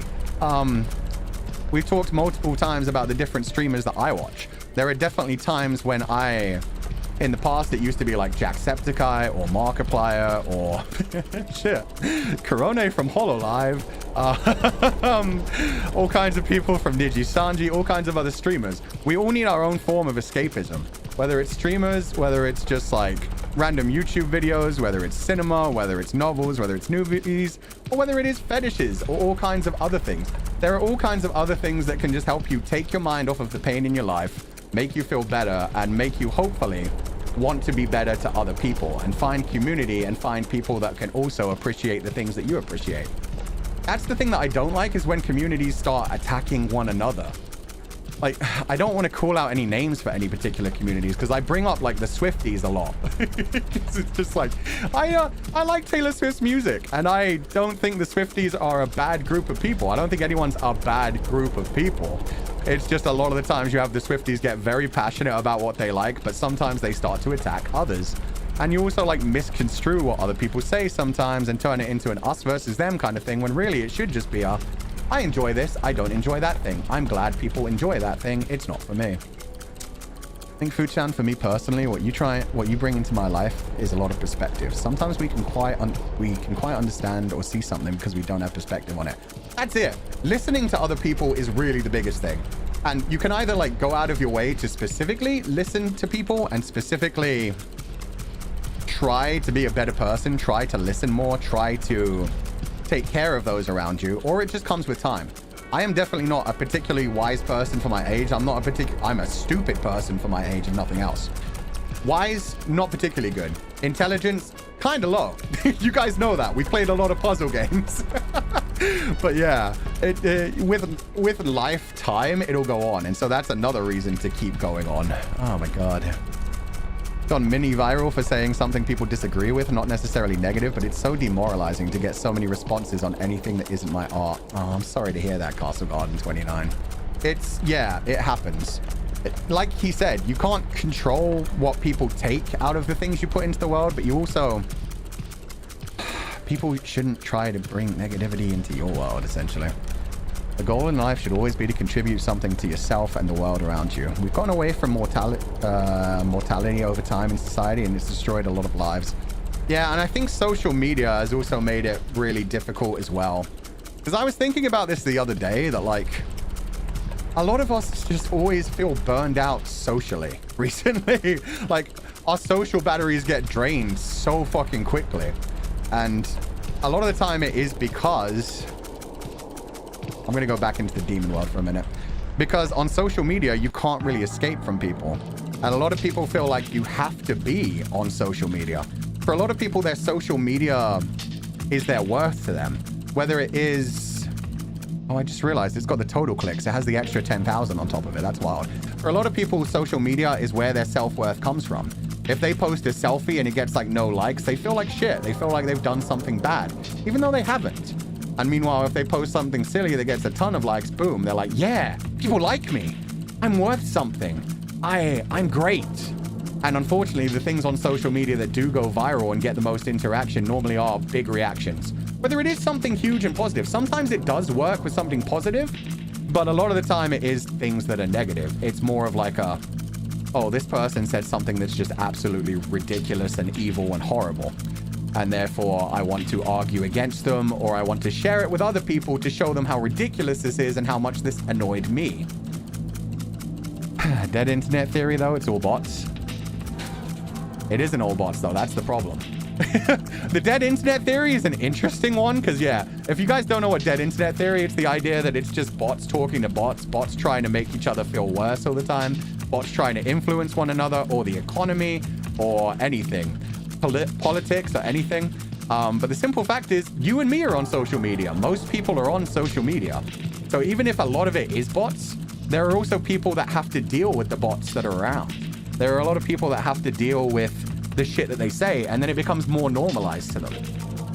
We've talked multiple times about the different streamers that I watch. There are definitely times when in the past, it used to be like Jacksepticeye or Markiplier or shit, Corone from HoloLive, all kinds of people from Nijisanji, all kinds of other streamers. We all need our own form of escapism, whether it's streamers, whether it's just like random YouTube videos, whether it's cinema, whether it's novels, whether it's movies, or whether it is fetishes or all kinds of other things. There are all kinds of other things that can just help you take your mind off of the pain in your life, make you feel better, and make you hopefully want to be better to other people and find community and find people that can also appreciate the things that you appreciate. That's the thing that I don't like, is when communities start attacking one another. Like, I don't want to call out any names for any particular communities because I bring up like the Swifties a lot. It's just like, I like Taylor Swift's music, and I don't think the Swifties are a bad group of people. I don't think anyone's a bad group of people. It's just a lot of the times you have the Swifties get very passionate about what they like, but sometimes they start to attack others. And you also like misconstrue what other people say sometimes and turn it into an us versus them kind of thing, when really it should just be a, I enjoy this, I don't enjoy that thing. I'm glad people enjoy that thing. It's not for me. I think Fuchan, for me personally, what you bring into my life is a lot of perspective. Sometimes we can quite understand or see something because we don't have perspective on it. That's it. Listening to other people is really the biggest thing. And you can either like go out of your way to specifically listen to people and specifically try to be a better person, try to listen more, try to take care of those around you, or it just comes with time. I am definitely not a particularly wise person for my age. I'm a stupid person for my age, if nothing else. Wise, not particularly good. Intelligence, kind of low. You guys know that. We played a lot of puzzle games. But yeah, with lifetime, it'll go on. And so that's another reason to keep going on. Oh my God. Gone mini viral for saying something people disagree with, not necessarily negative, but it's so demoralizing to get so many responses on anything that isn't my art. Oh, I'm sorry to hear that, Castle Garden 29. Yeah, it happens. Like he said, you can't control what people take out of the things you put into the world, but you also, people shouldn't try to bring negativity into your world, essentially. The goal in life should always be to contribute something to yourself and the world around you. We've gone away from mortality over time in society, and it's destroyed a lot of lives. Yeah, and I think social media has also made it really difficult as well. Because I was thinking about this the other day, that like, a lot of us just always feel burned out socially recently. Like, our social batteries get drained so fucking quickly. And a lot of the time it is because... I'm going to go back into the demon world for a minute. Because on social media, you can't really escape from people. And a lot of people feel like you have to be on social media. For a lot of people, their social media is their worth to them. Whether it is... Oh, I just realized it's got the total clicks. It has the extra 10,000 on top of it. That's wild. For a lot of people, social media is where their self-worth comes from. If they post a selfie and it gets like no likes, they feel like shit. They feel like they've done something bad, even though they haven't. And meanwhile, if they post something silly that gets a ton of likes, boom, they're like, yeah, people like me. I'm worth something. I'm great. And unfortunately, the things on social media that do go viral and get the most interaction normally are big reactions. Whether it is something huge and positive, sometimes it does work with something positive, but a lot of the time it is things that are negative. It's more of like a, oh, this person said something that's just absolutely ridiculous and evil and horrible. And therefore, I want to argue against them, or I want to share it with other people to show them how ridiculous this is and how much this annoyed me. Dead internet theory, though, it's all bots. It isn't all bots, though. That's the problem. The dead internet theory is an interesting one, because, yeah, if you guys don't know what dead internet theory, it's the idea that it's just bots talking to bots, bots trying to make each other feel worse all the time, bots trying to influence one another, or the economy, or anything. Politics or anything. But the simple fact is, you and me are on social media. Most people are on social media. So even if a lot of it is bots, there are also people that have to deal with the bots that are around. There are a lot of people that have to deal with the shit that they say, and then it becomes more normalized to them.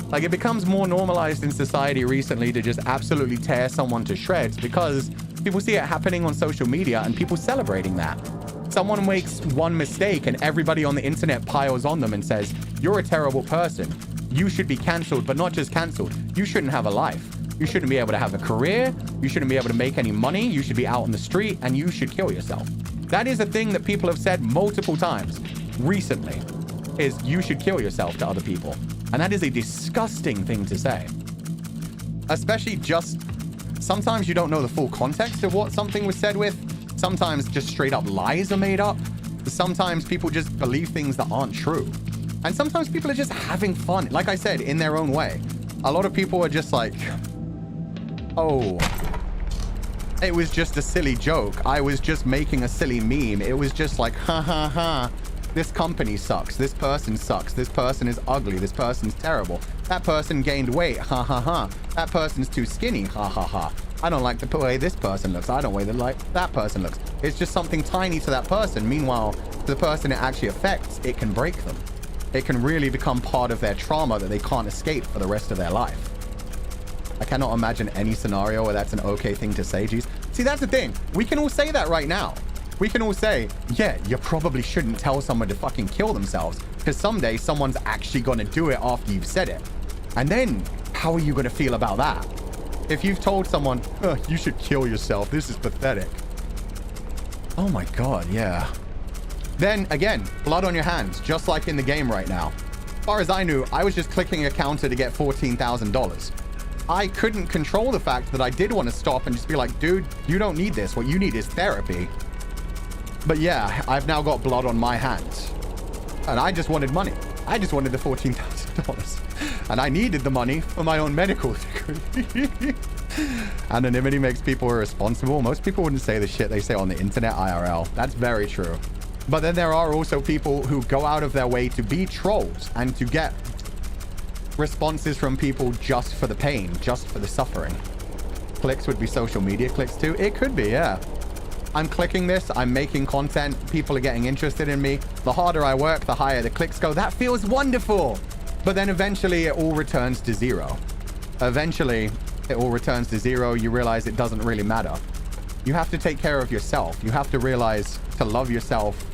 Like, it becomes more normalized in society recently to just absolutely tear someone to shreds because people see it happening on social media and people celebrating that. Someone makes one mistake and everybody on the internet piles on them and says, you're a terrible person. You should be canceled, but not just canceled. You shouldn't have a life. You shouldn't be able to have a career. You shouldn't be able to make any money. You should be out on the street and you should kill yourself. That is a thing that people have said multiple times recently, is you should kill yourself to other people. And that is a disgusting thing to say. Especially just, sometimes you don't know the full context of what something was said with. Sometimes just straight up lies are made up. Sometimes people just believe things that aren't true. And sometimes people are just having fun, like I said, in their own way. A lot of people are just like, oh, it was just a silly joke. I was just making a silly meme. It was just like, ha ha ha. This company sucks. This person sucks. This person is ugly. This person's terrible. That person gained weight. Ha ha ha. That person's too skinny. Ha ha ha. I don't like the way this person looks. I don't like that person looks. It's just something tiny to that person. Meanwhile, to the person it actually affects, it can break them. It can really become part of their trauma that they can't escape for the rest of their life. I cannot imagine any scenario where that's an okay thing to say, geez. See, that's the thing. We can all say that right now. We can all say, yeah, you probably shouldn't tell someone to fucking kill themselves because someday someone's actually going to do it after you've said it. And then how are you going to feel about that? If you've told someone, oh, you should kill yourself, this is pathetic. Oh my God, yeah. Then again, blood on your hands, just like in the game right now. As far as I knew, I was just clicking a counter to get $14,000. I couldn't control the fact that I did want to stop and just be like, dude, you don't need this. What you need is therapy. But yeah, I've now got blood on my hands. And I just wanted money. I just wanted the $14,000. And I needed the money for my own medical degree. Anonymity makes people irresponsible. Most people wouldn't say the shit they say on the internet IRL. That's very true. But then there are also people who go out of their way to be trolls and to get responses from people just for the pain, just for the suffering. Clicks would be social media clicks too. It could be, yeah. I'm clicking this, I'm making content, people are getting interested in me. The harder I work, the higher the clicks go. That feels wonderful. But then eventually it all returns to zero. Eventually it all returns to zero. You realize it doesn't really matter. You have to take care of yourself. You have to realize to love yourself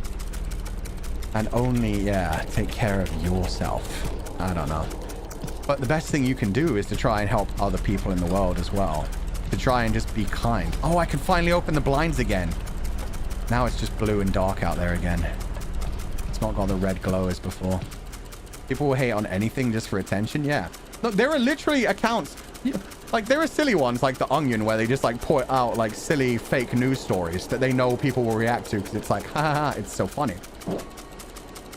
and only, yeah, take care of yourself. I don't know. But the best thing you can do is to try and help other people in the world as well. To try and just be kind. Oh, I can finally open the blinds again. Now it's just blue and dark out there again. It's not got the red glow as before. People will hate on anything just for attention. Yeah. Look, there are literally accounts. Like, there are silly ones like The Onion where they just, like, put out, like, silly fake news stories that they know people will react to because it's like, ha ha ha, it's so funny.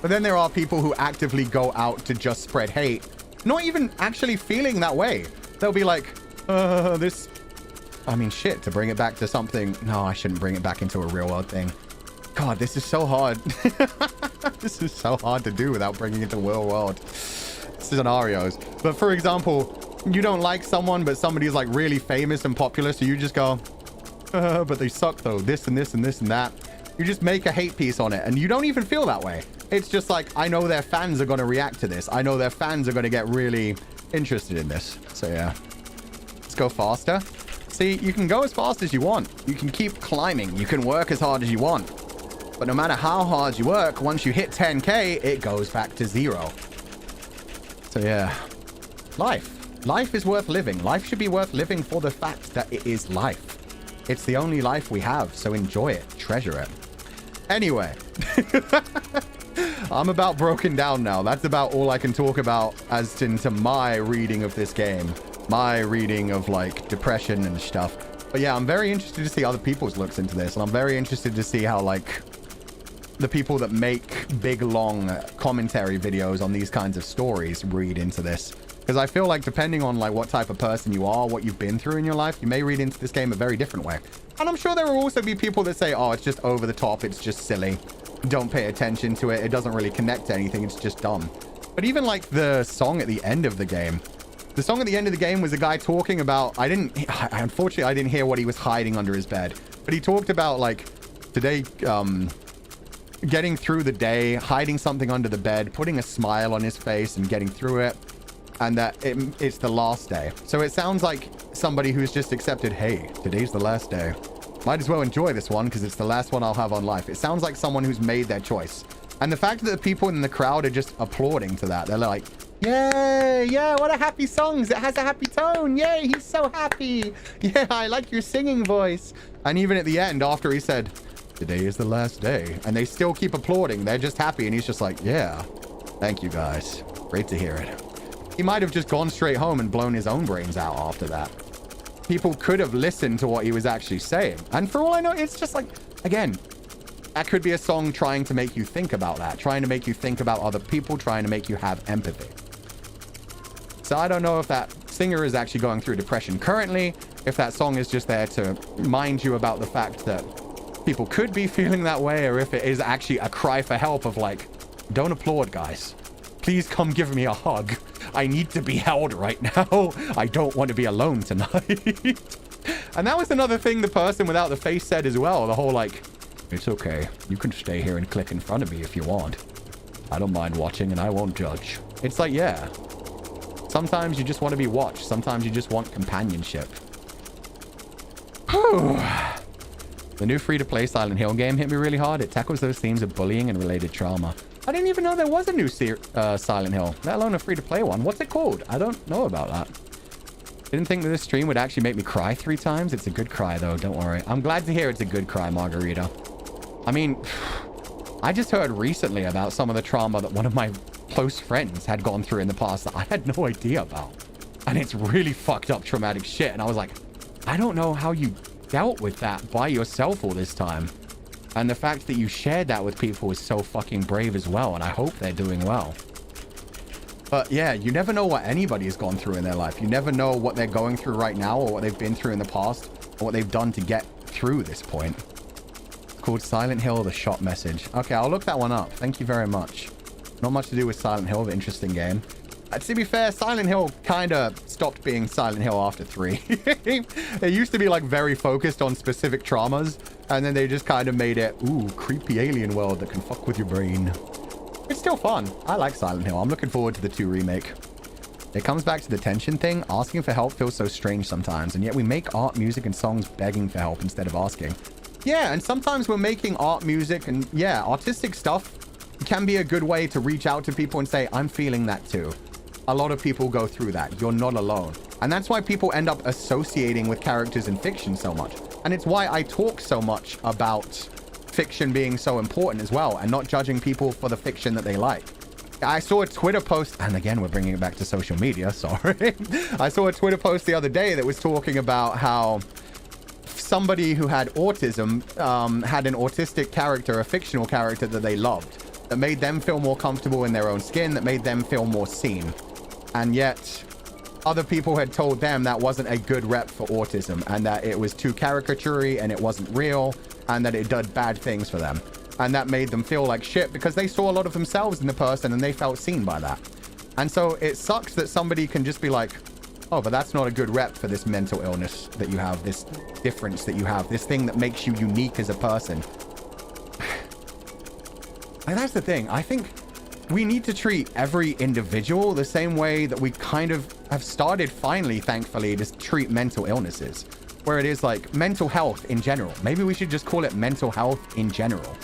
But then there are people who actively go out to just spread hate, not even actually feeling that way. They'll be like, this... I mean, shit, to bring it back to something... No, I shouldn't bring it back into a real-world thing. God, this is so hard. This is so hard to do without bringing it to real-world scenarios. But for example... You don't like someone, but somebody's like really famous and popular, so you just go, but they suck though, this and this and this and that. You just make a hate piece on it, and you don't even feel that way. It's just like, I know their fans are going to react to this. I know their fans are going to get really interested in this. So yeah, let's go faster. See, you can go as fast as you want. You can keep climbing. You can work as hard as you want. But no matter how hard you work, once you hit 10K, it goes back to 0. So yeah, life. Life is worth living. Life should be worth living for the fact that it is life. It's the only life we have, so enjoy it. Treasure it. Anyway. I'm about broken down now. That's about all I can talk about as into my reading of this game. My reading of, like, depression and stuff. But yeah, I'm very interested to see other people's looks into this. And I'm very interested to see how, like, the people that make big, long commentary videos on these kinds of stories read into this. Because I feel like depending on like what type of person you are, what you've been through in your life, you may read into this game a very different way. And I'm sure there will also be people that say, oh, it's just over the top. It's just silly. Don't pay attention to it. It doesn't really connect to anything. It's just dumb. But even like the song at the end of the game, the song at the end of the game was a guy talking about, unfortunately, I didn't hear what he was hiding under his bed. But he talked about like today, getting through the day, hiding something under the bed, putting a smile on his face and getting through it. And that it's the last day. So it sounds like somebody who's just accepted, hey, today's the last day. Might as well enjoy this one because it's the last one I'll have on life. It sounds like someone who's made their choice. And the fact that the people in the crowd are just applauding to that. They're like, yay, yeah, what a happy song. It has a happy tone. Yay, he's so happy. Yeah, I like your singing voice. And even at the end, after he said, today is the last day. And they still keep applauding. They're just happy. And he's just like, yeah, thank you guys. Great to hear it. He might have just gone straight home and blown his own brains out after that. People could have listened to what he was actually saying. And for all I know, it's just like, again, that could be a song trying to make you think about that. Trying to make you think about other people. Trying to make you have empathy. So I don't know if that singer is actually going through depression currently. If that song is just there to remind you about the fact that people could be feeling that way. Or if it is actually a cry for help of like, don't applaud, guys. Please come give me a hug. I need to be held right now. I don't want to be alone tonight. And that was another thing the person without the face said as well. The whole like, it's okay. You can stay here and click in front of me if you want. I don't mind watching and I won't judge. It's like, yeah. Sometimes you just want to be watched. Sometimes you just want companionship. Whew. The new free-to-play Silent Hill game hit me really hard. It tackles those themes of bullying and related trauma. I didn't even know there was a new Silent Hill, let alone a free-to-play one. What's it called? I don't know about that. Didn't think that this stream would actually make me cry 3 times. It's a good cry, though. Don't worry. I'm glad to hear it's a good cry, Margarita. I mean, I just heard recently about some of the trauma that one of my close friends had gone through in the past that I had no idea about. And it's really fucked up traumatic shit. And I was like, I don't know how you dealt with that by yourself all this time. And the fact that you shared that with people is so fucking brave as well. And I hope they're doing well. But yeah, you never know what anybody's gone through in their life. You never know what they're going through right now or what they've been through in the past or what they've done to get through this point. It's called Silent Hill, The Shot Message. Okay, I'll look that one up. Thank you very much. Not much to do with Silent Hill, but interesting game. To be fair, Silent Hill kind of stopped being Silent Hill after 3. It used to be like very focused on specific traumas. And then they just kind of made it, ooh, creepy alien world that can fuck with your brain. It's still fun. I like Silent Hill. I'm looking forward to the 2 remake. It comes back to the tension thing. Asking for help feels so strange sometimes. And yet we make art, music, and songs begging for help instead of asking. Yeah, and sometimes we're making art, music, and yeah, artistic stuff can be a good way to reach out to people and say, I'm feeling that too. A lot of people go through that. You're not alone. And that's why people end up associating with characters in fiction so much. And it's why I talk so much about fiction being so important as well, and not judging people for the fiction that they like. I saw a Twitter post, and again, we're bringing it back to social media, sorry. I saw a Twitter post the other day that was talking about how somebody who had autism had an autistic character, a fictional character that they loved, that made them feel more comfortable in their own skin, that made them feel more seen. And yet, other people had told them that wasn't a good rep for autism, and that it was too caricature-y, and it wasn't real, and that it did bad things for them. And that made them feel like shit because they saw a lot of themselves in the person and they felt seen by that. And so it sucks that somebody can just be like, oh, but that's not a good rep for this mental illness that you have, this difference that you have, this thing that makes you unique as a person. And that's the thing. I think we need to treat every individual the same way that we kind of have started finally, thankfully, to treat mental illnesses, where it is like mental health in general. Maybe we should just call it mental health in general.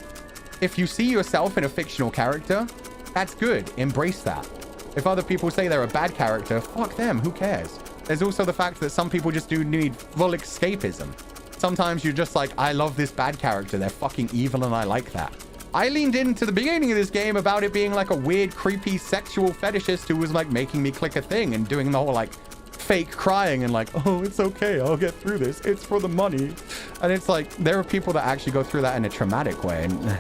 If you see yourself in a fictional character, that's good. Embrace that. If other people say they're a bad character, fuck them. Who cares? There's also the fact that some people just do need full escapism. Sometimes you're just like, I love this bad character. They're fucking evil and I like that. I leaned into the beginning of this game about it being like a weird, creepy, sexual fetishist who was like making me click a thing and doing the whole like fake crying and like, oh, it's okay. I'll get through this. It's for the money. And it's like, there are people that actually go through that in a traumatic way. And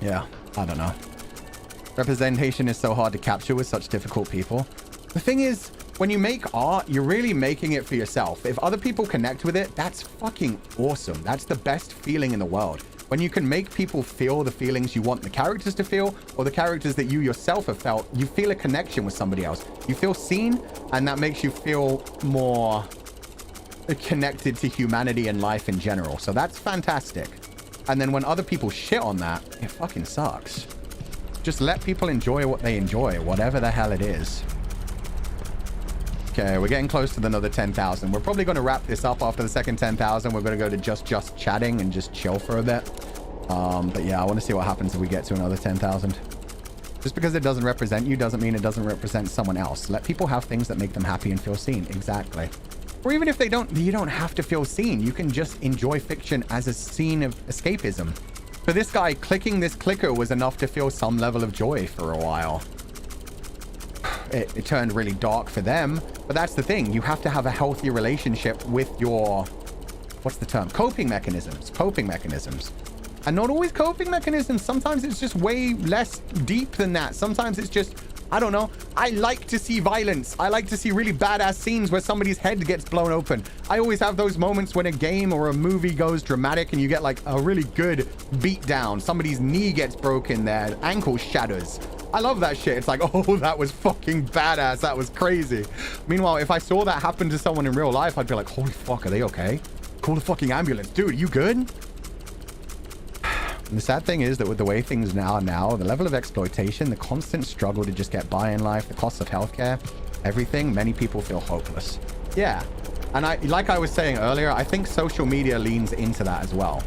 yeah, I don't know. Representation is so hard to capture with such difficult people. The thing is, when you make art, you're really making it for yourself. If other people connect with it, that's fucking awesome. That's the best feeling in the world. When you can make people feel the feelings you want the characters to feel, or the characters that you yourself have felt, you feel a connection with somebody else. You feel seen, and that makes you feel more connected to humanity and life in general. So that's fantastic. And then when other people shit on that, it fucking sucks. Just let people enjoy what they enjoy, whatever the hell it is. Okay, we're getting close to another 10,000. We're probably going to wrap this up after the second 10,000. We're going to go to just chatting and just chill for a bit. But yeah, I want to see what happens if we get to another 10,000. Just because it doesn't represent you doesn't mean it doesn't represent someone else. Let people have things that make them happy and feel seen. Exactly. Or even if they don't, you don't have to feel seen. You can just enjoy fiction as a scene of escapism. For this guy, clicking this clicker was enough to feel some level of joy for a while. It turned really dark for them, but that's the thing. You have to have a healthy relationship with your, what's the term? Coping mechanisms. And not always coping mechanisms. Sometimes it's just way less deep than that. Sometimes it's just, I don't know. I like to see violence. I like to see really badass scenes where somebody's head gets blown open. I always have those moments when a game or a movie goes dramatic and you get like a really good beat down. Somebody's knee gets broken, their ankle shatters. I love that shit. It's like, oh, that was fucking badass. That was crazy. Meanwhile, if I saw that happen to someone in real life, I'd be like, holy fuck, are they okay? Call the fucking ambulance. Dude, you good? And the sad thing is that with the way things are now, the level of exploitation, the constant struggle to just get by in life, the cost of healthcare, everything, many people feel hopeless. Yeah. And like I was saying earlier, I think social media leans into that as well.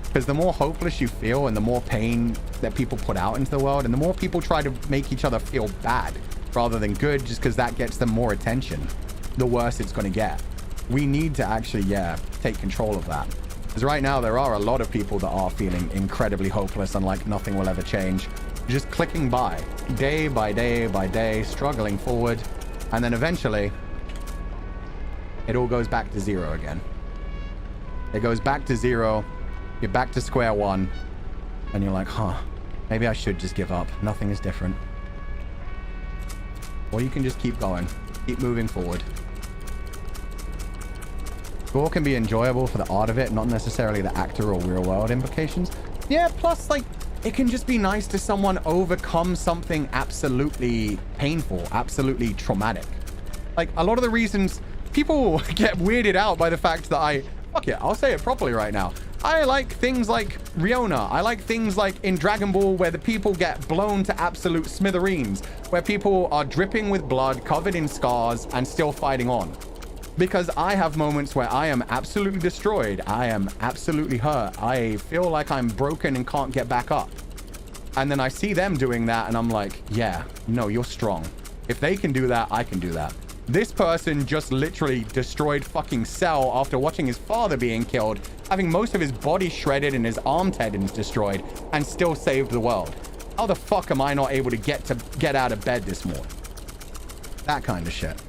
Because the more hopeless you feel and the more pain that people put out into the world, and the more people try to make each other feel bad rather than good, just because that gets them more attention, the worse it's going to get. We need to actually, take control of that. Because right now there are a lot of people that are feeling incredibly hopeless and like nothing will ever change. Just clicking by, day by day by day, struggling forward. And then eventually, it all goes back to zero again. It goes back to zero. You're back to square one. And you're like, huh, maybe I should just give up. Nothing is different. Or you can just keep going. Keep moving forward. Gore can be enjoyable for the art of it, not necessarily the actor or real world implications. Yeah, plus, like, it can just be nice to someone overcome something absolutely painful, absolutely traumatic. Like, a lot of the reasons people get weirded out by the fact that fuck it, I'll say it properly right now. I like things like Riona. I like things like in Dragon Ball where the people get blown to absolute smithereens, where people are dripping with blood, covered in scars, and still fighting on. Because I have moments where I am absolutely destroyed. I am absolutely hurt. I feel like I'm broken and can't get back up. And then I see them doing that and I'm like, yeah, no, you're strong. If they can do that, I can do that. This person just literally destroyed fucking Cell after watching his father being killed, having most of his body shredded and his arm tendons destroyed, and still saved the world. How the fuck am I not able to get out of bed this morning? That kind of shit.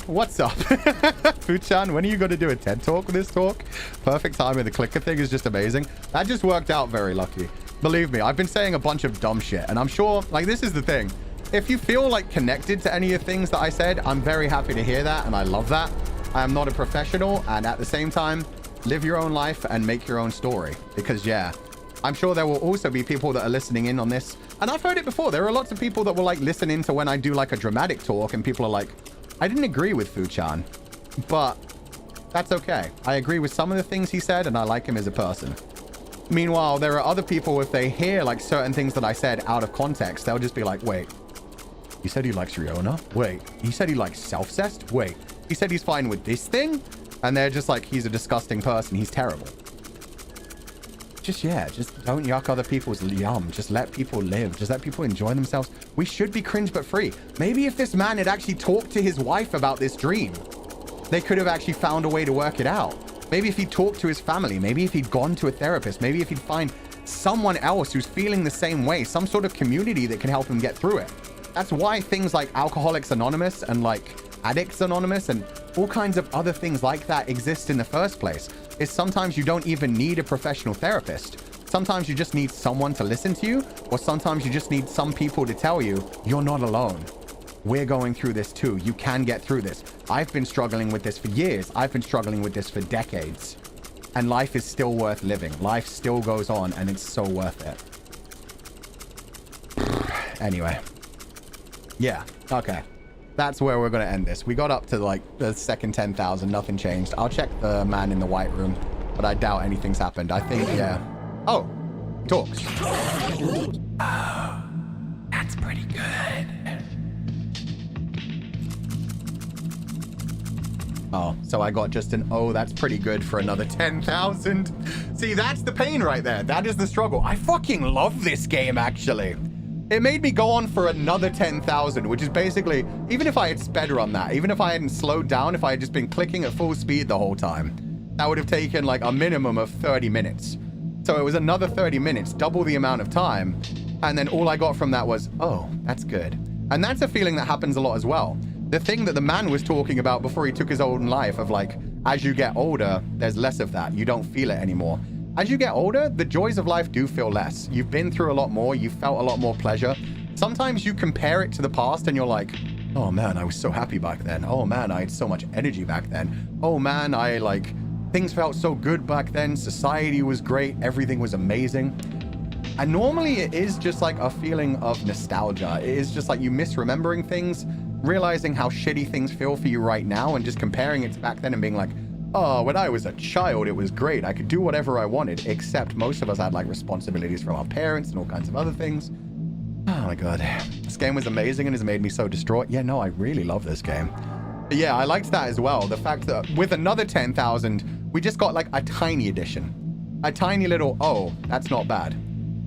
What's up? Fuchan, when are you going to do a TED Talk with this talk? Perfect timing. The clicker thing is just amazing. That just worked out very lucky. Believe me, I've been saying a bunch of dumb shit, and I'm sure, like, this is the thing. If you feel like connected to any of the things that I said, I'm very happy to hear that, and I love that. I am not a professional, and at the same time, live your own life and make your own story. Because, yeah, I'm sure there will also be people that are listening in on this. And I've heard it before. There are lots of people that will, like, listen in to when I do, like, a dramatic talk, and people are like, I didn't agree with Fuchan, but that's okay. I agree with some of the things he said, and I like him as a person. Meanwhile, there are other people, if they hear, like, certain things that I said out of context, they'll just be like, wait, he said he likes Riona? Wait, he said he likes self-cest? Wait, he said he's fine with this thing? And they're just like, he's a disgusting person. He's terrible. Just don't yuck other people's yum. Just let people live. Just let people enjoy themselves. We should be cringe but free. Maybe if this man had actually talked to his wife about this dream, they could have actually found a way to work it out. Maybe if he talked to his family, maybe if he'd gone to a therapist, maybe if he'd find someone else who's feeling the same way, some sort of community that can help him get through it. That's why things like Alcoholics Anonymous and like Addicts Anonymous and all kinds of other things like that exist in the first place. Is sometimes you don't even need a professional therapist. Sometimes you just need someone to listen to you, or sometimes you just need some people to tell you, you're not alone. We're going through this too. You can get through this. I've been struggling with this for years. I've been struggling with this for decades. And life is still worth living. Life still goes on, and it's so worth it. Anyway. Yeah, okay. That's where we're going to end this. We got up to, like, the second 10,000. Nothing changed. I'll check the man in the white room, but I doubt anything's happened. I think, yeah. Oh, talks. Oh, that's pretty good. Oh, so I got just an, oh, that's pretty good for another 10,000. See, that's the pain right there. That is the struggle. I fucking love this game, actually. It made me go on for another 10,000, which is basically, even if I had sped run that, even if I hadn't slowed down, if I had just been clicking at full speed the whole time, that would have taken like a minimum of 30 minutes. So it was another 30 minutes, double the amount of time. And then all I got from that was, oh, that's good. And that's a feeling that happens a lot as well. The thing that the man was talking about before he took his own life of like, as you get older, there's less of that. You don't feel it anymore. As you get older, the joys of life do feel less. You've been through a lot more. You've felt a lot more pleasure. Sometimes you compare it to the past and you're like, oh man, I was so happy back then. Oh man, I had so much energy back then. Oh man, things felt so good back then. Society was great. Everything was amazing. And normally it is just like a feeling of nostalgia. It is just like you misremembering things, realizing how shitty things feel for you right now and just comparing it to back then and being like, oh, when I was a child, it was great. I could do whatever I wanted, except most of us had like responsibilities from our parents and all kinds of other things. Oh my God. This game was amazing and has made me so distraught. Yeah, no, I really love this game. But yeah, I liked that as well. The fact that with another 10,000, we just got like a tiny addition. A tiny little, oh, that's not bad.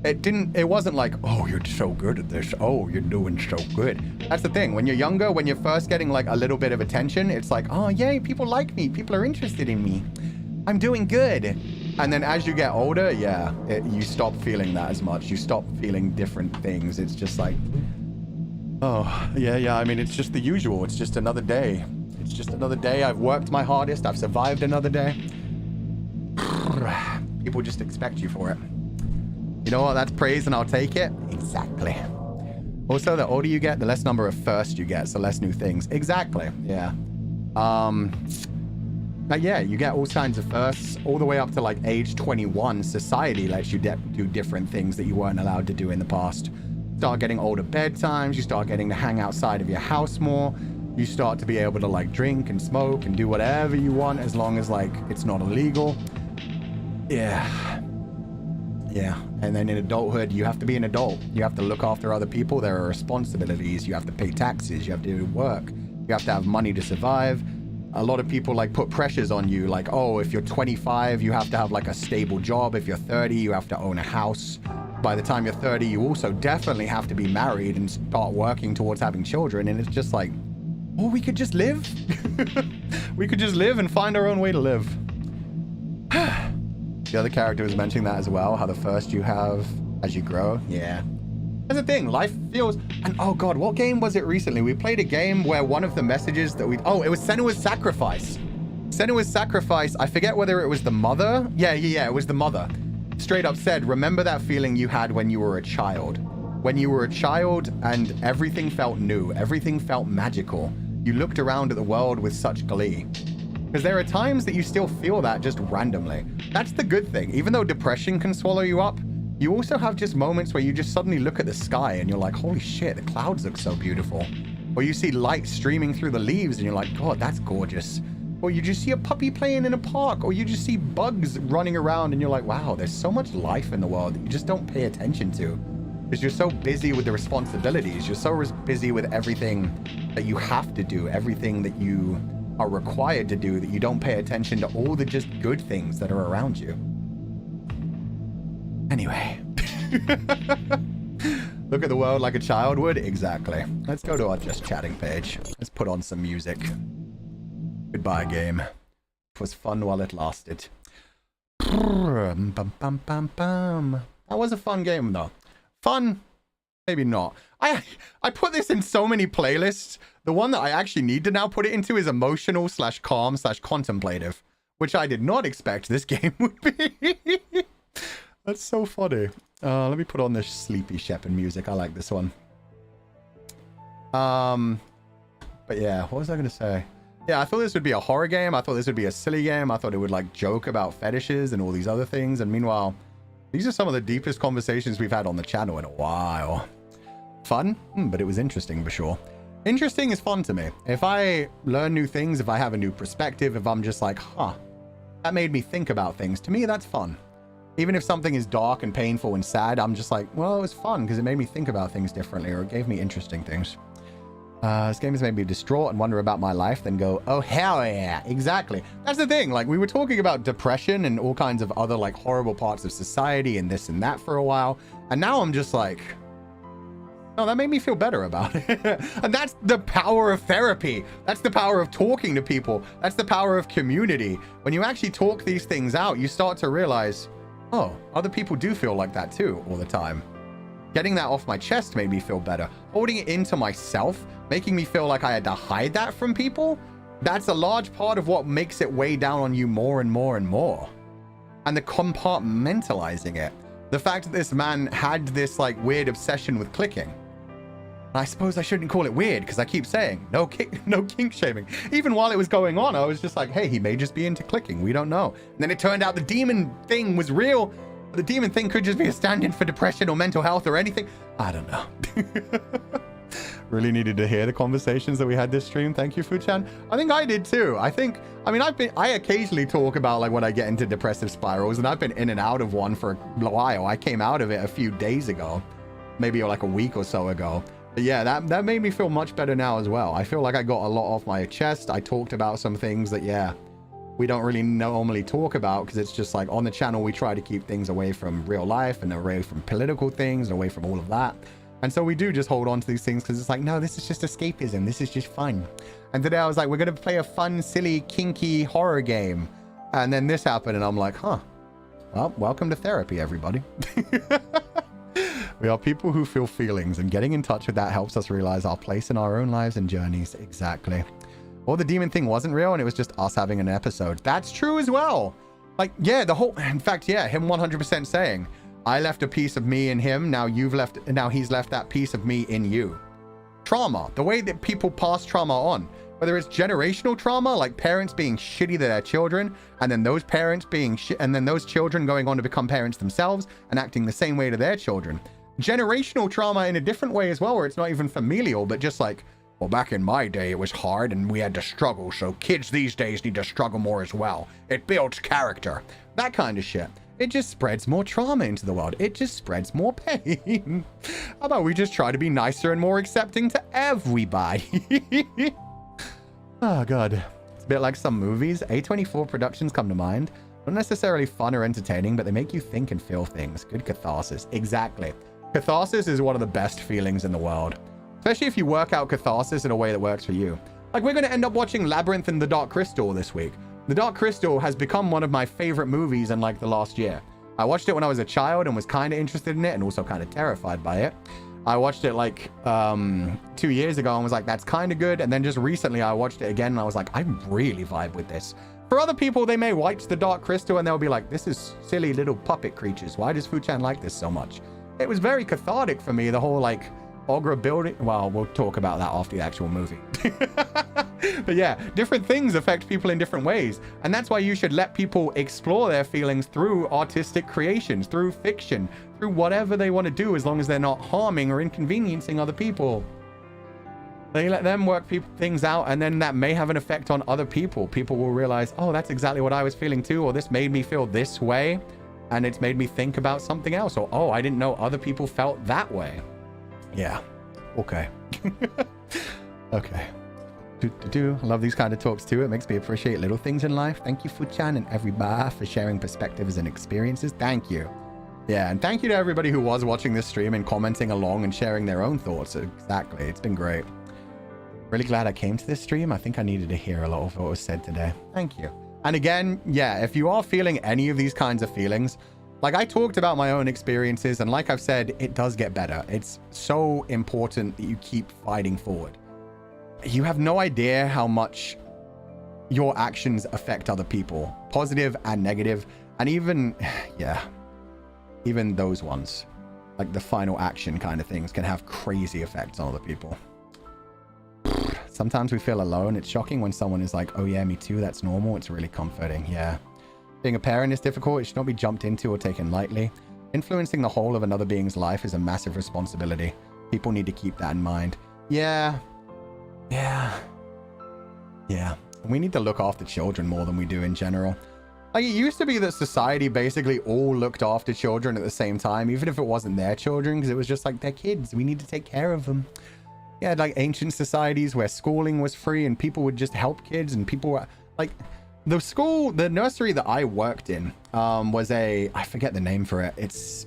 It wasn't like, oh, you're so good at this. Oh, you're doing so good. That's the thing. When you're younger, when you're first getting like a little bit of attention, it's like, oh, yay, people like me. People are interested in me. I'm doing good. And then as you get older, yeah, you stop feeling that as much. You stop feeling different things. It's just like, oh, yeah. I mean, it's just the usual. It's just another day. It's just another day. I've worked my hardest. I've survived another day. People just expect you for it. You know what? That's praise and I'll take it. Exactly. Also, the older you get, the less number of firsts you get, so less new things. Exactly. Yeah. But yeah, you get all kinds of firsts all the way up to like age 21. Society lets you do different things that you weren't allowed to do in the past. Start getting older bedtimes. You start getting to hang outside of your house more. You start to be able to like drink and smoke and do whatever you want as long as like it's not illegal. Yeah. Yeah. And then in adulthood, you have to be an adult. You have to look after other people. There are responsibilities. You have to pay taxes. You have to do work. You have to have money to survive. A lot of people like put pressures on you. Like, oh, if you're 25, you have to have like a stable job. If you're 30, you have to own a house. by the time you're 30, you also definitely have to be married and start working towards having children. And it's just like, oh, we could just live. We could just live and find our own way to live. The other character was mentioning that as well, how the first you have as you grow. Yeah. That's the thing, life feels... And oh god, what game was it recently? We played a game where one of the messages that we... Oh, it was Senua's Sacrifice. Senua's Sacrifice, I forget whether it was the mother. Yeah, it was the mother. Straight up said, remember that feeling you had when you were a child. When you were a child and everything felt new, everything felt magical. You looked around at the world with such glee. Because there are times that you still feel that just randomly. That's the good thing. Even though depression can swallow you up, you also have just moments where you just suddenly look at the sky and you're like, holy shit, the clouds look so beautiful. Or you see light streaming through the leaves and you're like, God, that's gorgeous. Or you just see a puppy playing in a park, or you just see bugs running around and you're like, wow, there's so much life in the world that you just don't pay attention to. Because you're so busy with the responsibilities. You're so busy with everything that you have to do, everything that you are required to do, that you don't pay attention to all the just good things that are around you. Anyway. Look at the world like a child would? Exactly. Let's go to our just chatting page. Let's put on some music. Goodbye, game. It was fun while it lasted. That was a fun game, though. Fun? Maybe not. I put this in so many playlists. The one that I actually need to now put it into is emotional / calm / contemplative, which I did not expect this game would be. That's so funny. Let me put on this Sleepy Shepherd music. I like this one. But yeah, what was I going to say? Yeah, I thought this would be a horror game. I thought this would be a silly game. I thought it would like joke about fetishes and all these other things. And meanwhile, these are some of the deepest conversations we've had on the channel in a while. Fun, but it was interesting for sure. Interesting is fun to me. If I learn new things, if I have a new perspective, if I'm just like, huh, that made me think about things. To me, that's fun. Even if something is dark and painful and sad, I'm just like, well, it was fun because it made me think about things differently, or it gave me interesting things. This game has made me distraught and wonder about my life, then go, oh, hell yeah. Exactly. That's the thing. Like, we were talking about depression and all kinds of other, like, horrible parts of society and this and that for a while. And now I'm just like, no, that made me feel better about it. And that's the power of therapy. That's the power of talking to people. That's the power of community. When you actually talk these things out, you start to realize, oh, other people do feel like that too all the time. Getting that off my chest made me feel better. Holding it into myself, making me feel like I had to hide that from people, that's a large part of what makes it weigh down on you more and more and more. And the compartmentalizing it. The fact that this man had this like weird obsession with clicking. I suppose I shouldn't call it weird because I keep saying no kink shaming. Even while it was going on, I was just like, hey, he may just be into clicking. We don't know. And then it turned out the demon thing was real. The demon thing could just be a stand-in for depression or mental health or anything. I don't know. Really needed to hear the conversations that we had this stream. Thank you, Fu-chan. I think I did too. I occasionally talk about like when I get into depressive spirals, and I've been in and out of one for a while. I came out of it a few days ago, maybe like a week or so ago. But yeah, that made me feel much better now as well. I feel like I got a lot off my chest. I talked about some things that, yeah, we don't really normally talk about because it's just like on the channel, we try to keep things away from real life and away from political things and away from all of that. And so we do just hold on to these things because it's like, no, this is just escapism. This is just fun. And today I was like, we're going to play a fun, silly, kinky horror game. And then this happened and I'm like, huh, well, welcome to therapy, everybody. We are people who feel feelings, and getting in touch with that helps us realize our place in our own lives and journeys. Exactly. Or the demon thing wasn't real and it was just us having an episode. That's true as well. Like, yeah, in fact, yeah, him 100% saying, I left a piece of me in him. Now he's left that piece of me in you. Trauma, the way that people pass trauma on, whether it's generational trauma, like parents being shitty to their children, and then those parents being and then those children going on to become parents themselves and acting the same way to their children. Generational trauma in a different way as well, where it's not even familial, but just like, well, back in my day, it was hard and we had to struggle. So kids these days need to struggle more as well. It builds character. That kind of shit. It just spreads more trauma into the world. It just spreads more pain. How about we just try to be nicer and more accepting to everybody? Oh, God. It's a bit like some movies. A24 productions come to mind. Not necessarily fun or entertaining, but they make you think and feel things. Good catharsis. Exactly. Catharsis is one of the best feelings in the world. Especially if you work out catharsis in a way that works for you. Like, we're going to end up watching Labyrinth and The Dark Crystal this week. The Dark Crystal has become one of my favorite movies in like the last year. I watched it when I was a child and was kind of interested in it and also kind of terrified by it. I watched it like 2 years ago and was like, that's kind of good. And then just recently I watched it again and I was like, I really vibe with this. For other people, they may watch The Dark Crystal and they'll be like, this is silly little puppet creatures. Why does Fu-chan like this so much? It was very cathartic for me, the whole like Ogre building. Well, we'll talk about that after the actual movie. But yeah, different things affect people in different ways. And that's why you should let people explore their feelings through artistic creations, through fiction, through whatever they want to do, as long as they're not harming or inconveniencing other people. They let them work things out, and then that may have an effect on other people. People will realize, oh, that's exactly what I was feeling too, or this made me feel this way, and it's made me think about something else, or oh, I didn't know other people felt that way. Yeah. Okay. Okay. I love these kind of talks too. It makes me appreciate little things in life. Thank you, Fu-chan, and everybody for sharing perspectives and experiences. Thank you. Yeah, and thank you to everybody who was watching this stream and commenting along and sharing their own thoughts. Exactly. It's been great. Really glad I came to this stream. I think I needed to hear a lot of what was said today. Thank you. And again, yeah, if you are feeling any of these kinds of feelings, like I talked about my own experiences, and like I've said, it does get better. It's so important that you keep fighting forward. You have no idea how much your actions affect other people, positive and negative, and even, yeah, even those ones, like the final action kind of things, can have crazy effects on other people. Sometimes we feel alone. It's shocking when someone is like, oh yeah, me too, that's normal. It's really comforting. Yeah. Being a parent is difficult. It should not be jumped into or taken lightly. Influencing the whole of another being's life is a massive responsibility. People need to keep that in mind. Yeah. We need to look after children more than we do in general. Like, it used to be that society basically all looked after children at the same time, even if it wasn't their children, because it was just like, they're kids. We need to take care of them. Yeah, like ancient societies where schooling was free and people would just help kids, and people were like, the nursery that I worked in was I forget the name for it. It's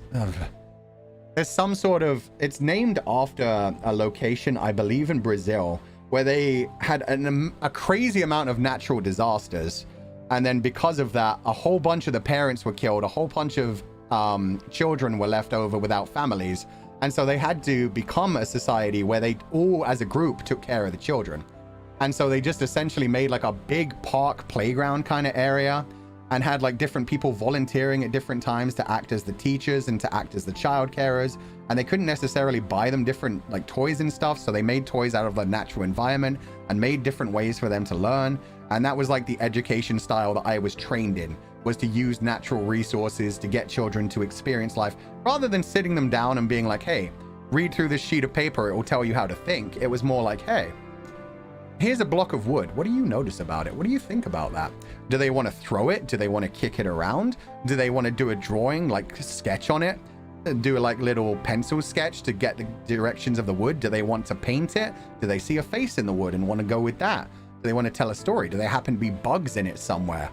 there's some sort of, it's named after a location, I believe in Brazil, where they had a crazy amount of natural disasters. And then because of that, a whole bunch of the parents were killed. A whole bunch of children were left over without families. And so they had to become a society where they all, as a group, took care of the children. And so they just essentially made like a big park playground kind of area and had like different people volunteering at different times to act as the teachers and to act as the child carers. And they couldn't necessarily buy them different like toys and stuff. So they made toys out of the natural environment and made different ways for them to learn. And that was like the education style that I was trained in, was to use natural resources to get children to experience life rather than sitting them down and being like, hey, read through this sheet of paper. It will tell you how to think. It was more like, hey, here's a block of wood. What do you notice about it? What do you think about that? Do they want to throw it? Do they want to kick it around? Do they want to do a drawing, like sketch on it? Do a like little pencil sketch to get the directions of the wood? Do they want to paint it? Do they see a face in the wood and want to go with that? Do they want to tell a story? Do they happen to be bugs in it somewhere?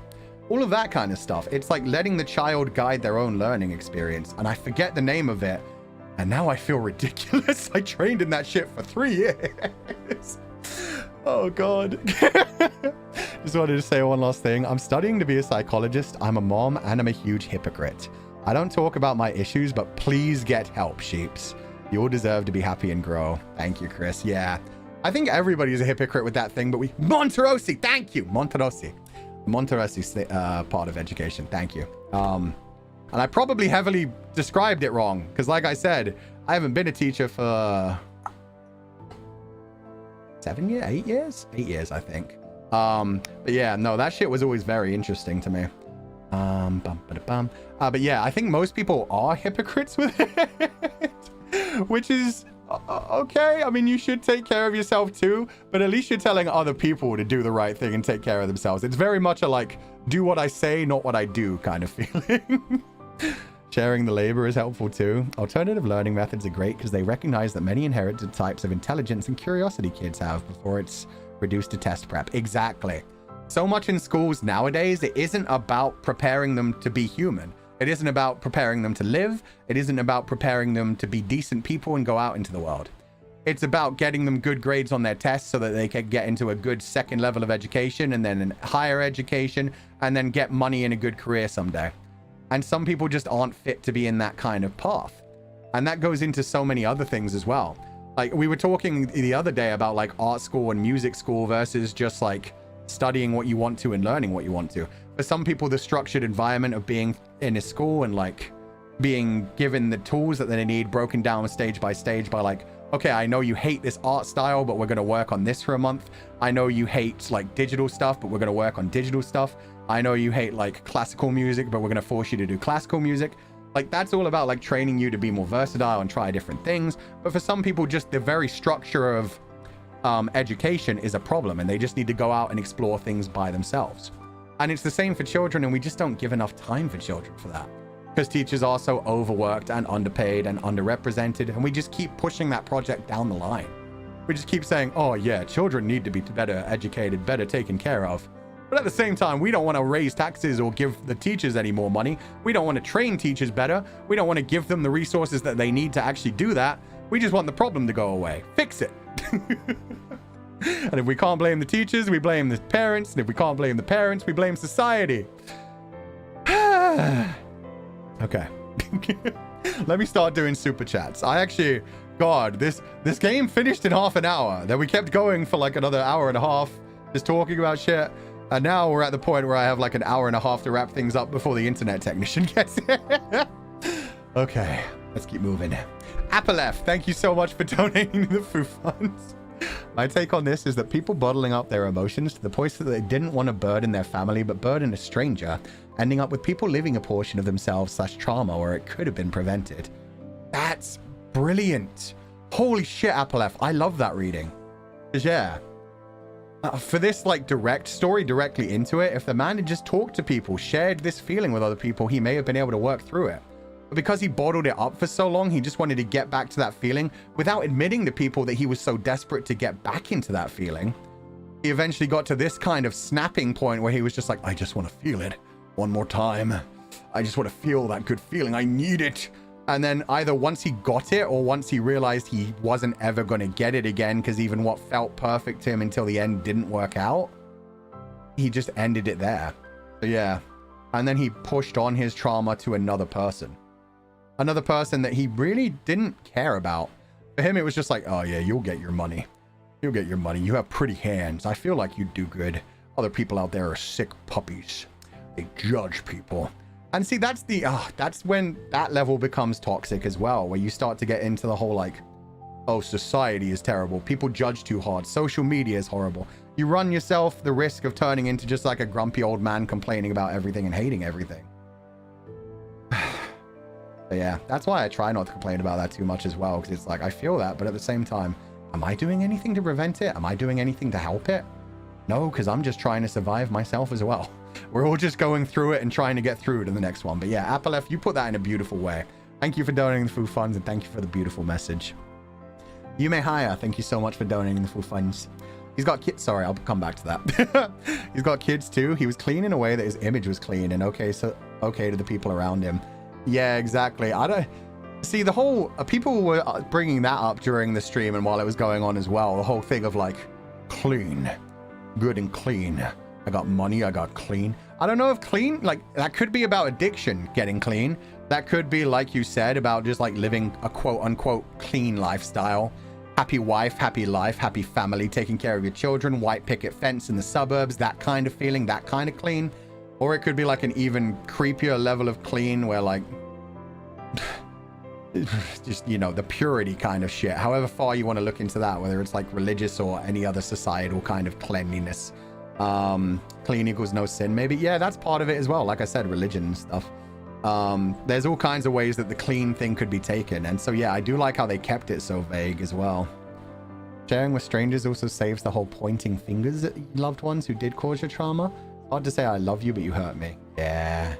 All of that kind of stuff. It's like letting the child guide their own learning experience. And I forget the name of it. And now I feel ridiculous. I trained in that shit for 3 years. Oh, God. Just wanted to say one last thing. I'm studying to be a psychologist. I'm a mom and I'm a huge hypocrite. I don't talk about my issues, but please get help, sheeps. You all deserve to be happy and grow. Thank you, Chris. Yeah. I think everybody's a hypocrite with that thing, but Monterosi, thank you. Monterosi part of education. Thank you. And I probably heavily described it wrong because like I said, I haven't been a teacher for 8 years, I think. But yeah, no, that shit was always very interesting to me. But yeah, I think most people are hypocrites with it, which is okay. I mean, you should take care of yourself too, but at least you're telling other people to do the right thing and take care of themselves. It's very much a like, do what I say, not what I do kind of feeling. Sharing the labor is helpful too. Alternative learning methods are great because they recognize that many inherited types of intelligence and curiosity kids have before it's reduced to test prep. Exactly. So much in schools nowadays, it isn't about preparing them to be human. It isn't about preparing them to live. It isn't about preparing them to be decent people and go out into the world. It's about getting them good grades on their tests so that they can get into a good second level of education and then a higher education and then get money in a good career someday. And some people just aren't fit to be in that kind of path. And that goes into so many other things as well. Like we were talking the other day about like art school and music school versus just like studying what you want to and learning what you want to. For some people, the structured environment of being in a school and like being given the tools that they need broken down stage by like, okay, I know you hate this art style, but we're going to work on this for a month. I know you hate like digital stuff, but we're going to work on digital stuff. I know you hate like classical music, but we're going to force you to do classical music. Like that's all about like training you to be more versatile and try different things. But for some people, just the very structure of education is a problem and they just need to go out and explore things by themselves. And it's the same for children, and we just don't give enough time for children for that because teachers are so overworked and underpaid and underrepresented, and we just keep pushing that project down the line. We just keep saying, oh yeah, children need to be better educated, better taken care of. But at the same time, we don't want to raise taxes or give the teachers any more money. We don't want to train teachers better. We don't want to give them the resources that they need to actually do that. We just want the problem to go away. Fix it. And if we can't blame the teachers, we blame the parents. And if we can't blame the parents, we blame society. Okay. Let me start doing super chats. I actually, God, this game finished in half an hour. Then we kept going for like another hour and a half, just talking about shit. And now we're at the point where I have like an hour and a half to wrap things up before the internet technician gets here. Okay, let's keep moving. Apolef, thank you so much for donating to the food funds. My take on this is that people bottling up their emotions to the point that they didn't want to burden their family but burden a stranger, ending up with people living a portion of themselves / trauma where it could have been prevented. That's brilliant. Holy shit, Apolef. I love that reading. Yeah. For this like direct story directly into it, if the man had just talked to people, shared this feeling with other people, he may have been able to work through it. But because he bottled it up for so long, he just wanted to get back to that feeling without admitting to people that he was so desperate to get back into that feeling. He eventually got to this kind of snapping point where he was just like, I just want to feel it one more time. I just want to feel that good feeling. I need it. And then either once he got it or once he realized he wasn't ever going to get it again, because even what felt perfect to him until the end didn't work out, he just ended it there. So yeah. And then he pushed on his trauma to another person. Another person that he really didn't care about. For him, it was just like, oh yeah, you'll get your money. You'll get your money. You have pretty hands. I feel like you do good. Other people out there are sick puppies. They judge people. And see, that's when that level becomes toxic as well, where you start to get into the whole like, oh, society is terrible. People judge too hard. Social media is horrible. You run yourself the risk of turning into just like a grumpy old man complaining about everything and hating everything. But yeah, that's why I try not to complain about that too much as well, because it's like, I feel that, but at the same time, am I doing anything to prevent it? Am I doing anything to help it? No, because I'm just trying to survive myself as well. We're all just going through it and trying to get through to the next one. But yeah, Apolef, you put that in a beautiful way. Thank you for donating the food funds, and thank you for the beautiful message. Yume Haya, thank you so much for donating the food funds. He's got kids. Sorry, I'll come back to that. He's got kids too. He was clean in a way that his image was clean and okay to the people around him. Yeah, exactly. I don't see the whole people were bringing that up during the stream and while it was going on as well. The whole thing of like clean, good and clean. I got money. I got clean. I don't know if clean, like that could be about addiction, getting clean. That could be, like you said, about just like living a quote unquote clean lifestyle. Happy wife, happy life, happy family, taking care of your children, white picket fence in the suburbs, that kind of feeling, that kind of clean. Or it could be like an even creepier level of clean where like, just, you know, the purity kind of shit. However far you want to look into that, whether it's like religious or any other societal kind of cleanliness. Clean equals no sin, maybe. Yeah, that's part of it as well. Like I said, religion and stuff. There's all kinds of ways that the clean thing could be taken. And so, yeah, I do like how they kept it so vague as well. Sharing with strangers also saves the whole pointing fingers at loved ones who did cause your trauma. Hard to say I love you, but you hurt me. Yeah,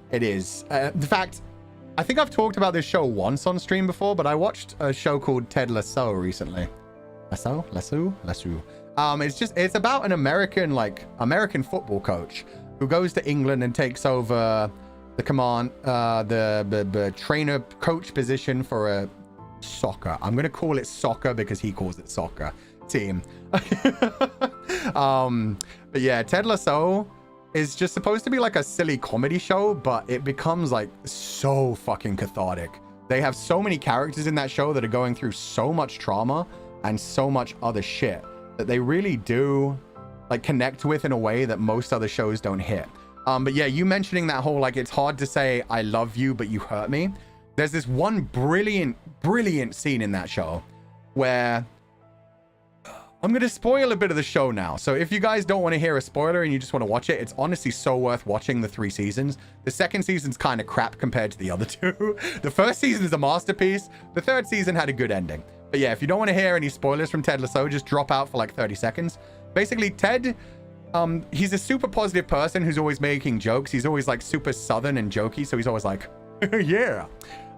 it is. In fact, I think I've talked about this show once on stream before, but I watched a show called Ted Lasso recently. Lasso. It's about an American football coach who goes to England and takes over the command, the trainer coach position for a soccer. I'm going to call it soccer because he calls it soccer team. But yeah, Ted Lasso is just supposed to be like a silly comedy show, but it becomes like so fucking cathartic. They have so many characters in that show that are going through so much trauma and so much other shit that they really do like connect with in a way that most other shows don't hit. But yeah, you mentioning that whole like it's hard to say I love you but you hurt me. There's this one brilliant scene in that show where I'm going to spoil a bit of the show now. So if you guys don't want to hear a spoiler and you just want to watch it, it's honestly so worth watching the 3 seasons. The second season's kind of crap compared to the other 2. The first season is a masterpiece. The 3rd season had a good ending. But yeah, if you don't want to hear any spoilers from Ted Lasso, just drop out for like 30 seconds. Basically, Ted, he's a super positive person who's always making jokes. He's always like super southern and jokey. So he's always like, yeah.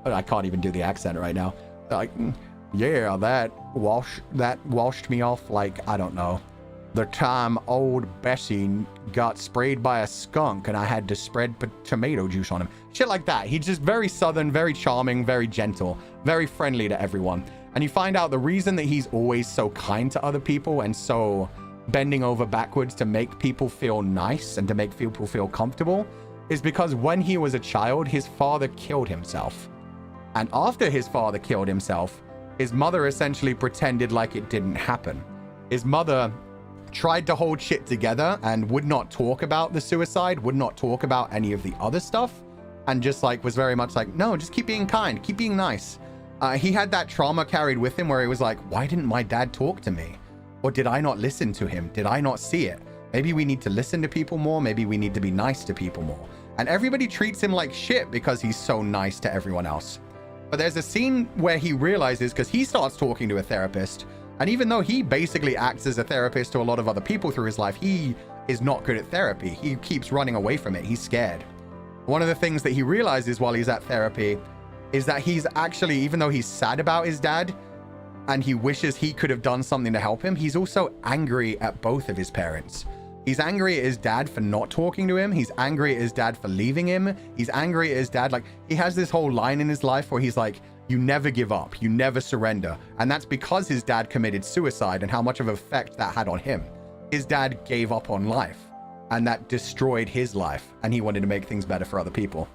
I can't even do the accent right now. Like, yeah, that washed me off like, I don't know, the time old Bessie got sprayed by a skunk and I had to spread tomato juice on him. Shit like that. He's just very southern, very charming, very gentle, very friendly to everyone. And you find out the reason that he's always so kind to other people and so bending over backwards to make people feel nice and to make people feel comfortable is because when he was a child, his father killed himself. And after his father killed himself, his mother essentially pretended like it didn't happen. His mother tried to hold shit together and would not talk about the suicide, would not talk about any of the other stuff, and just like was very much like, no, just keep being kind, keep being nice. He had that trauma carried with him where he was like, why didn't my dad talk to me? Or did I not listen to him? Did I not see it? Maybe we need to listen to people more. Maybe we need to be nice to people more. And everybody treats him like shit because he's so nice to everyone else. But there's a scene where he realizes, because he starts talking to a therapist, and even though he basically acts as a therapist to a lot of other people through his life, he is not good at therapy. He keeps running away from it. He's scared. One of the things that he realizes while he's at therapy is that he's actually, even though he's sad about his dad and he wishes he could have done something to help him, he's also angry at both of his parents. He's angry at his dad for not talking to him. He's angry at his dad for leaving him. He's angry at his dad. Like, he has this whole line in his life where he's like, you never give up. You never surrender. And that's because his dad committed suicide and how much of an effect that had on him. His dad gave up on life and that destroyed his life. And he wanted to make things better for other people.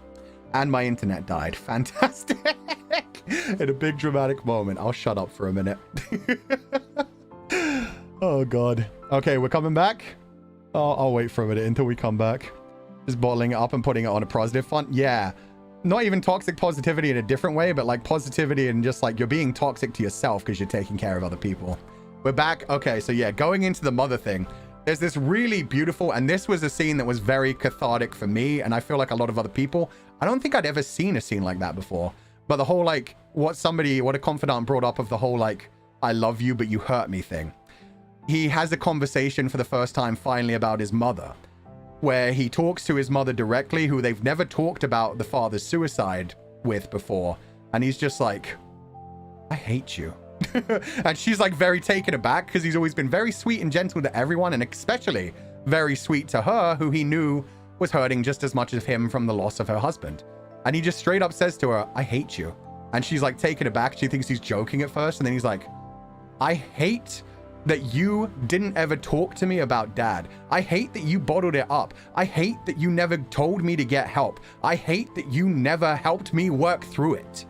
And my internet died. Fantastic. In a big dramatic moment. I'll shut up for a minute. Oh, God. Okay, we're coming back. I'll wait for a minute until we come back. Just bottling it up and putting it on a positive font. Yeah. Not even toxic positivity in a different way, but like positivity and just like you're being toxic to yourself because you're taking care of other people. We're back. Okay, so yeah, going into the mother thing. There's this really beautiful, and this was a scene that was very cathartic for me, and I feel like a lot of other people. I don't think I'd ever seen a scene like that before. But the whole like, what a confidant brought up of the whole like, I love you, but you hurt me thing. He has a conversation for the first time finally about his mother, where he talks to his mother directly, who they've never talked about the father's suicide with before. And he's just like, I hate you. And she's like very taken aback because he's always been very sweet and gentle to everyone, and especially very sweet to her, who he knew was hurting just as much as him from the loss of her husband. And he just straight up says to her, I hate you. And she's like taken aback. She thinks he's joking at first. And then he's like, I hate that you didn't ever talk to me about dad. I hate that you bottled it up. I hate that you never told me to get help. I hate that you never helped me work through it.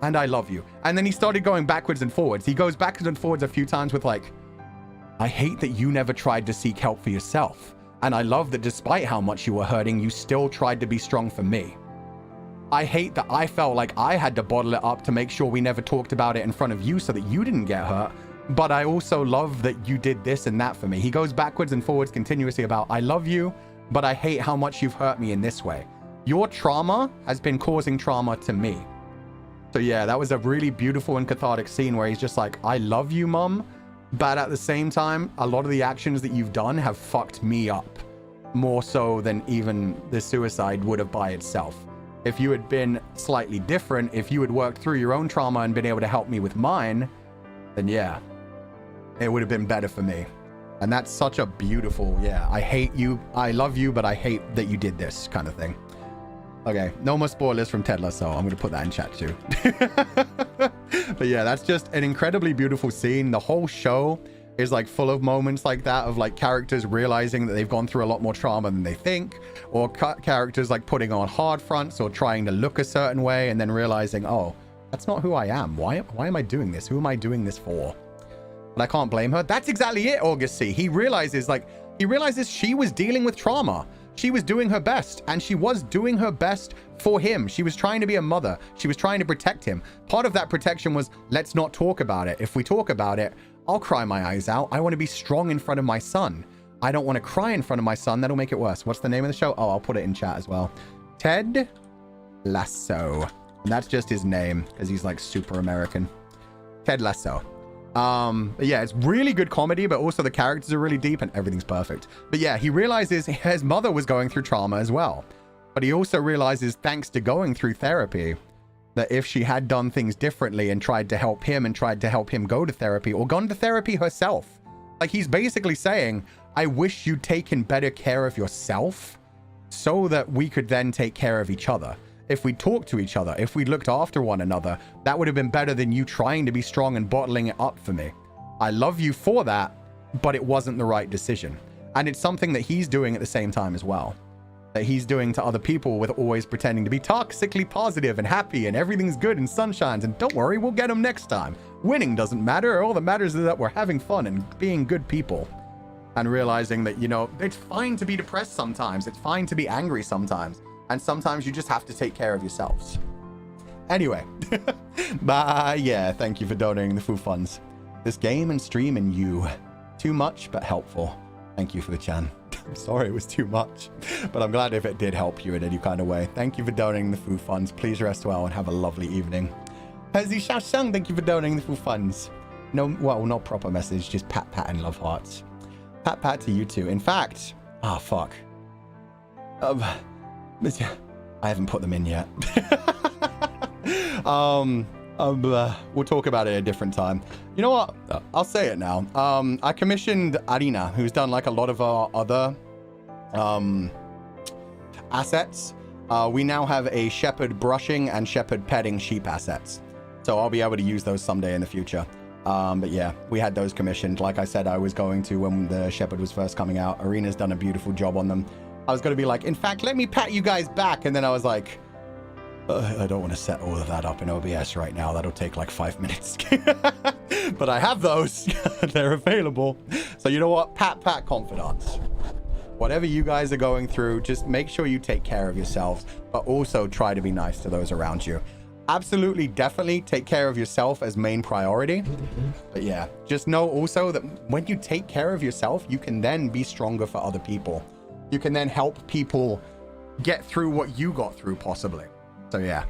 And I love you. And then he started going backwards and forwards. He goes backwards and forwards a few times with like, I hate that you never tried to seek help for yourself. And I love that despite how much you were hurting, you still tried to be strong for me. I hate that I felt like I had to bottle it up to make sure we never talked about it in front of you so that you didn't get hurt. But I also love that you did this and that for me. He goes backwards and forwards continuously about, I love you, but I hate how much you've hurt me in this way. Your trauma has been causing trauma to me. So yeah, that was a really beautiful and cathartic scene where he's just like, I love you, Mom, but at the same time, a lot of the actions that you've done have fucked me up more so than even the suicide would have by itself. If you had been slightly different, if you had worked through your own trauma and been able to help me with mine, then yeah. it would have been better for me. And that's such a beautiful, yeah, I hate you, I love you, but I hate that you did this kind of thing. Okay, no more spoilers from Ted Lasso. I'm going to put that in chat too. But yeah, that's just an incredibly beautiful scene. The whole show is like full of moments like that, of like characters realizing that they've gone through a lot more trauma than they think, or characters like putting on hard fronts or trying to look a certain way and then realizing, oh, that's not who I am. Why am I doing this? Who am I doing this for? But I can't blame her. That's exactly it, August C. He realizes she was dealing with trauma. She was doing her best, and she was doing her best for him. She was trying to be a mother. She was trying to protect him. Part of that protection was, let's not talk about it. If we talk about it, I'll cry my eyes out. I want to be strong in front of my son. I don't want to cry in front of my son. That'll make it worse. What's the name of the show? Oh, I'll put it in chat as well. Ted Lasso. And that's just his name, because he's like super American. Ted Lasso. Yeah, it's really good comedy, but also the characters are really deep and everything's perfect. But yeah, he realizes his mother was going through trauma as well. But he also realizes, thanks to going through therapy, that if she had done things differently and tried to help him and tried to help him go to therapy or gone to therapy herself, like he's basically saying, I wish you'd taken better care of yourself so that we could then take care of each other. If we talked to each other, if we looked after one another, that would have been better than you trying to be strong and bottling it up for me. I love you for that, but it wasn't the right decision. And it's something that he's doing at the same time as well. That he's doing to other people with always pretending to be toxically positive and happy and everything's good and sunshines and don't worry, we'll get them next time. Winning doesn't matter. All that matters is that we're having fun and being good people. And realizing that, you know, it's fine to be depressed sometimes. It's fine to be angry sometimes. And sometimes you just have to take care of yourselves. Anyway, yeah, thank you for donating the food funds. This game and stream and you. Too much, but helpful. Thank you for the chan. I'm sorry it was too much, but I'm glad if it did help you in any kind of way. Thank you for donating the food funds. Please rest well and have a lovely evening. Hazi Shashang, thank you for donating the food funds. No, well, not proper message, just pat and love hearts. Pat to you too. In fact, fuck. I haven't put them in yet. We'll talk about it at a different time. You know what? I'll say it now. I commissioned Arina, who's done like a lot of our other assets. We now have a shepherd brushing and shepherd petting sheep assets. So I'll be able to use those someday in the future. But yeah, we had those commissioned. Like I said, I was going to when the shepherd was first coming out. Arina's done a beautiful job on them. I was going to be like, in fact, let me pat you guys back. And then I was like, I don't want to set all of that up in OBS right now. That'll take like 5 minutes. But I have those. They're available. So you know what? Pat confidants. Whatever you guys are going through, just make sure you take care of yourselves, but also try to be nice to those around you. Absolutely, definitely take care of yourself as main priority. But yeah, just know also that when you take care of yourself, you can then be stronger for other people. You can then help people get through what you got through, possibly. So yeah,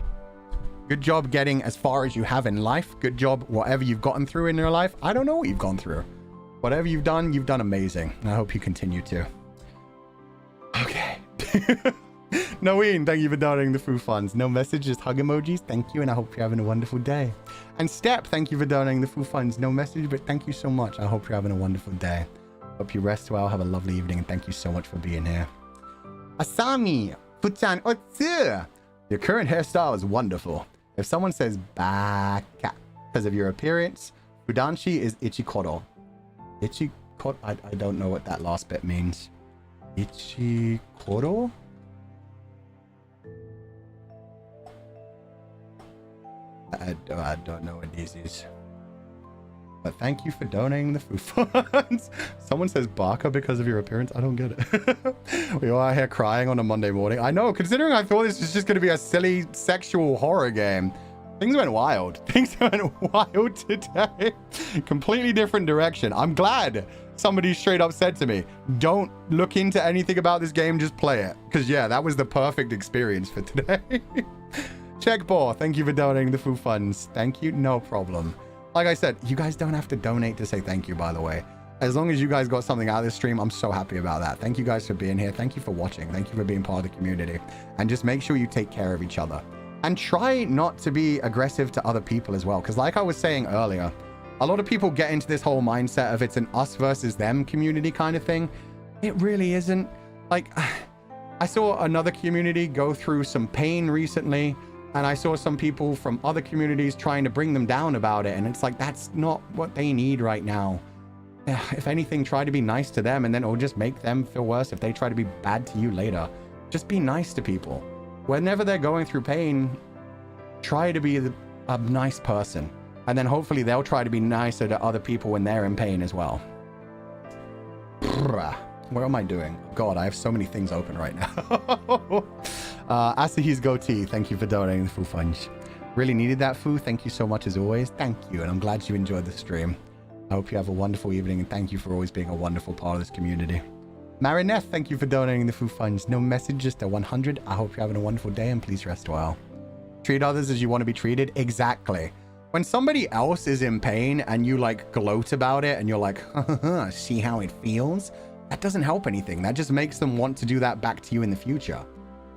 good job getting as far as you have in life. Good job, whatever you've gotten through in your life. I don't know what you've gone through. Whatever you've done amazing. I hope you continue to. Okay. Noeen, thank you for donating the food funds. No message, just hug emojis. Thank you, and I hope you're having a wonderful day. And Step, thank you for donating the food funds. No message, but thank you so much. I hope you're having a wonderful day. Hope you rest well, have a lovely evening, and thank you so much for being here. Asami, Fuchan Otsu. Your current hairstyle is wonderful. If someone says baka because of your appearance, Fudanshi is Ichikoro. Ichikoro? I don't know what that last bit means. Ichikoro? I don't know what this is. But thank you for donating the food funds. Someone says Baka because of your appearance. I don't get it. We all out here crying on a Monday morning. I know, considering I thought this was just going to be a silly sexual horror game. Things went wild. Things went wild today. Completely different direction. I'm glad somebody straight up said to me, don't look into anything about this game, just play it. Because yeah, that was the perfect experience for today. Checkball, thank you for donating the food funds. Thank you, no problem. Like I said, you guys don't have to donate to say thank you, by the way. As long as you guys got something out of this stream, I'm so happy about that. Thank you guys for being here. Thank you for watching. Thank you for being part of the community. And just make sure you take care of each other. And try not to be aggressive to other people as well. Because like I was saying earlier, A lot of people get into this whole mindset of it's an us versus them community kind of thing. It really isn't. Like, I saw another community go through some pain recently, and I saw some people from other communities trying to bring them down about it, and it's like, that's not what they need right now. If anything, try to be nice to them, and then it'll just make them feel worse if they try to be bad to you later. Just be nice to people. Whenever they're going through pain, try to be a nice person, and then hopefully they'll try to be nicer to other people when they're in pain as well. What am I doing? God, I have so many things open right now. Asahi's goatee, thank you for donating the Foo Funge. Really needed that, Foo. Thank you so much as always. Thank you, and I'm glad you enjoyed the stream. I hope you have a wonderful evening, and thank you for always being a wonderful part of this community. Marinette, thank you for donating the Foo Funge. No message, just a 100. I hope you're having a wonderful day, and please rest well. Treat others as you want to be treated. Exactly. When somebody else is in pain and you like gloat about it and you're like, see how it feels? That doesn't help anything. That just makes them want to do that back to you in the future.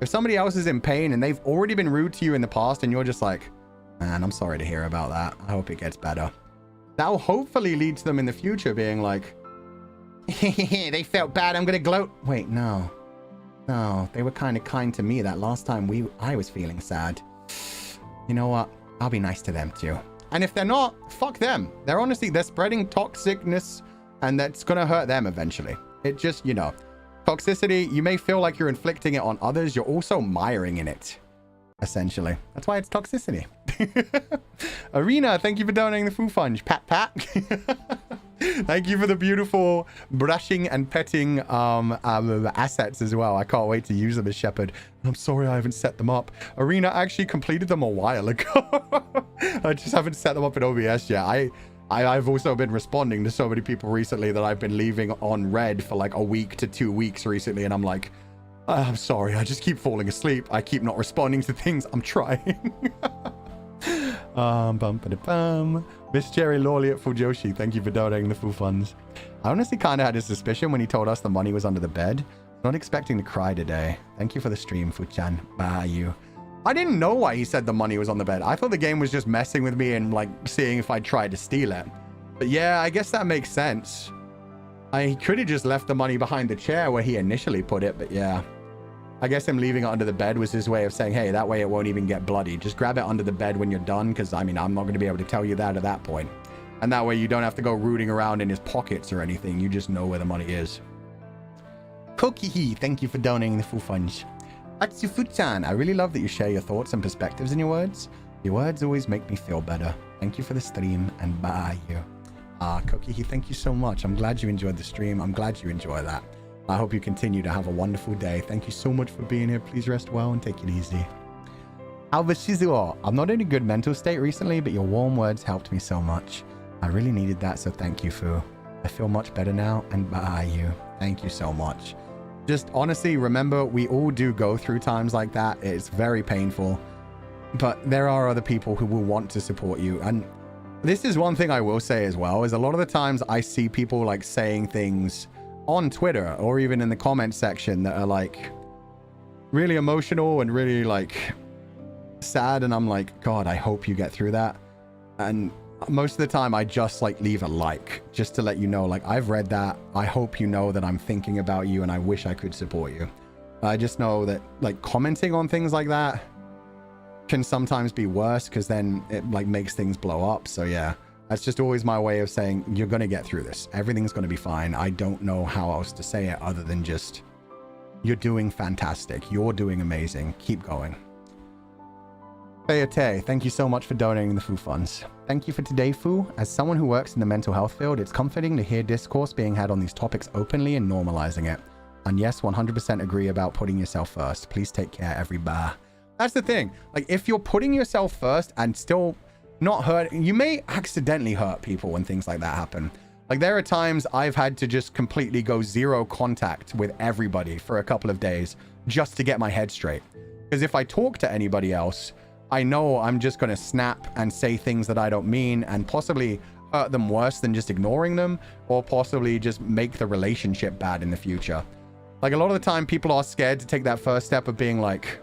If somebody else is in pain and they've already been rude to you in the past and you're just like, man, I'm sorry to hear about that. I hope it gets better. That'll hopefully lead to them in the future being like, they felt bad, I'm gonna gloat. Wait, no. No, they were kind of kind to me that last time I was feeling sad. You know what? I'll be nice to them too. And if they're not, fuck them. They're spreading toxicness, and that's gonna hurt them eventually. It just, you know, toxicity, you may feel like you're inflicting it on others, you're also miring in it, essentially. That's why it's toxicity. Arena, thank you for donating the Foo Funge. Pat, pat. Thank you for the beautiful brushing and petting assets as well. I can't wait to use them as Shepherd. I'm sorry I haven't set them up. Arena actually completed them a while ago. I just haven't set them up in OBS yet. I've also been responding to so many people recently that I've been leaving on red for like a week to 2 weeks recently, and I'm like, I'm sorry, I just keep falling asleep. I keep not responding to things. I'm trying. Miss Jerry Lawley at Fujoshi, thank you for donating the Foo Funds. I honestly kind of had a suspicion when he told us the money was under the bed. Not expecting to cry today. Thank you for the stream, Fuchan. Bye, you. I didn't know why he said the money was on the bed. I thought the game was just messing with me and like seeing if I tried to steal it. But yeah, I guess that makes sense. I could have just left the money behind the chair where he initially put it, but yeah. I guess him leaving it under the bed was his way of saying, hey, that way it won't even get bloody. Just grab it under the bed when you're done, because I mean, I'm not going to be able to tell you that at that point. And that way you don't have to go rooting around in his pockets or anything. You just know where the money is. Kokihi, thank you for donating the Foo Funge. Atsufu-chan, I really love that you share your thoughts and perspectives in your words. Your words always make me feel better. Thank you for the stream, and bye you. Kokihi, thank you so much. I'm glad you enjoyed the stream. I'm glad you enjoy that. I hope you continue to have a wonderful day. Thank you so much for being here. Please rest well and take it easy. Alva Shizuo, I'm not in a good mental state recently, but your warm words helped me so much. I really needed that, so thank you, Fu. I feel much better now, and bye you. Thank you so much. Just honestly, remember, we all do go through times like that. It's very painful, but there are other people who will want to support you. And this is one thing I will say as well, is a lot of the times I see people like saying things on Twitter or even in the comment section that are like really emotional and really like sad. And I'm like, God, I hope you get through that. And most of the time I just like leave a like just to let you know, like, I've read that. I hope you know that I'm thinking about you and I wish I could support you. I just know that like commenting on things like that can sometimes be worse because then it like makes things blow up. So yeah, that's just always my way of saying you're going to get through this. Everything's going to be fine. I don't know how else to say it other than just you're doing fantastic. You're doing amazing. Keep going. Fayate, thank you so much for donating the Foo Funds. Thank you for today, Foo. As someone who works in the mental health field, it's comforting to hear discourse being had on these topics openly and normalizing it. And yes, 100% agree about putting yourself first. Please take care, everybody. That's the thing. Like, if you're putting yourself first and still not hurt, you may accidentally hurt people when things like that happen. Like, there are times I've had to just completely go zero contact with everybody for a couple of days just to get my head straight. Because if I talk to anybody else, I know I'm just going to snap and say things that I don't mean and possibly hurt them worse than just ignoring them, or possibly just make the relationship bad in the future. Like, a lot of the time people are scared to take that first step of being like,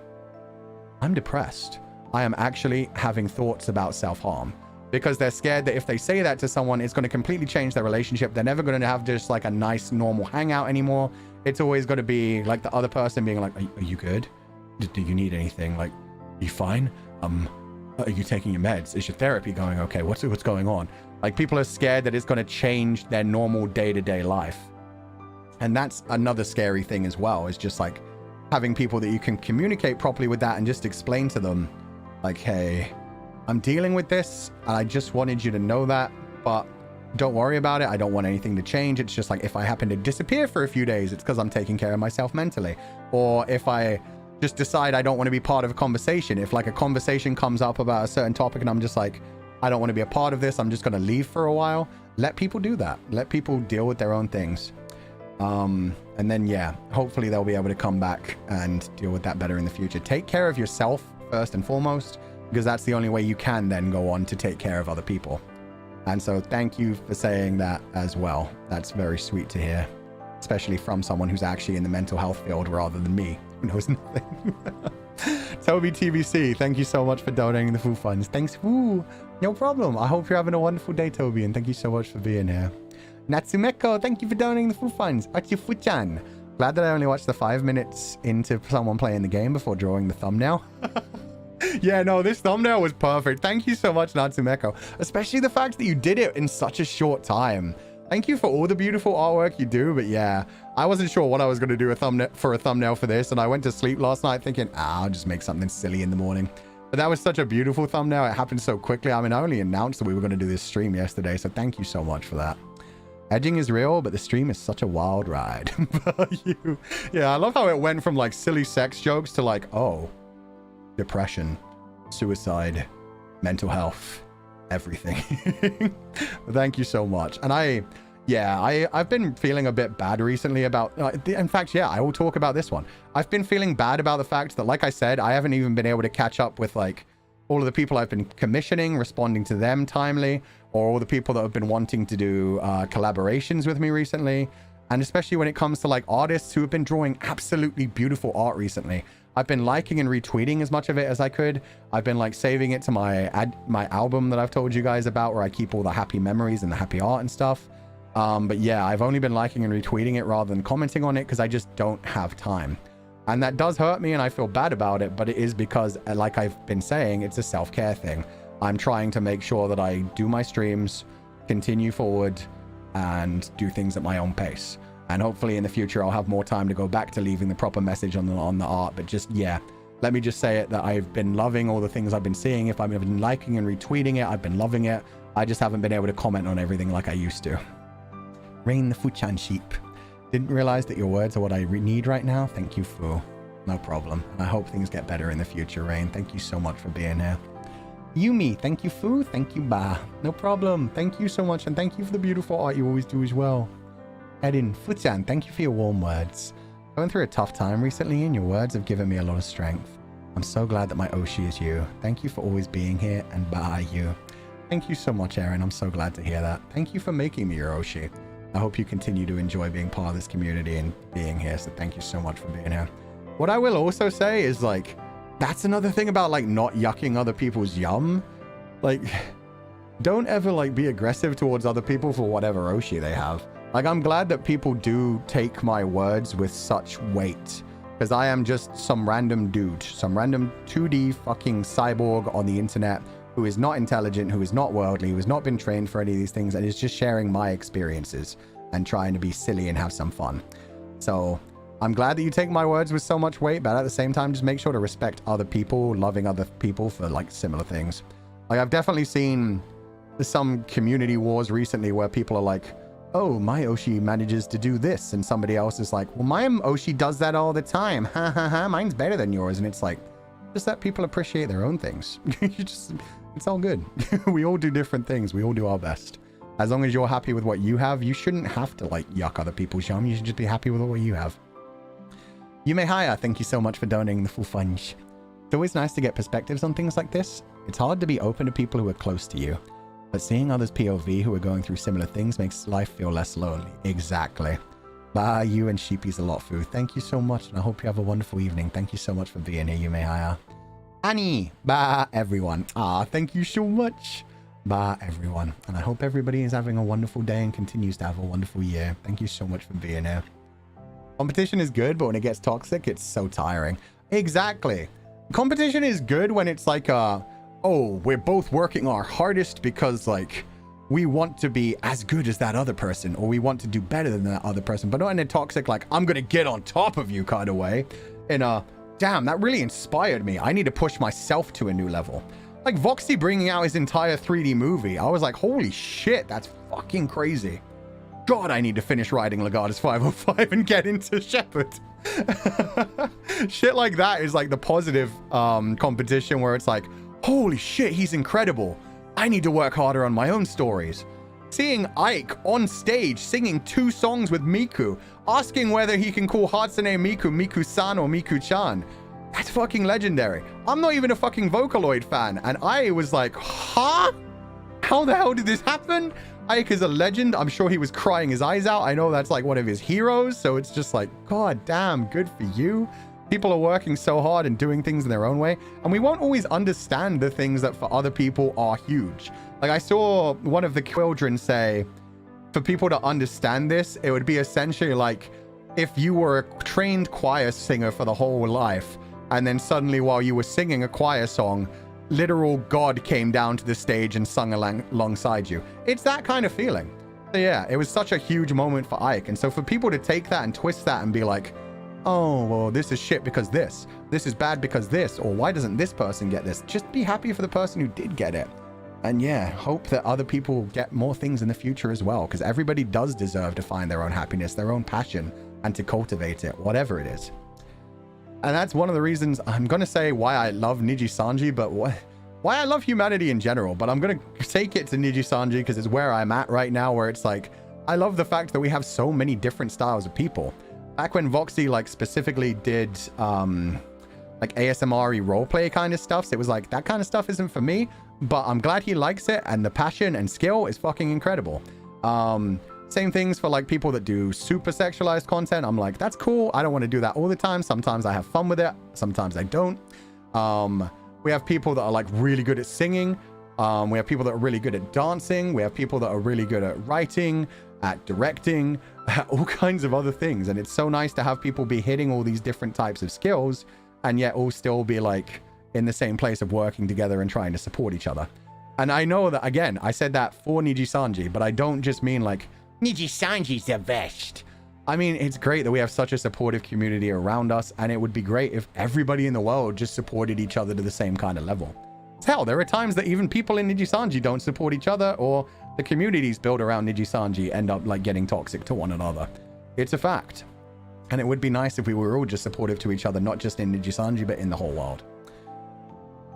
I'm depressed. I am actually having thoughts about self-harm. because they're scared that if they say that to someone, it's going to completely change their relationship. They're never going to have just like a nice, normal hangout anymore. It's always going to be like the other person being like, are you good? Do you need anything? Like, are you fine? Are you taking your meds? Is your therapy going okay? What's going on? Like, people are scared that it's going to change their normal day-to-day life. And that's another scary thing as well, is just like having people that you can communicate properly with that and just explain to them like, hey, I'm dealing with this and I just wanted you to know that, but don't worry about it. I don't want anything to change. It's just like, if I happen to disappear for a few days, it's because I'm taking care of myself mentally. Or if I just decide I don't want to be part of a conversation, if like a conversation comes up about a certain topic and I'm just like, I don't want to be a part of this, I'm just going to leave for a while. Let people do that. Let people deal with their own things. And then, yeah, hopefully they'll be able to come back and deal with that better in the future. Take care of yourself first and foremost, because that's the only way you can then go on to take care of other people. And so thank you for saying that as well. That's very sweet to hear, especially from someone who's actually in the mental health field rather than me, who knows nothing. Toby TBC, thank you so much for donating the food funds. Thanks. Woo. No problem. I hope you're having a wonderful day, Toby, and thank you so much for being here. Natsumeko, thank you for donating the food funds. Achifuchan, glad that I only watched the 5 minutes into someone playing the game before drawing the thumbnail. Yeah, no, this thumbnail was perfect. Thank you so much, Natsumeko. Especially the fact that you did it in such a short time. Thank you for all the beautiful artwork you do, but yeah, I wasn't sure what I was going to do a thumbnail for this, and I went to sleep last night thinking, I'll just make something silly in the morning. But that was such a beautiful thumbnail. It happened so quickly. I mean, I only announced that we were going to do this stream yesterday, so thank you so much for that. Edging is real, but the stream is such a wild ride. Yeah, I love how it went from like silly sex jokes to like, oh, depression, suicide, mental health, everything. Thank you so much. And I've been feeling a bit bad recently about, in fact, yeah, I will talk about this one. I've been feeling bad about the fact that, like I said, I haven't even been able to catch up with like all of the people I've been commissioning, responding to them timely, or all the people that have been wanting to do collaborations with me recently. And especially when it comes to like artists who have been drawing absolutely beautiful art recently. I've been liking and retweeting as much of it as I could. I've been like saving it to my album that I've told you guys about, where I keep all the happy memories and the happy art and stuff. But yeah, I've only been liking and retweeting it rather than commenting on it because I just don't have time. And that does hurt me and I feel bad about it, but it is because, like I've been saying, it's a self-care thing. I'm trying to make sure that I do my streams, continue forward, and do things at my own pace. And hopefully in the future, I'll have more time to go back to leaving the proper message on the art. But just, yeah, let me just say it that I've been loving all the things I've been seeing. If I've been liking and retweeting it, I've been loving it. I just haven't been able to comment on everything like I used to. Rain the Fuchan sheep. Didn't realize that your words are what I need right now. Thank you, Fu. No problem. And I hope things get better in the future, Rain. Thank you so much for being here. Yumi, thank you, Fu. Thank you, Ba. No problem. Thank you so much. And thank you for the beautiful art you always do as well. Edin, Fuchan, thank you for your warm words. Going through a tough time recently, and your words have given me a lot of strength. I'm so glad that my Oshi is you. Thank you for always being here, and Ba you. Thank you so much, Aaron. I'm so glad to hear that. Thank you for making me your Oshi. I hope you continue to enjoy being part of this community and being here. So thank you so much for being here. What I will also say is like, that's another thing about like not yucking other people's yum. Like, don't ever like be aggressive towards other people for whatever Oshi they have. Like, I'm glad that people do take my words with such weight, because I am just some random dude, some random 2D fucking cyborg on the internet who is not intelligent, who is not worldly, who has not been trained for any of these things, and is just sharing my experiences and trying to be silly and have some fun. So I'm glad that you take my words with so much weight, but at the same time, just make sure to respect other people, loving other people for like similar things. Like, I've definitely seen some community wars recently where people are like, oh, my Oshi manages to do this, and somebody else is like, well, my Oshi does that all the time. Ha ha ha, mine's better than yours. And it's like, just let people appreciate their own things. It's all good. We all do different things. We all do our best. As long as you're happy with what you have, you shouldn't have to like yuck other people's yum. You should just be happy with what you have. Yume Haya, thank you so much for donating the full funds. It's always nice to get perspectives on things like this. It's hard to be open to people who are close to you, but seeing others' POV who are going through similar things makes life feel less lonely. Exactly. Bye, you and Sheepy's a lot, Fu. Thank you so much, and I hope you have a wonderful evening. Thank you so much for being here, Yume Haya. Annie, bye, everyone. Ah, thank you so much. Bye, everyone. And I hope everybody is having a wonderful day and continues to have a wonderful year. Thank you so much for being here. Competition is good, but when it gets toxic, it's so tiring. Exactly. Competition is good when it's like, oh, we're both working our hardest because, like, we want to be as good as that other person, or we want to do better than that other person, but not in a toxic, like, I'm going to get on top of you kind of way. In a, damn, that really inspired me. I need to push myself to a new level. Like Voxy bringing out his entire 3D movie. I was like, holy shit, that's fucking crazy. God, I need to finish writing Legatus 505 and get into Shepherd. Shit like that is like the positive competition where it's like, holy shit, he's incredible. I need to work harder on my own stories. Seeing Ike on stage singing 2 songs with Miku, asking whether he can call Hatsune Miku Miku-san or Miku-chan. That's fucking legendary. I'm not even a fucking Vocaloid fan, and I was like, huh? How the hell did this happen? Ike is a legend. I'm sure he was crying his eyes out. I know that's like one of his heroes, so it's just like, god damn, good for you. People are working so hard and doing things in their own way, and we won't always understand the things that for other people are huge. Like I saw one of the children say, for people to understand this, it would be essentially like if you were a trained choir singer for the whole life, and then suddenly while you were singing a choir song, literal God came down to the stage and sung alongside you. It's that kind of feeling. So yeah, it was such a huge moment for Ike. And so for people to take that and twist that and be like, oh, well, this is shit because this is bad because this, or why doesn't this person get this? Just be happy for the person who did get it. And yeah, hope that other people get more things in the future as well, because everybody does deserve to find their own happiness, their own passion, and to cultivate it, whatever it is. And that's one of the reasons I'm going to say why I love Nijisanji, but why I love humanity in general. But I'm going to take it to Nijisanji because it's where I'm at right now, where it's like, I love the fact that we have so many different styles of people. Back when Voxy like specifically did like ASMR-y roleplay kind of stuff, so it was like, that kind of stuff isn't for me, but I'm glad he likes it, and the passion and skill is fucking incredible. Same things for like people that do super sexualized content. I'm like, that's cool. I don't want to do that all the time. Sometimes I have fun with it. Sometimes I don't. We have people that are like really good at singing. We have people that are really good at dancing. We have people that are really good at writing, at directing, all kinds of other things. And it's so nice to have people be hitting all these different types of skills and yet all still be like in the same place of working together and trying to support each other. And I know that, again, I said that for Nijisanji, but I don't just mean like, Nijisanji's the best. I mean, it's great that we have such a supportive community around us, and it would be great if everybody in the world just supported each other to the same kind of level. Hell, there are times that even people in Nijisanji don't support each other, or the communities built around Nijisanji end up like getting toxic to one another. It's a fact. And it would be nice if we were all just supportive to each other, not just in Nijisanji, but in the whole world.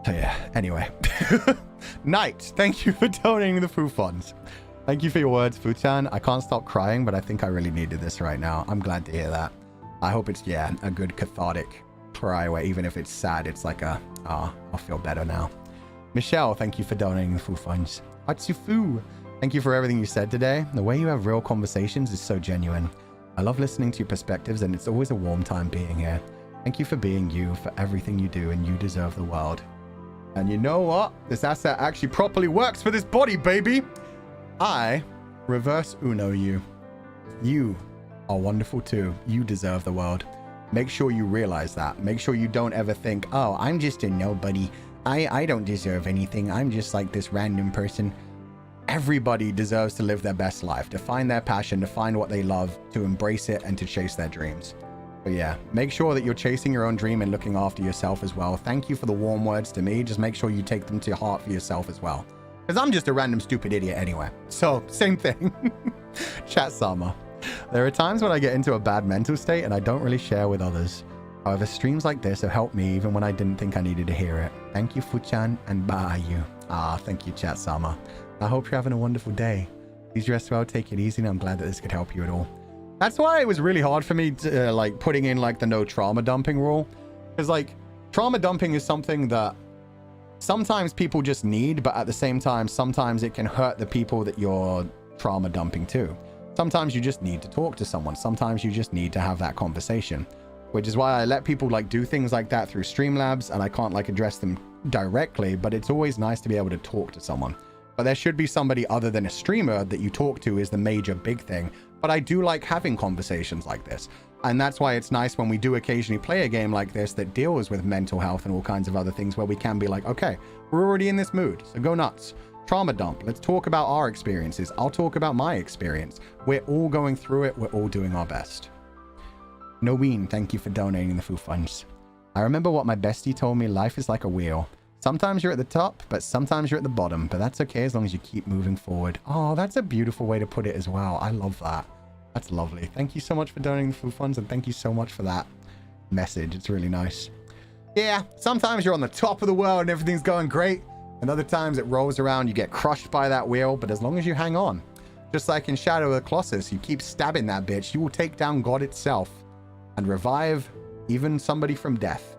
So yeah, anyway. Knight, thank you for donating the food funds. Thank you for your words, Fuchan. I can't stop crying, but I think I really needed this right now. I'm glad to hear that. I hope it's, yeah, a good cathartic cry where even if it's sad, it's like a, I'll feel better now. Michelle, thank you for donating the food funds. Atsufu, thank you for everything you said today. The way you have real conversations is so genuine. I love listening to your perspectives, and it's always a warm time being here. Thank you for being you, for everything you do, and you deserve the world. And you know what? This asset actually properly works for this body, baby. I reverse Uno you. You are wonderful too. You deserve the world. Make sure you realize that. Make sure you don't ever think, oh, I'm just a nobody. I don't deserve anything. I'm just like this random person. Everybody deserves to live their best life, to find their passion, to find what they love, to embrace it, and to chase their dreams. But yeah, make sure that you're chasing your own dream and looking after yourself as well. Thank you for the warm words to me. Just make sure you take them to heart for yourself as well. Because I'm just a random stupid idiot anyway. So, same thing. Chat Sama. There are times when I get into a bad mental state and I don't really share with others. However, streams like this have helped me even when I didn't think I needed to hear it. Thank you, Fuchan, and bye you. Thank you, Chat Sama. I hope you're having a wonderful day. Please rest well, take it easy, and I'm glad that this could help you at all. That's why it was really hard for me to, like, putting in, like, the no trauma dumping rule. Because, like, trauma dumping is something that sometimes people just need, but at the same time, sometimes it can hurt the people that you're trauma dumping to. Sometimes you just need to talk to someone. Sometimes you just need to have that conversation, which is why I let people like do things like that through Streamlabs, and I can't like address them directly, but it's always nice to be able to talk to someone. But there should be somebody other than a streamer that you talk to is the major big thing. But I do like having conversations like this. And that's why it's nice when we do occasionally play a game like this that deals with mental health and all kinds of other things where we can be like, okay, we're already in this mood, so go nuts. Trauma dump. Let's talk about our experiences. I'll talk about my experience. We're all going through it. We're all doing our best. Noween, thank you for donating the food funds. I remember what my bestie told me. Life is like a wheel. Sometimes you're at the top, but sometimes you're at the bottom. But that's okay as long as you keep moving forward. Oh, that's a beautiful way to put it as well. I love that. That's lovely. Thank you so much for donating the food funds, and thank you so much for that message. It's really nice. Yeah, sometimes you're on the top of the world and everything's going great. And other times it rolls around, you get crushed by that wheel. But as long as you hang on, just like in Shadow of Colossus, you keep stabbing that bitch, you will take down God itself and revive even somebody from death.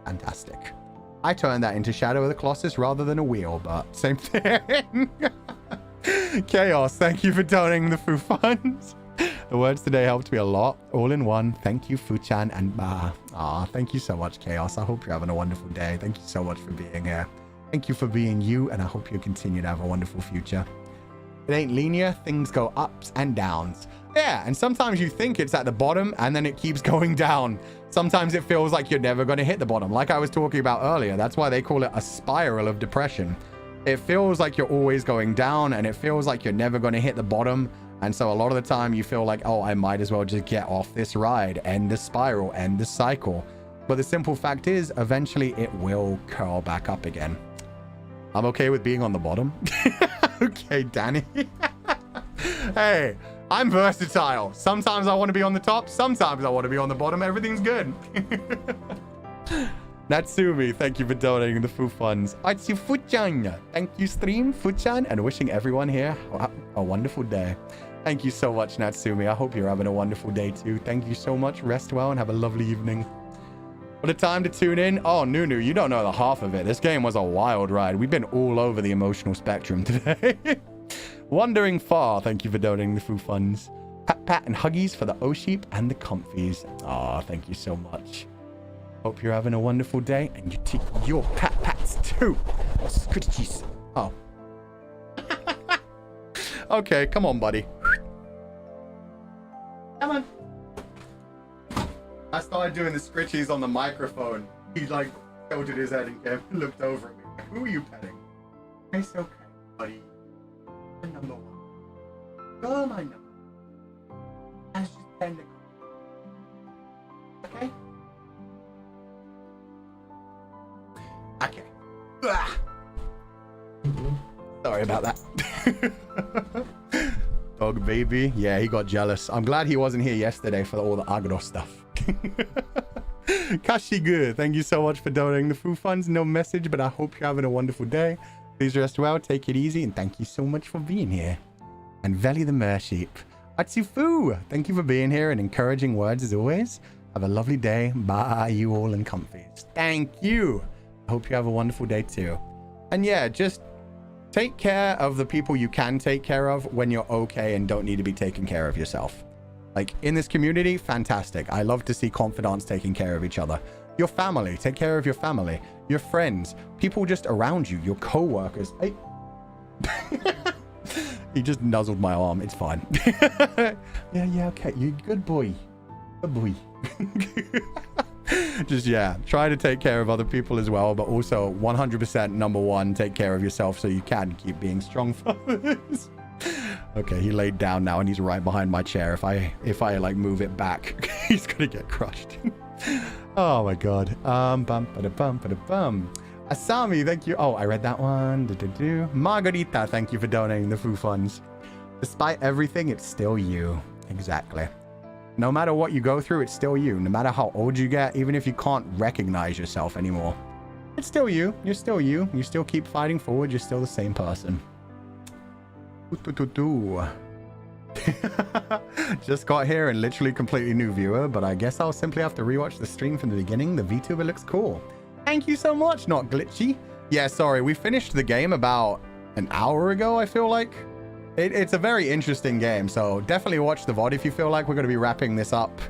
Fantastic. I turned that into Shadow of the Colossus rather than a wheel, but same thing. Chaos, thank you for donating the food funds. The words today helped me a lot. All in one. Thank you, Fuchan and Ba. Ah, thank you so much, Chaos. I hope you're having a wonderful day. Thank you so much for being here. Thank you for being you, and I hope you continue to have a wonderful future. It ain't linear. Things go ups and downs. Yeah, and sometimes you think it's at the bottom, and then it keeps going down. Sometimes it feels like you're never going to hit the bottom. Like I was talking about earlier. That's why they call it a spiral of depression. It feels like you're always going down, and it feels like you're never going to hit the bottom. And so a lot of the time you feel like, oh, I might as well just get off this ride, end the spiral, end the cycle. But the simple fact is, eventually it will curl back up again. I'm okay with being on the bottom. Okay, Danny. Hey, I'm versatile. Sometimes I want to be on the top. Sometimes I want to be on the bottom. Everything's good. Natsumi, thank you for donating the food funds. Atsu Fuchan, thank you, stream Fuchan, and wishing everyone here a wonderful day. Thank you so much, Natsumi. I hope you're having a wonderful day too. Thank you so much. Rest well and have a lovely evening. What a time to tune in. Oh, Nunu, you don't know the half of it. This game was a wild ride. We've been all over the emotional spectrum today. Wandering Far, thank you for donating the food funds. Pat Pat and Huggies for the O-Sheep and the Comfies. Oh, thank you so much. Hope you're having a wonderful day, and you take your Pat Pats too. Scritchies. Oh. Okay, come on, buddy. Come on. I started doing the scritchies on the microphone. He like tilted his head and looked over at me. Who are you petting? It's okay, buddy. You're number one. You're my number one. That's just tender. Okay? Okay. Ah. Sorry about that. Dog baby. Yeah, he got jealous. I'm glad he wasn't here yesterday for all the agro stuff. Kashigu, thank you so much for donating the food funds. No message, but I hope you're having a wonderful day. Please rest well, take it easy, and thank you so much for being here. And Veli the Mersheep. Atsufu, thank you for being here and encouraging words as always. Have a lovely day. Bye, you all and comfies. Thank you. I hope you have a wonderful day too. And yeah, just take care of the people you can take care of when you're okay and don't need to be taking care of yourself. Like in this community, fantastic. I love to see confidants taking care of each other. Your family, take care of your family. Your friends, people just around you, your co-workers. Hey. He just nuzzled my arm. It's fine. Yeah, okay. You good boy. Good boy. Just, yeah, try to take care of other people as well, but also 100% number one, take care of yourself so you can keep being strong for others. Okay, he laid down now and he's right behind my chair. If I like move it back, he's gonna get crushed. Oh my god. Asami, thank you. Oh, I read that one. Margarita, thank you for donating the food funds. Despite everything, it's still you. Exactly. No matter what you go through, it's still you. No matter how old you get, even if you can't recognize yourself anymore, it's still you. You're still you. You still keep fighting forward. You're still the same person. Just got here and literally completely new viewer, but I guess I'll simply have to rewatch the stream from the beginning. The VTuber looks cool. Thank you so much, not glitchy. Yeah, sorry, we finished the game about an hour ago, I feel like. It's a very interesting game, so definitely watch the VOD if you feel like. We're going to be wrapping this up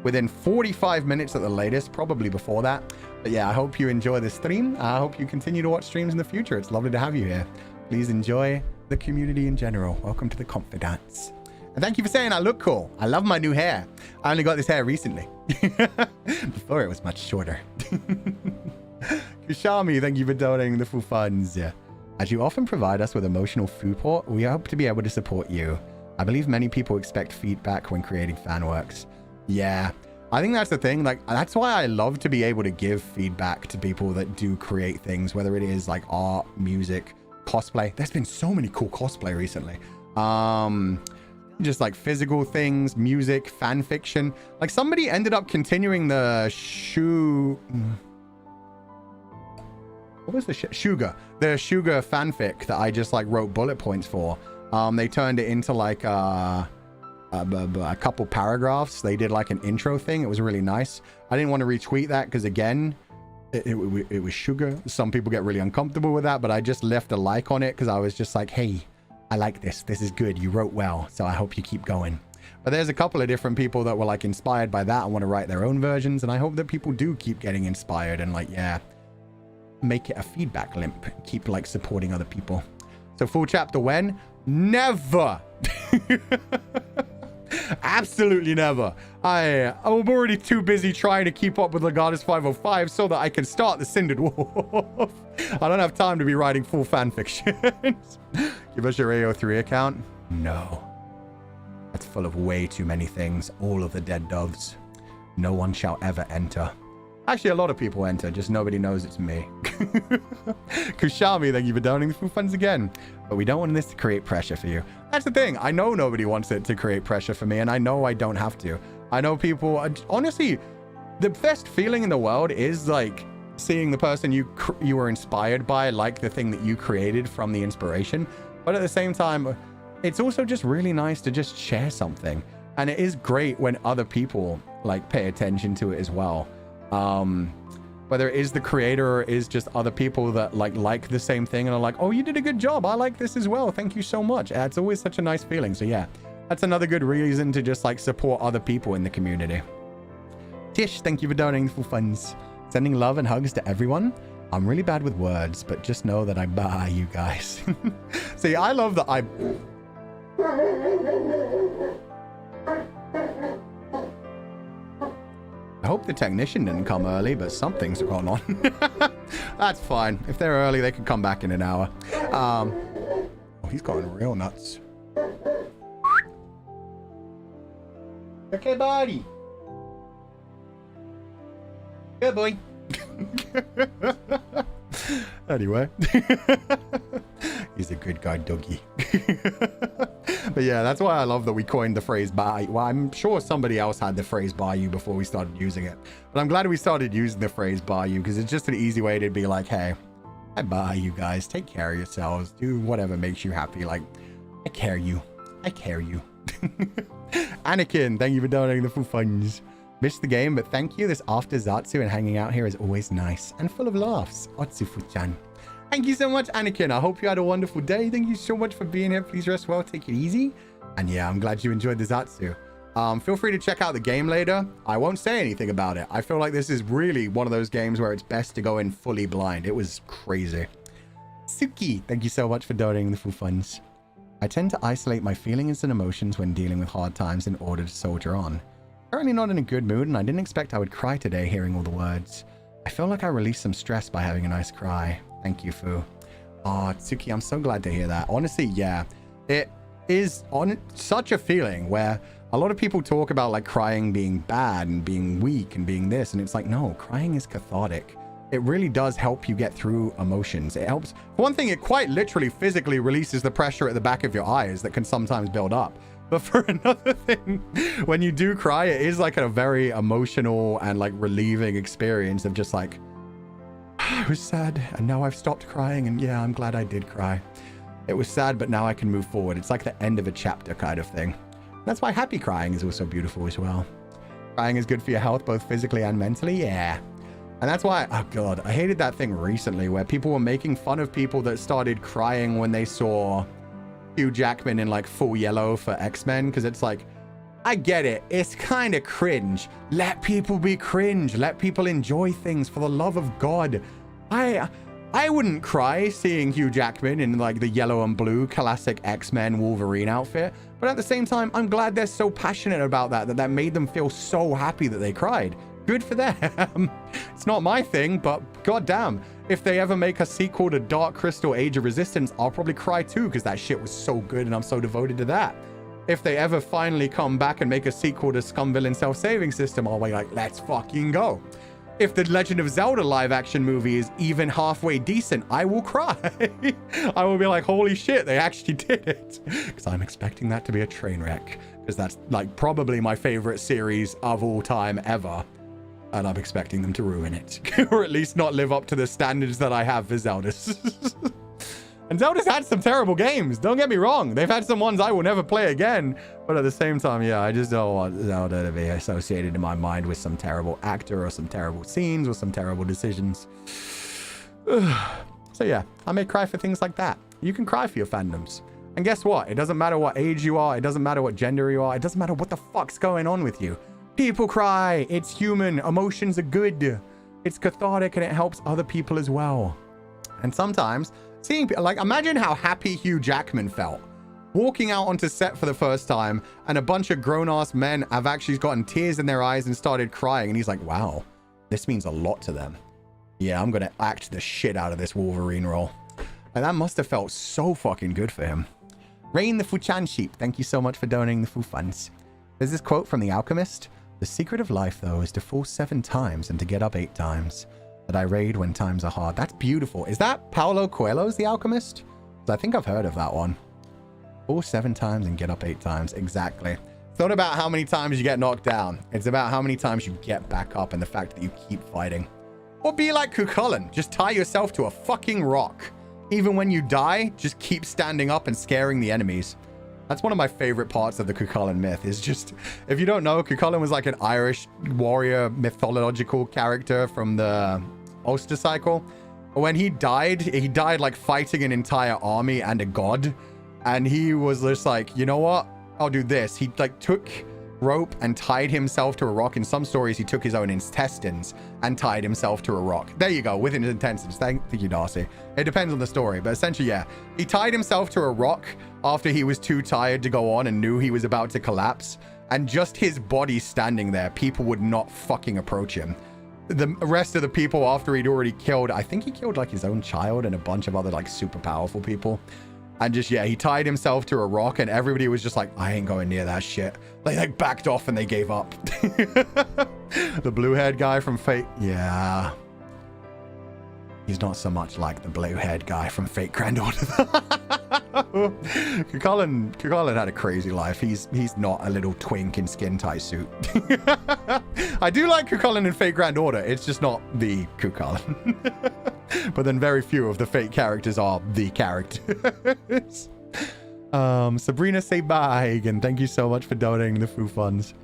within 45 minutes at the latest, probably before that. But yeah, I hope you enjoy this stream. I hope you continue to watch streams in the future. It's lovely to have you here. Please enjoy the community in general. Welcome to the confidants. And thank you for saying I look cool. I love my new hair. I only got this hair recently. Before it was much shorter. Kushami, thank you for donating the full funds. As you often provide us with emotional food port, we hope to be able to support you. I believe many people expect feedback when creating fan works. Yeah, I think that's the thing. Like, that's why I love to be able to give feedback to people that do create things, whether it is like art, music, cosplay. There's been so many cool cosplay recently. Just like physical things, music, fan fiction. Like somebody ended up continuing the what was the Sugar? The Sugar fanfic that I just like wrote bullet points for. They turned it into like a couple paragraphs. They did like an intro thing. It was really nice. I didn't want to retweet that because again, it was Sugar. Some people get really uncomfortable with that, but I just left a like on it because I was just like, hey, I like this. This is good. You wrote well. So I hope you keep going. But there's a couple of different people that were like inspired by that and want to write their own versions. And I hope that people do keep getting inspired and like, yeah, make it a feedback limp. Keep like supporting other people. So full chapter when? Never. Absolutely never. I'm already too busy trying to keep up with Legatus 505 so that I can start the Cindered Wolf. I don't have time to be writing full fan fiction. Give us your AO3 account. No. That's full of way too many things. All of the dead doves. No one shall ever enter. Actually, a lot of people enter, just nobody knows it's me. Kushami, thank you for donating the food funds again. But we don't want this to create pressure for you. That's the thing. I know nobody wants it to create pressure for me, and I know I don't have to. I know people... honestly, the best feeling in the world is like seeing the person you were inspired by, like the thing that you created from the inspiration. But at the same time, it's also just really nice to just share something. And it is great when other people like pay attention to it as well. Whether it is the creator or is just other people that like the same thing and are like, oh, you did a good job. I like this as well. Thank you so much. It's always such a nice feeling. So yeah, that's another good reason to just like support other people in the community. Tish, thank you for donating full funds. Sending love and hugs to everyone. I'm really bad with words, but just know that I buy you guys. See, I love that I hope the technician didn't come early, but something's gone on. That's fine. If they're early, they can come back in an hour. Oh, he's going real nuts. Okay, buddy. Good boy. Anyway. He's a good guy, doggy. But yeah, that's why I love that we coined the phrase buy. Well, I'm sure somebody else had the phrase buy you before we started using it. But I'm glad we started using the phrase buy you because it's just an easy way to be like, hey, I buy you guys. Take care of yourselves. Do whatever makes you happy. Like, I care you. I care you. Anakin, thank you for donating the full funds. Missed the game, but thank you. This after Zatsu and hanging out here is always nice and full of laughs. Otsufu-chan. Thank you so much, Anakin. I hope you had a wonderful day. Thank you so much for being here. Please rest well. Take it easy. And yeah, I'm glad you enjoyed the Zatsu. Feel free to check out the game later. I won't say anything about it. I feel like this is really one of those games where it's best to go in fully blind. It was crazy. Suki, thank you so much for donating the full funds. I tend to isolate my feelings and emotions when dealing with hard times in order to soldier on. Currently not in a good mood, and I didn't expect I would cry today hearing all the words. I feel like I released some stress by having a nice cry. Thank you, Fu. Oh, Tsuki, I'm so glad to hear that. Honestly, yeah. It is on such a feeling where a lot of people talk about like crying being bad and being weak and being this, and it's like, no, crying is cathartic. It really does help you get through emotions. It helps. For one thing, it quite literally physically releases the pressure at the back of your eyes that can sometimes build up. But for another thing, when you do cry, it is like a very emotional and like relieving experience of just like, I was sad and now I've stopped crying, and yeah, I'm glad I did cry. It was sad, but now I can move forward. It's like the end of a chapter kind of thing. That's why happy crying is also beautiful as well. Crying is good for your health, both physically and mentally. Yeah. And that's why, oh God, I hated that thing recently where people were making fun of people that started crying when they saw Hugh Jackman in like full yellow for X-Men. Because it's like, I get it. It's kind of cringe. Let people be cringe. Let people enjoy things for the love of God. I wouldn't cry seeing Hugh Jackman in like the yellow and blue classic X-Men Wolverine outfit, but at the same time, I'm glad they're so passionate about that made them feel so happy that they cried. Good for them. It's not my thing, but goddamn, if they ever make a sequel to Dark Crystal Age of Resistance, I'll probably cry too, because that shit was so good and I'm so devoted to that. If they ever finally come back and make a sequel to Scum Villain Self-Saving System, I'll be like, let's fucking go. If the Legend of Zelda live-action movie is even halfway decent, I will cry. I will be like, holy shit, they actually did it. Because I'm expecting that to be a train wreck. Because that's like probably my favorite series of all time ever. And I'm expecting them to ruin it. Or at least not live up to the standards that I have for Zelda's. And Zelda's had some terrible games. Don't get me wrong. They've had some ones I will never play again. But at the same time, yeah, I just don't want Zelda to be associated in my mind with some terrible actor or some terrible scenes or some terrible decisions. So yeah, I may cry for things like that. You can cry for your fandoms. And guess what? It doesn't matter what age you are. It doesn't matter what gender you are. It doesn't matter what the fuck's going on with you. People cry. It's human. Emotions are good. It's cathartic and it helps other people as well. And sometimes seeing people, like, imagine how happy Hugh Jackman felt walking out onto set for the first time and a bunch of grown-ass men have actually gotten tears in their eyes and started crying. And he's like, wow, this means a lot to them. Yeah, I'm going to act the shit out of this Wolverine role. And that must have felt so fucking good for him. Rain the Fuchan Sheep, thank you so much for donating the Fu funds. There's this quote from The Alchemist. The secret of life, though, is to fall 7 times and to get up 8 times. That I raid when times are hard. That's beautiful. Is that Paulo Coelho's The Alchemist? I think I've heard of that one. Fall 7 times and get up 8 times. Exactly. It's not about how many times you get knocked down. It's about how many times you get back up and the fact that you keep fighting. Or be like Cuchulainn. Just tie yourself to a fucking rock. Even when you die, just keep standing up and scaring the enemies. That's one of my favorite parts of the Cuchulainn myth, is just, if you don't know, Cuchulainn was like an Irish warrior mythological character from the Ulster cycle. When he died like fighting an entire army and a god. And he was just like, you know what? I'll do this. He like took rope and tied himself to a rock. In some stories, he took his own intestines and tied himself to a rock. There you go, with his intestines. Thank you, Darcy. It depends on the story, but essentially, yeah. He tied himself to a rock after he was too tired to go on and knew he was about to collapse. And just his body standing there, people would not fucking approach him. The rest of the people, after he'd already killed, I think he killed like his own child and a bunch of other like super powerful people. And just, yeah, he tied himself to a rock and everybody was just like, I ain't going near that shit. They like backed off and they gave up. The blue-haired guy from Fate. Yeah. He's not so much like the blue-haired guy from Fate Grand Order. Cuchulainn had a crazy life. He's not a little twink in skin-tight suit. I do like Cuchulainn in Fate Grand Order. It's just not the Cuchulainn. But then very few of the Fate characters are the characters. Sabrina say bye again. Thank you so much for donating the Foo funds.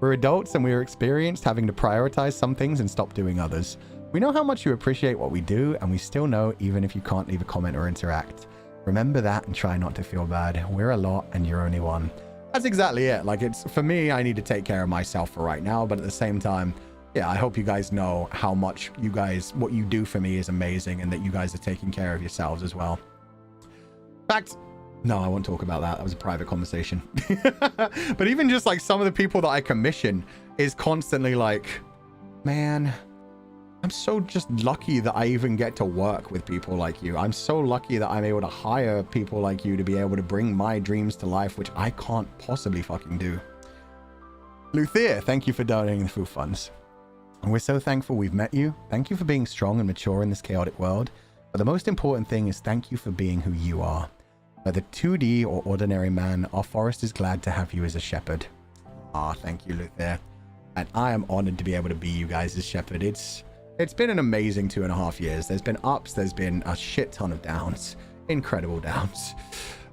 We're adults and we are experienced having to prioritize some things and stop doing others. We know how much you appreciate what we do, and we still know even if you can't leave a comment or interact. Remember that and try not to feel bad. We're a lot and you're only one. That's exactly it. Like, it's for me, I need to take care of myself for right now, but at the same time, yeah, I hope you guys know how much you guys, what you do for me is amazing, and that you guys are taking care of yourselves as well. In fact, no, I won't talk about that. That was a private conversation. But even just like some of the people that I commission is constantly like, man, I'm so just lucky that I even get to work with people like you. I'm so lucky that I'm able to hire people like you to be able to bring my dreams to life, which I can't possibly fucking do. Luthier, thank you for donating the Foo funds. And we're so thankful we've met you. Thank you for being strong and mature in this chaotic world. But the most important thing is thank you for being who you are. Whether 2D or ordinary man, our forest is glad to have you as a shepherd. Ah, thank you, Luthier. And I am honored to be able to be you guys' shepherd. It's been an amazing 2.5 years. There's been ups, there's been a shit ton of downs. Incredible downs.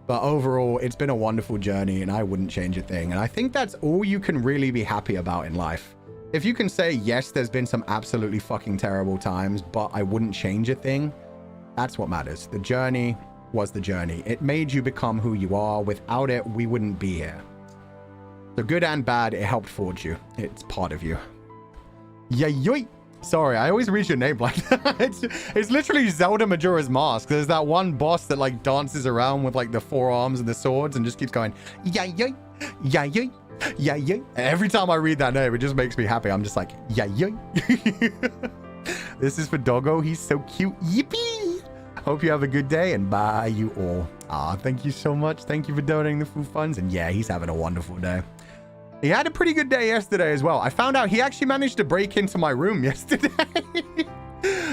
But overall, it's been a wonderful journey and I wouldn't change a thing. And I think that's all you can really be happy about in life. If you can say, yes, there's been some absolutely fucking terrible times, but I wouldn't change a thing, that's what matters. The journey was the journey. It made you become who you are. Without it, we wouldn't be here. So good and bad, it helped forge you. It's part of you. Yay! Sorry, I always read your name like that. It's literally Zelda Majora's Mask. There's that one boss that like dances around with like the forearms and the swords and just keeps going, yeah, yeah, yeah, yeah, yeah, yeah. And every time I read that name, it just makes me happy. I'm just like, yeah, yeah. This is for Doggo. He's so cute. Yippee! Hope you have a good day and bye you all. Thank you so much. Thank you for donating the food funds. And yeah, he's having a wonderful day. He had a pretty good day yesterday as well. I found out he actually managed to break into my room yesterday.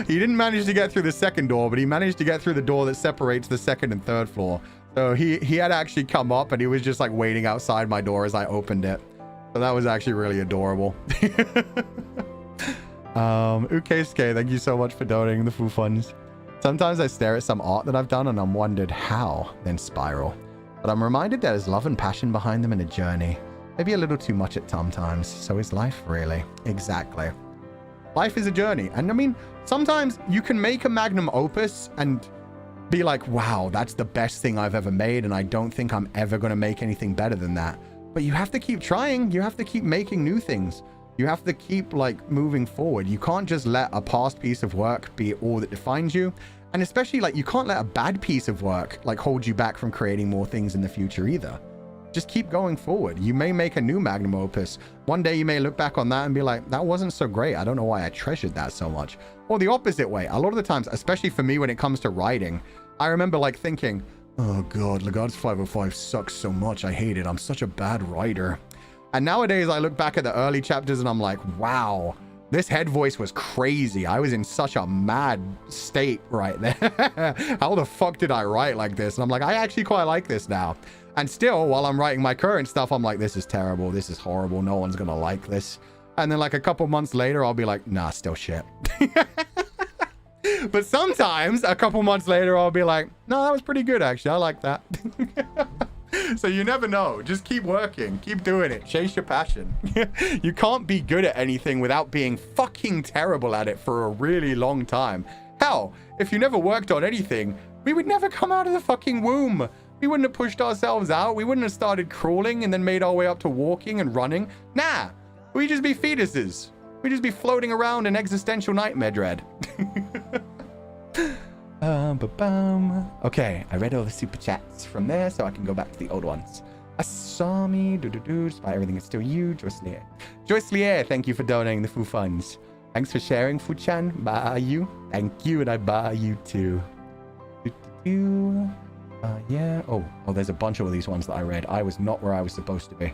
He didn't manage to get through the second door, but he managed to get through the door that separates the second and third floor. So he had actually come up and he was just like waiting outside my door as I opened it. So that was actually really adorable. Ukesuke, thank you so much for donating the food funds. Sometimes I stare at some art that I've done and I'm wondered how, then spiral. But I'm reminded there's love and passion behind them in a journey. Maybe a little too much at sometimes. So is life really? Exactly. Life is a journey. And I mean, sometimes you can make a magnum opus and be like, wow, that's the best thing I've ever made. And I don't think I'm ever going to make anything better than that. But you have to keep trying. You have to keep making new things. You have to keep like moving forward. You can't just let a past piece of work be all that defines you. And especially like you can't let a bad piece of work like hold you back from creating more things in the future either. Just keep going forward. You may make a new magnum opus. One day you may look back on that and be like, that wasn't so great. I don't know why I treasured that so much. Or the opposite way. A lot of the times, especially for me when it comes to writing, I remember like thinking, oh God, Legatus 505 sucks so much. I hate it. I'm such a bad writer. And nowadays I look back at the early chapters and I'm like, wow, this head voice was crazy. I was in such a mad state right there. How the fuck did I write like this? And I'm like, I actually quite like this now. And still, while I'm writing my current stuff, I'm like, this is terrible. This is horrible. No one's going to like this. And then like a couple months later, I'll be like, nah, still shit. But sometimes a couple months later, I'll be like, no, that was pretty good, actually. I like that. So you never know. Just keep working. Keep doing it. Chase your passion. You can't be good at anything without being fucking terrible at it for a really long time. Hell, if you never worked on anything, we would never come out of the fucking womb. We wouldn't have pushed ourselves out. We wouldn't have started crawling and then made our way up to walking and running. Nah, we'd just be fetuses. We'd just be floating around in existential nightmare dread. Okay, I read all the super chats from there, so I can go back to the old ones. Asami, despite everything, it's still you, Joyce Lear. Joyce Lear, thank you for donating the Foo Funds. Thanks for sharing, Fu-chan. Bye you. Thank you, and I buy you too. Yeah. Oh, there's a bunch of these ones that I read. I was not where I was supposed to be.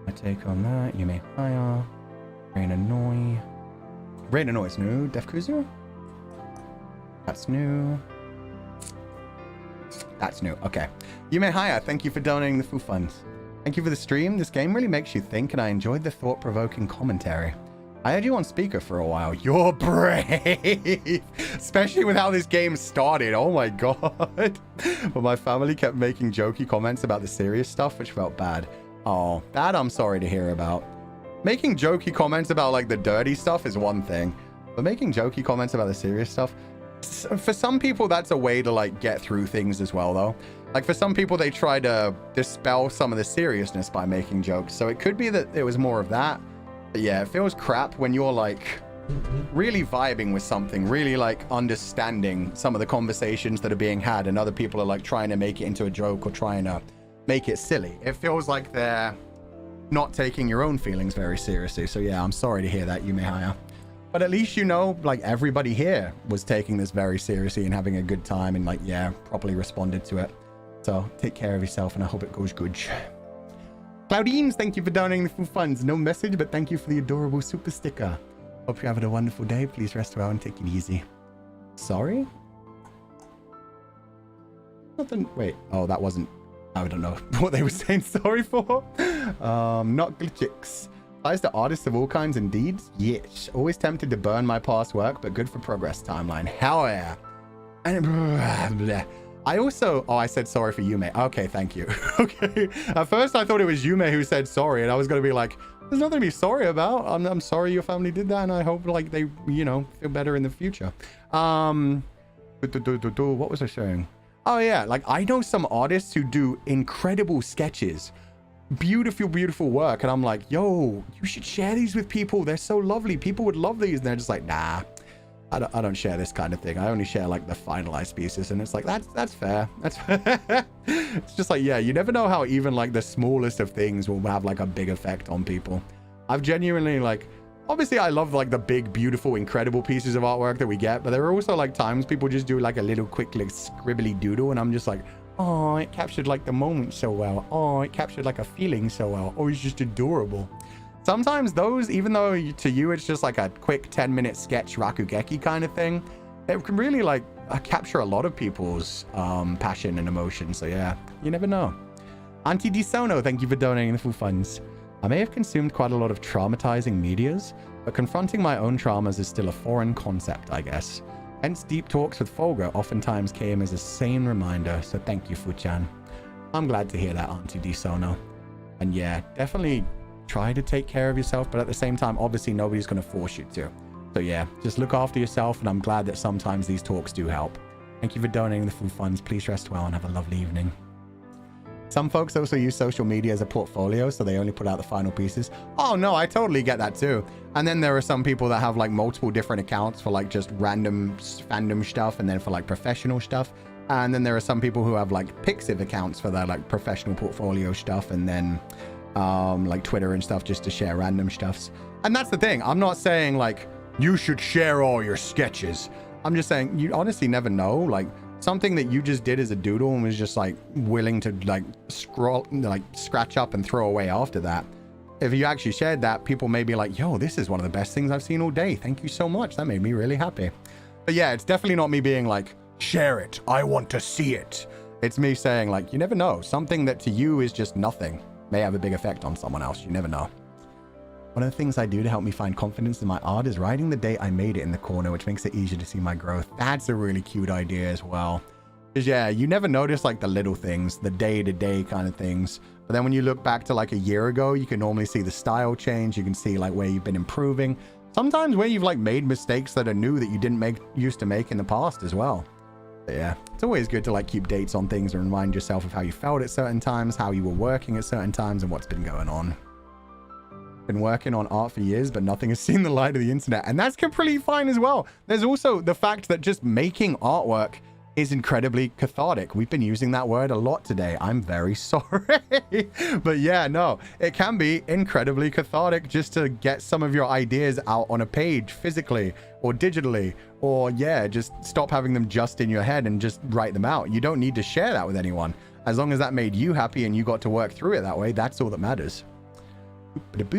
I take on that. You may hire. Rain Annoy. Rain Annoy is new. Def Kuzu? That's new. That's new. Okay. You may hire. Thank you for donating the Foo Funds. Thank you for the stream. This game really makes you think, and I enjoyed the thought-provoking commentary. I had you on speaker for a while. You're brave. Especially with how this game started. Oh my God. But my family kept making jokey comments about the serious stuff, which felt bad. Oh, that I'm sorry to hear about. Making jokey comments about like the dirty stuff is one thing. But making jokey comments about the serious stuff, for some people, that's a way to like get through things as well, though. Like for some people, they try to dispel some of the seriousness by making jokes. So it could be that it was more of that. But yeah, it feels crap when you're like really vibing with something, really like understanding some of the conversations that are being had, and other people are like trying to make it into a joke or trying to make it silly. It feels like they're not taking your own feelings very seriously. So yeah, I'm sorry to hear that, Yumehaya. But at least you know, like everybody here was taking this very seriously and having a good time and like, yeah, properly responded to it. So take care of yourself and I hope it goes good. Claudines, thank you for donating the Foo Funds. No message, but thank you for the adorable super sticker. Hope you're having a wonderful day. Please rest well and take it easy. Sorry? Nothing. Wait. Oh, that wasn't. I don't know what they were saying sorry for. Not glitchix. Applies to artists of all kinds and deeds? Yes. Always tempted to burn my past work, but good for progress timeline. Hell yeah. And I also, I said sorry for Yume. Okay, thank you. Okay. At first, I thought it was Yume who said sorry, and I was going to be like, there's nothing to be sorry about. I'm sorry your family did that, and I hope, like, they, you know, feel better in the future. What was I saying? Oh, yeah. Like, I know some artists who do incredible sketches, beautiful, beautiful work. And I'm like, yo, you should share these with people. They're so lovely. People would love these. And they're just like, nah, I don't share this kind of thing. I only share like the finalized pieces. And it's like, that's fair. That's fair. It's just like, yeah, you never know how even like the smallest of things will have like a big effect on people. I've genuinely like, obviously I love like the big, beautiful, incredible pieces of artwork that we get, but there are also like times people just do like a little quick like scribbly doodle. And I'm just like, oh, it captured like the moment so well. Oh, it captured like a feeling so well. Oh, it's just adorable. Sometimes those, even though to you it's just like a quick 10-minute sketch rakugeki kind of thing, it can really like capture a lot of people's passion and emotion. So yeah, you never know. Auntie DiSono, thank you for donating the full funds. I may have consumed quite a lot of traumatizing medias, but confronting my own traumas is still a foreign concept, I guess. Hence, deep talks with Fulgur oftentimes came as a sane reminder, so thank you, Fuchan. I'm glad to hear that, Auntie DiSono. And yeah, definitely try to take care of yourself, but at the same time, obviously nobody's going to force you to. So yeah, just look after yourself, and I'm glad that sometimes these talks do help. Thank you for donating the full funds. Please rest well and have a lovely evening. Some folks also use social media as a portfolio, so they only put out the final pieces. Oh no, I totally get that too. And then there are some people that have like multiple different accounts for like just random fandom stuff, and then for like professional stuff. And then there are some people who have like Pixiv accounts for their like professional portfolio stuff, and then like Twitter and stuff just to share random stuffs. And that's the thing. I'm not saying like you should share all your sketches. I'm just saying you honestly never know. Like something that you just did as a doodle and was just like willing to like scratch up and throw away after that. If you actually shared that, people may be like, yo, this is one of the best things I've seen all day. Thank you so much. That made me really happy. But yeah, it's definitely not me being like, share it. I want to see it. It's me saying like, you never know. Something that to you is just nothing may have a big effect on someone else. You never know. One of the things I do to help me find confidence in my art is writing the date I made it in the corner, which makes it easier to see my growth. That's a really cute idea as well. Because yeah, you never notice like the little things, the day-to-day kind of things. But then when you look back to like a year ago, you can normally see the style change. You can see like where you've been improving. Sometimes where you've like made mistakes that are new that you didn't used to make in the past as well. But yeah, it's always good to like keep dates on things and remind yourself of how you felt at certain times, how you were working at certain times, and what's been going on. Been working on art for years, but nothing has seen the light of the internet, and that's completely fine as well. There's also the fact that just making artwork is incredibly cathartic. We've been using that word a lot today. I'm very sorry. But yeah, no, it can be incredibly cathartic just to get some of your ideas out on a page physically or digitally, or yeah, just stop having them just in your head and just write them out. You don't need to share that with anyone. As long as that made you happy and you got to work through it that way, that's all that matters. Def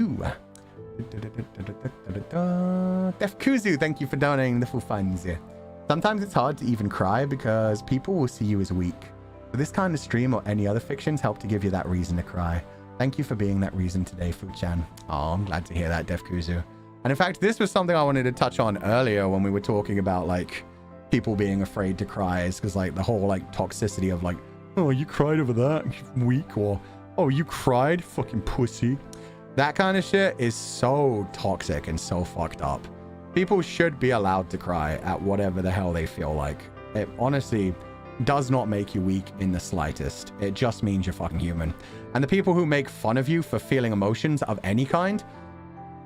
Kuzu, thank you for donating the full funds. Sometimes it's hard to even cry because people will see you as weak. But this kind of stream or any other fictions help to give you that reason to cry. Thank you for being that reason today, Fu-chan. Oh, I'm glad to hear that, Def Kuzu. And in fact, this was something I wanted to touch on earlier when we were talking about like people being afraid to cry, is because like the whole like toxicity of like, oh, you cried over that, weak, or oh, you cried, fucking pussy. That kind of shit is so toxic and so fucked up. People should be allowed to cry at whatever the hell they feel like. It honestly does not make you weak in the slightest. It just means you're fucking human. And the people who make fun of you for feeling emotions of any kind,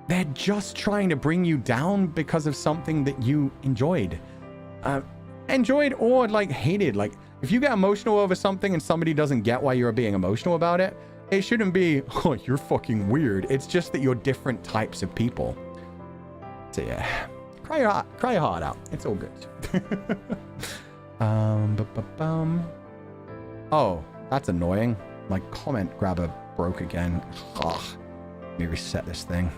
they're just trying to bring you down because of something that you enjoyed. Enjoyed or like hated. Like if you get emotional over something and somebody doesn't get why you're being emotional about it, it shouldn't be, oh, you're fucking weird. It's just that you're different types of people. So yeah, cry your heart out. It's all good. Oh, that's annoying. My comment grabber broke again. Ugh. Let me reset this thing.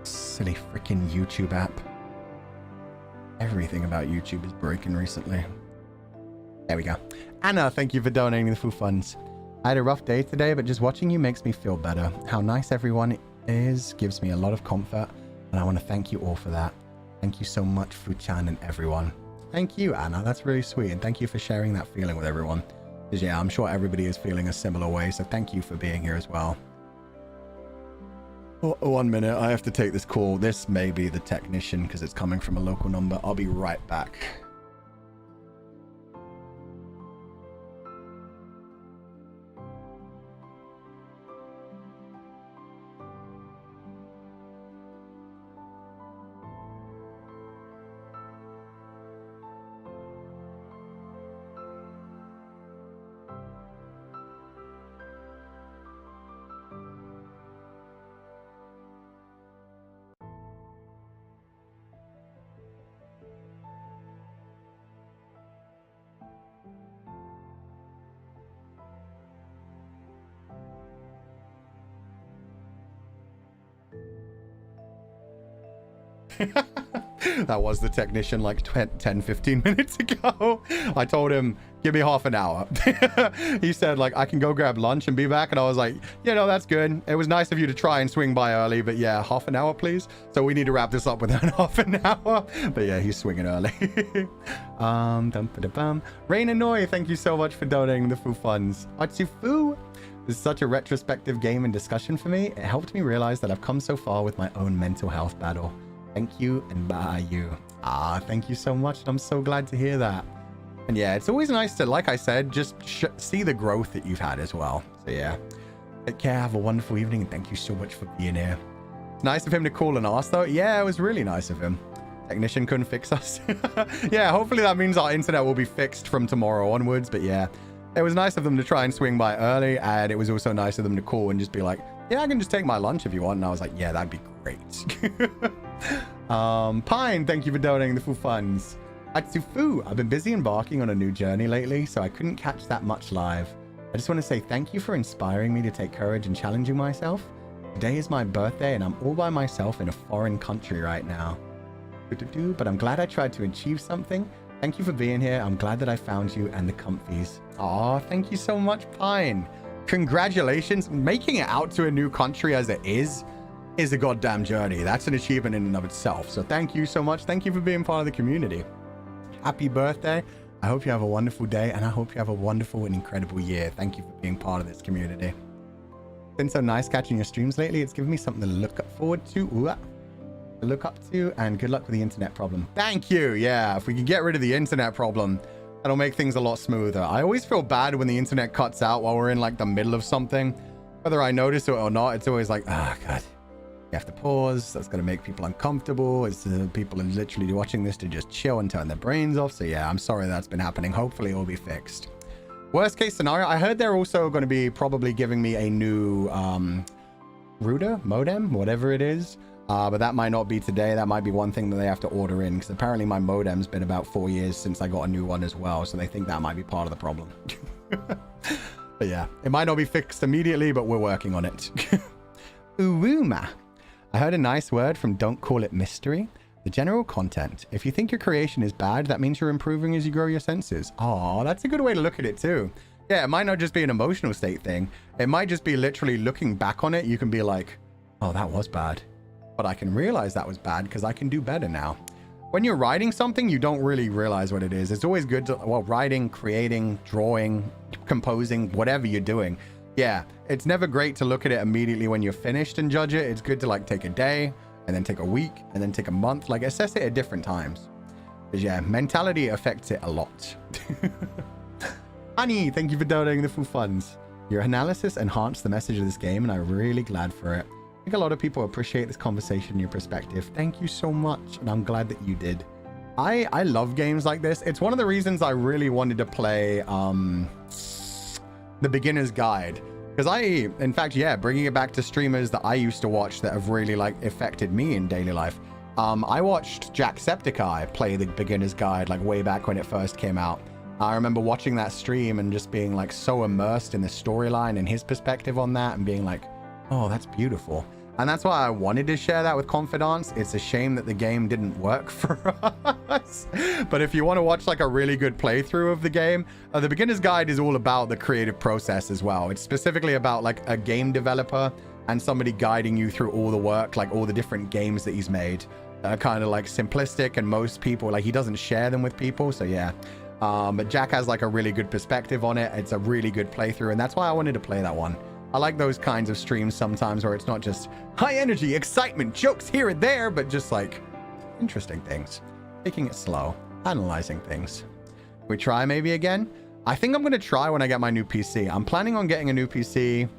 Silly freaking YouTube app. Everything about YouTube is breaking recently. There we go. Anna, thank you for donating the full funds. I had a rough day today, but just watching you makes me feel better. How nice everyone is gives me a lot of comfort, and I want to thank you all for that. Thank you so much, Fu-chan and everyone. Thank you, Anna. That's really sweet, and thank you for sharing that feeling with everyone. Because yeah, I'm sure everybody is feeling a similar way, so thank you for being here as well. Oh, 1 minute, I have to take this call. This may be the technician because it's coming from a local number. I'll be right back. That was the technician like 10, 15 minutes ago. I told him, give me half an hour. He said, like, I can go grab lunch and be back. And I was like, yeah, no, that's good. It was nice of you to try and swing by early, but yeah, half an hour, please. So we need to wrap this up within half an hour. But yeah, he's swinging early. Rain Annoy, thank you so much for donating the Foo funds. Atsufu. This is such a retrospective game and discussion for me. It helped me realize that I've come so far with my own mental health battle. Thank you and bye you. Thank you so much. I'm so glad to hear that. And yeah, it's always nice to, like I said, just see the growth that you've had as well. So yeah, take care. Have a wonderful evening. And thank you so much for being here. It's nice of him to call and ask though. Yeah, it was really nice of him. Technician couldn't fix us. Yeah, hopefully that means our internet will be fixed from tomorrow onwards. But yeah, it was nice of them to try and swing by early. And it was also nice of them to call and just be like, yeah, I can just take my lunch if you want. And I was like, yeah, that'd be great. Pine, thank you for donating the full funds. Atsufu, I've been busy embarking on a new journey lately, so I couldn't catch that much live. I just want to say thank you for inspiring me to take courage and challenging myself. Today is my birthday and I'm all by myself in a foreign country right now. But I'm glad I tried to achieve something. Thank you for being here. I'm glad that I found you and the comfies. Aw, thank you so much, Pine. Congratulations. Making it out to a new country as it is a goddamn journey. That's an achievement in and of itself. So thank you so much. Thank you for being part of the community. Happy birthday. I hope you have a wonderful day and I hope you have a wonderful and incredible year. Thank you for being part of this community. It's been so nice catching your streams lately. It's given me something to look forward to. Look up to, and good luck with the internet problem. Thank you. Yeah, if we can get rid of the internet problem, that'll make things a lot smoother. I always feel bad when the internet cuts out while we're in like the middle of something. Whether I notice it or not, it's always like, oh god, you have to pause. That's going to make people uncomfortable. It's people are literally watching this to just chill and turn their brains off. So yeah, I'm sorry that's been happening. Hopefully it will be fixed. Worst case scenario, I heard they're also going to be probably giving me a new router, modem, whatever it is. But that might not be today. That might be one thing that they have to order in, because apparently my modem's been about 4 years since I got a new one as well. So they think that might be part of the problem. But yeah, it might not be fixed immediately, but we're working on it. Uwuma. I heard a nice word from Don't Call It Mystery. The general content. If you think your creation is bad, that means you're improving as you grow your senses. Oh, that's a good way to look at it too. Yeah, it might not just be an emotional state thing. It might just be literally looking back on it. You can be like, oh, that was bad. But I can realize that was bad because I can do better now. When you're writing something, you don't really realize what it is. It's always good to, well, writing, creating, drawing, composing, whatever you're doing. Yeah, it's never great to look at it immediately when you're finished and judge it. It's good to like take a day and then take a week and then take a month, like assess it at different times. Because yeah, mentality affects it a lot. Honey, thank you for donating the full funds. Your analysis enhanced the message of this game and I'm really glad for it. I think a lot of people appreciate this conversation and your perspective. Thank you so much, and I'm glad that you did. I love games like this. It's one of the reasons I really wanted to play the Beginner's Guide. Because in fact, yeah, bringing it back to streamers that I used to watch that have really like affected me in daily life. I watched Jacksepticeye play the Beginner's Guide like way back when it first came out. I remember watching that stream and just being like so immersed in the storyline and his perspective on that and being like, oh, that's beautiful. And that's why I wanted to share that with Confidants. It's a shame that the game didn't work for us. But if you want to watch like a really good playthrough of the game, the Beginner's Guide is all about the creative process as well. It's specifically about like a game developer and somebody guiding you through all the work, like all the different games that he's made. That are kind of like simplistic, and most people, like he doesn't share them with people. So yeah. But Jack has like a really good perspective on it. It's a really good playthrough, and that's why I wanted to play that one. I like those kinds of streams sometimes where it's not just high energy, excitement, jokes here and there, but just like interesting things. Taking it slow, analyzing things. We try maybe again? I think I'm going to try when I get my new PC. I'm planning on getting a new PC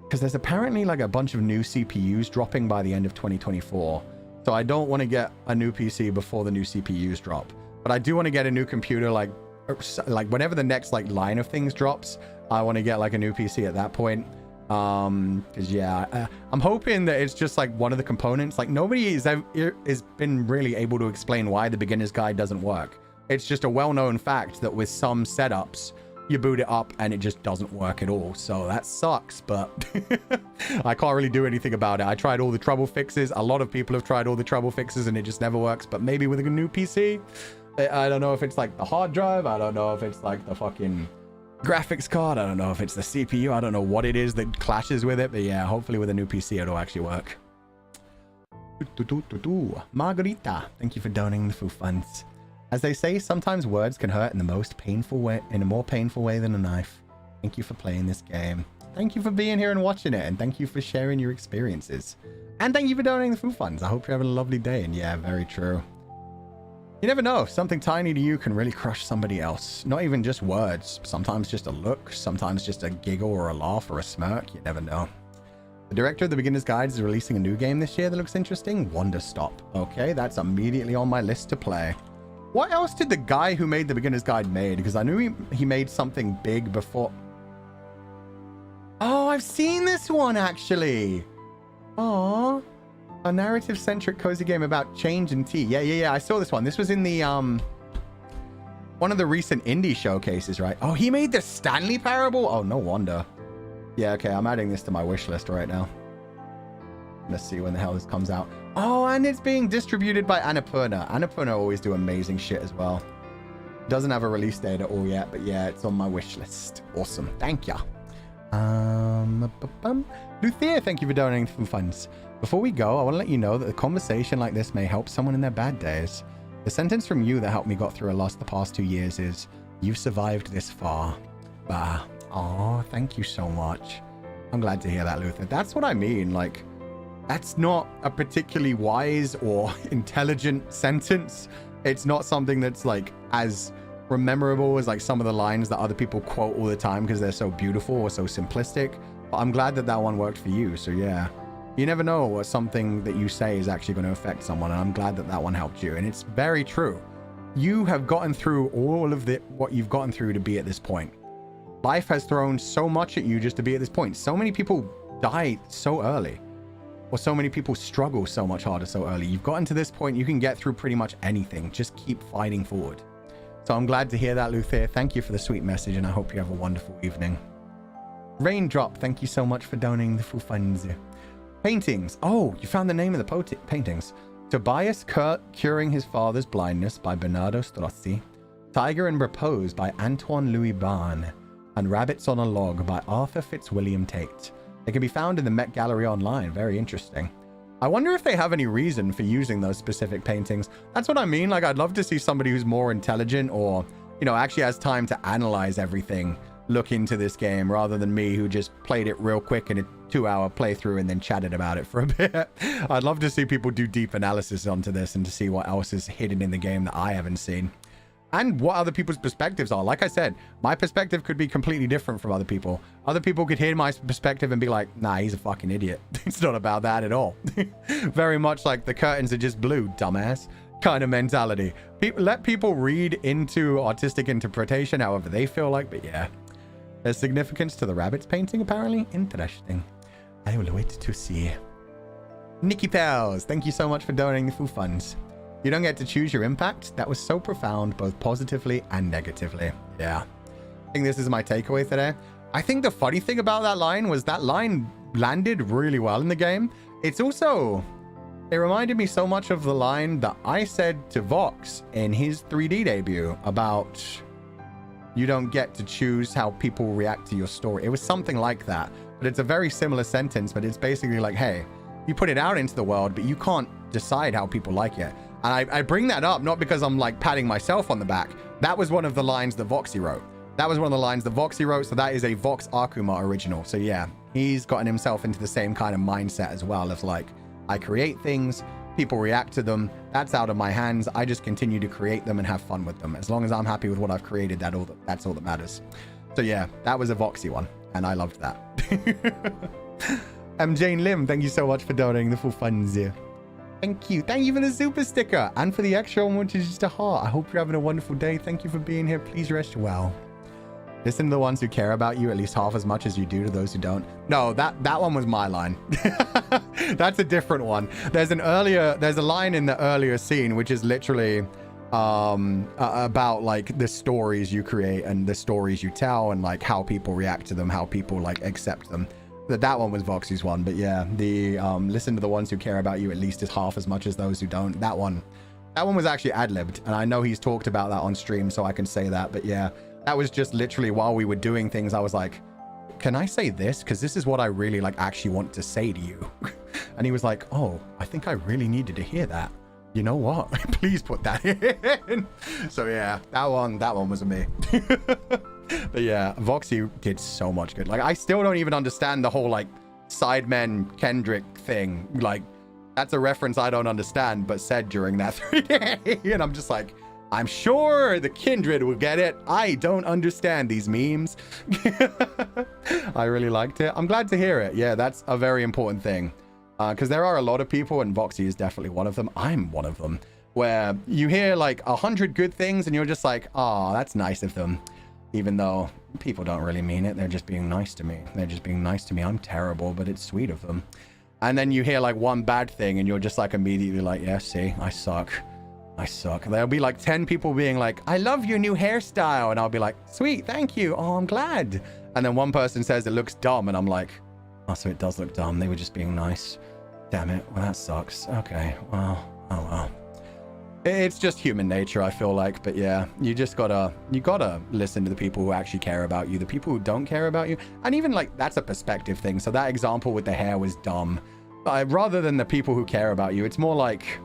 because there's apparently like a bunch of new CPUs dropping by the end of 2024. So I don't want to get a new PC before the new CPUs drop. But I do want to get a new computer like whenever the next like line of things drops, I want to get like a new PC at that point. Because yeah, I'm hoping that it's just like one of the components. Like nobody has been really able to explain why the Beginner's Guide doesn't work. It's just a well-known fact that with some setups, you boot it up and it just doesn't work at all. So that sucks, but I can't really do anything about it. I tried all the trouble fixes. A lot of people have tried all the trouble fixes and it just never works. But maybe with a new PC, I don't know if it's like the hard drive. I don't know if it's like the fucking graphics card. I don't know if it's the CPU. I don't know what it is that clashes with it. But yeah, hopefully with a new PC, it'll actually work. Margarita, thank you for donating the food funds. As they say, sometimes words can hurt in the most painful way, in a more painful way than a knife. Thank you for playing this game. Thank you for being here and watching it, and thank you for sharing your experiences. And thank you for donating the food funds. I hope you're having a lovely day. And yeah, very true. You never know. Something tiny to you can really crush somebody else. Not even just words. Sometimes just a look. Sometimes just a giggle or a laugh or a smirk. You never know. The director of The Beginner's Guide is releasing a new game this year that looks interesting. Wonder Stop. Okay, that's immediately on my list to play. What else did the guy who made The Beginner's Guide made? Because I knew he made something big before. Oh, I've seen this one, actually. Aww. A narrative-centric cozy game about change and tea. Yeah. I saw this one. This was in the, one of the recent indie showcases, right? Oh, he made the Stanley Parable? Oh, no wonder. Yeah, okay, I'm adding this to my wish list right now. Let's see when the hell this comes out. Oh, and it's being distributed by Annapurna. Annapurna always do amazing shit as well. Doesn't have a release date at all yet, but yeah, it's on my wish list. Awesome. Thank ya. Luthea, thank you for donating food funds. Before we go, I want to let you know that a conversation like this may help someone in their bad days. The sentence from you that helped me got through a loss the past 2 years is, you've survived this far. Bah. Oh, thank you so much. I'm glad to hear that, Luther. That's what I mean. Like, that's not a particularly wise or intelligent sentence. It's not something that's like as memorable as like some of the lines that other people quote all the time because they're so beautiful or so simplistic. But I'm glad that that one worked for you. So yeah, you never know what something that you say is actually going to affect someone. And I'm glad that that one helped you. And it's very true. You have gotten through all of what you've gotten through to be at this point. Life has thrown so much at you just to be at this point. So many people die so early, or so many people struggle so much harder so early. You've gotten to this point, you can get through pretty much anything. Just keep fighting forward. So I'm glad to hear that, Luther. Thank you for the sweet message, and I hope you have a wonderful evening. Raindrop, thank you so much for donating the full funds. Paintings. Oh, you found the name of the paintings. Tobias Curing His Father's Blindness by Bernardo Strozzi. Tiger in Repose by Antoine Louis Barne. And Rabbits on a Log by Arthur Fitzwilliam Tate. They can be found in the Met Gallery online. Very interesting. I wonder if they have any reason for using those specific paintings. That's what I mean. Like, I'd love to see somebody who's more intelligent or, you know, actually has time to analyze everything, look into this game, rather than me who just played it real quick in a 2-hour playthrough and then chatted about it for a bit. I'd love to see people do deep analysis onto this and to see what else is hidden in the game that I haven't seen. And what other people's perspectives are. Like I said, my perspective could be completely different from other people. Other people could hear my perspective and be like, nah, he's a fucking idiot. It's not about that at all. Very much like the curtains are just blue, dumbass kind of mentality. Let people read into artistic interpretation however they feel like, but yeah. There's significance to the rabbits painting, apparently. Interesting. I will wait to see. Nikki Pals, thank you so much for donating the food funds. You don't get to choose your impact. That was so profound, both positively and negatively. Yeah. I think this is my takeaway today. I think the funny thing about that line was that line landed really well in the game. It's also, it reminded me so much of the line that I said to Vox in his 3D debut about you don't get to choose how people react to your story. It was something like that, but it's a very similar sentence, but it's basically like, hey, you put it out into the world, but you can't decide how people like it. And I bring that up not because I'm like patting myself on the back. That was one of the lines that Voxy wrote. That was one of the lines that Voxy wrote. So that is a Vox Akuma original. So yeah, he's gotten himself into the same kind of mindset as well as like, I create things, people react to them. That's out of my hands. I just continue to create them and have fun with them. As long as I'm happy with what I've created, that's all that matters. So yeah, that was a Voxy one. And I loved that. Jane Lim, thank you so much for donating the full funds here. Thank you. Thank you for the super sticker and for the extra one, which is just a heart. I hope you're having a wonderful day. Thank you for being here. Please rest well. Listen to the ones who care about you at least half as much as you do to those who don't. No, that one was my line. That's a different one. There's a line in the earlier scene, which is literally about like the stories you create and the stories you tell and like how people react to them, how people like accept them. That one was Voxy's one, but yeah, the listen to the ones who care about you at least as half as much as those who don't. That one was actually ad-libbed, and I know he's talked about that on stream, so I can say that. But yeah, that was just literally while we were doing things, I was like, can I say this? Because this is what I really like actually want to say to you. And he was like, oh, I think I really needed to hear that. You know what? Please put that in. So yeah, that one was me. But yeah, Voxy did so much good. Like, I still don't even understand the whole like Sidemen Kendrick thing. Like, that's a reference I don't understand, but said during that 3-day. And I'm just like, I'm sure the kindred will get it. I don't understand these memes. I really liked it. I'm glad to hear it. Yeah, that's a very important thing. Because there are a lot of people, and Voxy is definitely one of them. I'm one of them, where you hear like 100 good things and you're just like, oh, that's nice of them. Even though people don't really mean it. They're just being nice to me. They're just being nice to me. I'm terrible, but it's sweet of them. And then you hear like one bad thing and you're just like immediately like, yeah, see, I suck. I suck. There'll be like 10 people being like, I love your new hairstyle. And I'll be like, sweet, thank you. Oh, I'm glad. And then one person says it looks dumb. And I'm like, oh, so it does look dumb. They were just being nice. Damn it. Well, that sucks. Okay. Well, oh well. It's just human nature, I feel like. But yeah, you gotta listen to the people who actually care about you, the people who don't care about you. And even like, that's a perspective thing. So that example with the hair was dumb. Rather than the people who care about you, it's more like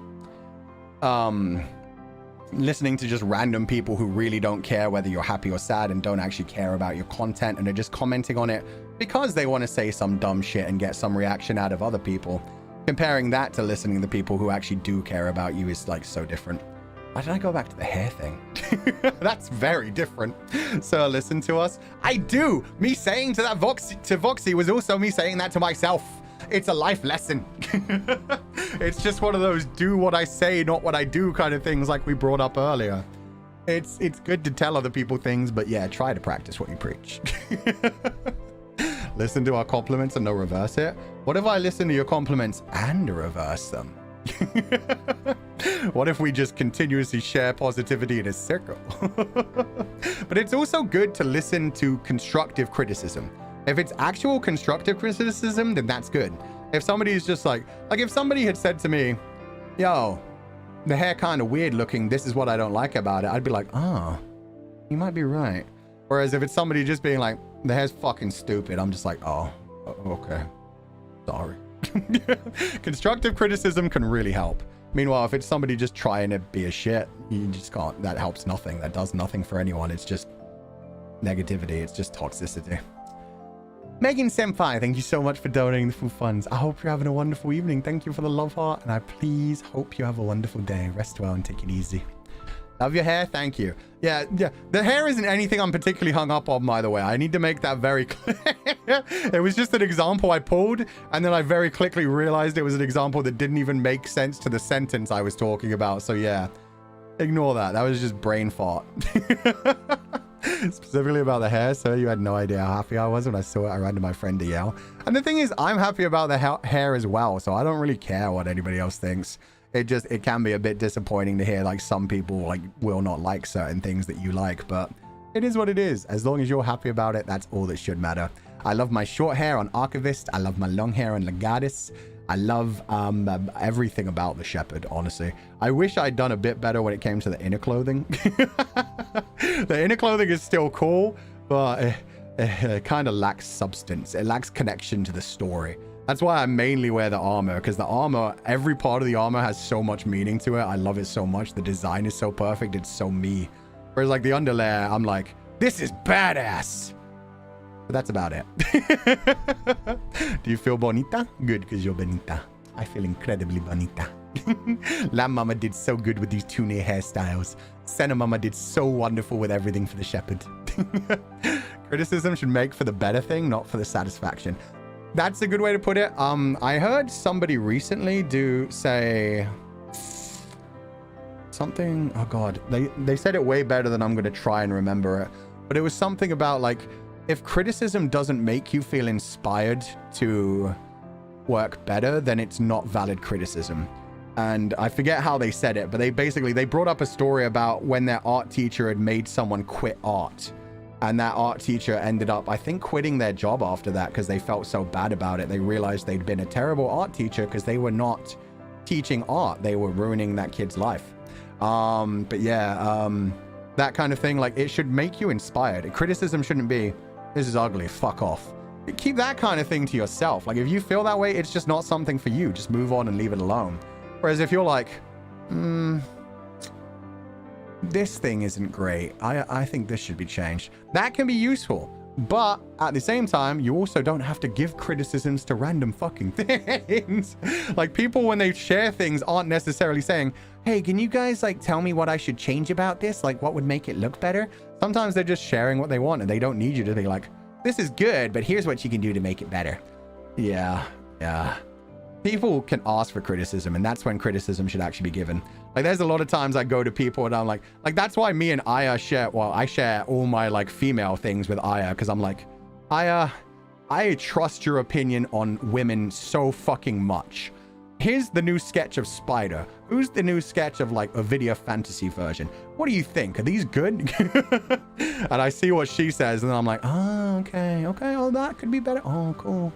listening to just random people who really don't care whether you're happy or sad and don't actually care about your content and are just commenting on it because they want to say some dumb shit and get some reaction out of other people. Comparing that to listening to people who actually do care about you is like so different. Why did I go back to the hair thing? That's very different. So listen to us. I do. Me saying to that Voxy was also me saying that to myself. It's a life lesson. It's just one of those do what I say, not what I do kind of things like we brought up earlier. It's good to tell other people things, but yeah, try to practice what you preach. Listen to our compliments and no reverse it. What if I listen to your compliments and reverse them? What if we just continuously share positivity in a circle? But it's also good to listen to constructive criticism. If it's actual constructive criticism, then that's good. If somebody is just like if somebody had said to me, yo, the hair kind of weird looking, this is what I don't like about it, I'd be like, oh, you might be right. Whereas if it's somebody just being like, the hair's fucking stupid, I'm just like, oh, okay, sorry. Constructive criticism can really help. Meanwhile, if it's somebody just trying to be a shit, you just can't, that helps nothing. That does nothing for anyone. It's just negativity. It's just toxicity. Megan Senpai, thank you so much for donating the full funds. I hope you're having a wonderful evening. Thank you for the love heart, and I please hope you have a wonderful day. Rest well and take it easy. Love your hair. Thank you. Yeah. The hair isn't anything I'm particularly hung up on, by the way. I need to make that very clear. It was just an example I pulled, and then I very quickly realized it was an example that didn't even make sense to the sentence I was talking about. So yeah, ignore that. That was just brain fart. Specifically about the hair, so you had no idea how happy I was when I saw it. I ran to my friend to yell. And the thing is, I'm happy about the hair as well, so I don't really care what anybody else thinks. It can be a bit disappointing to hear like some people like will not like certain things that you like, but it is what it is. As long as you're happy about it, that's all that should matter. I love my short hair on Archivist. I love my long hair on Legatus. I love everything about the Shepherd, honestly. I wish I'd done a bit better when it came to the inner clothing. The inner clothing is still cool, but it kind of lacks substance. It lacks connection to the story. That's why I mainly wear the armor, because the armor, every part of the armor has so much meaning to it. I love it so much. The design is so perfect. It's so me. Whereas like the underlayer, I'm like, this is badass. But that's about it. Do you feel bonita? Good, because you're bonita. I feel incredibly bonita. Lamb Mama did so good with these 2-near hairstyles. Senna Mama did so wonderful with everything for the Shepherd. Criticism should make for the better thing, not for the satisfaction. That's a good way to put it. I heard somebody recently say something. Oh God, they said it way better than I'm going to try and remember it. But it was something about like, if criticism doesn't make you feel inspired to work better, then it's not valid criticism. And I forget how they said it, but they brought up a story about when their art teacher had made someone quit art. And that art teacher ended up, I think, quitting their job after that because they felt so bad about it. They realized they'd been a terrible art teacher because they were not teaching art. They were ruining that kid's life. But yeah, that kind of thing, like, it should make you inspired. Criticism shouldn't be, this is ugly, fuck off. Keep that kind of thing to yourself. Like, if you feel that way, it's just not something for you. Just move on and leave it alone. Whereas if you're like, this thing isn't great, I think this should be changed, that can be useful. But at the same time, you also don't have to give criticisms to random fucking things. Like, people, when they share things, aren't necessarily saying, hey, can you guys, like, tell me what I should change about this? Like, what would make it look better? Sometimes they're just sharing what they want, and they don't need you to be like, this is good, but here's what you can do to make it better. Yeah. People can ask for criticism, and that's when criticism should actually be given. Like, there's a lot of times I go to people and I'm like that's why me and Aya share, well, I share all my, like, female things with Aya, because I'm like, Aya, I trust your opinion on women so fucking much. Here's the new sketch of Spider. Who's the new sketch of, like, a video fantasy version? What do you think? Are these good? And I see what she says, and I'm like, oh, okay, oh, that could be better. Oh, cool.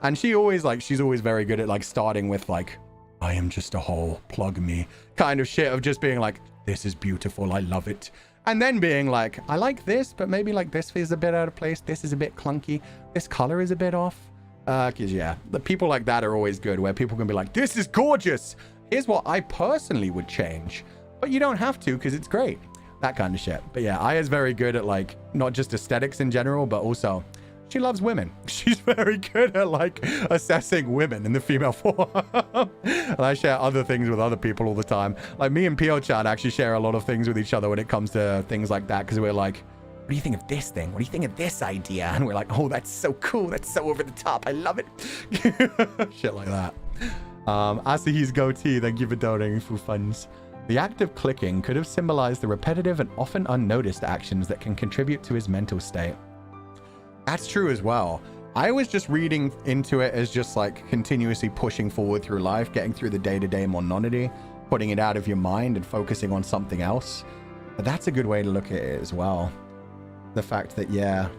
And she always, like, she's always very good at, like, starting with, like, I am just a hole, plug me, kind of shit, of just being like, this is beautiful, I love it. And then being like, I like this, but maybe, like, this is a bit out of place, this is a bit clunky, this color is a bit off. Because, yeah, the people like that are always good, where people can be like, this is gorgeous, here's what I personally would change. But you don't have to, because it's great. That kind of shit. But yeah, Aya's very good at, like, not just aesthetics in general, but also she loves women. She's very good at, like, assessing women in the female form. And I share other things with other people all the time. Like, me and Pio-chan actually share a lot of things with each other when it comes to things like that, because we're like, what do you think of this thing? What do you think of this idea? And we're like, oh, that's so cool. That's so over the top. I love it. Shit like that. Asahi's goatee, thank you for donating for funds. The act of clicking could have symbolized the repetitive and often unnoticed actions that can contribute to his mental state. That's true as well. I was just reading into it as just, like, continuously pushing forward through life, getting through the day-to-day monotony, putting it out of your mind and focusing on something else. But that's a good way to look at it as well. The fact that, yeah,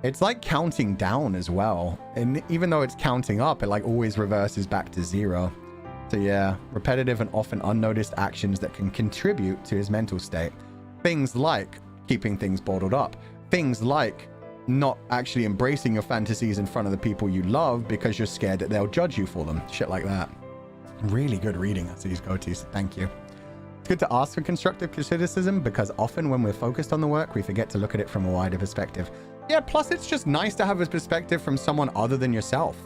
it's like counting down as well. And even though it's counting up, it, like, always reverses back to zero. So yeah, repetitive and often unnoticed actions that can contribute to his mental state. Things like keeping things bottled up. Things like not actually embracing your fantasies in front of the people you love because you're scared that they'll judge you for them. Shit like that. Really good reading. That's these goatees. Thank you. It's good to ask for constructive criticism because often when we're focused on the work, we forget to look at it from a wider perspective. Yeah, plus it's just nice to have a perspective from someone other than yourself.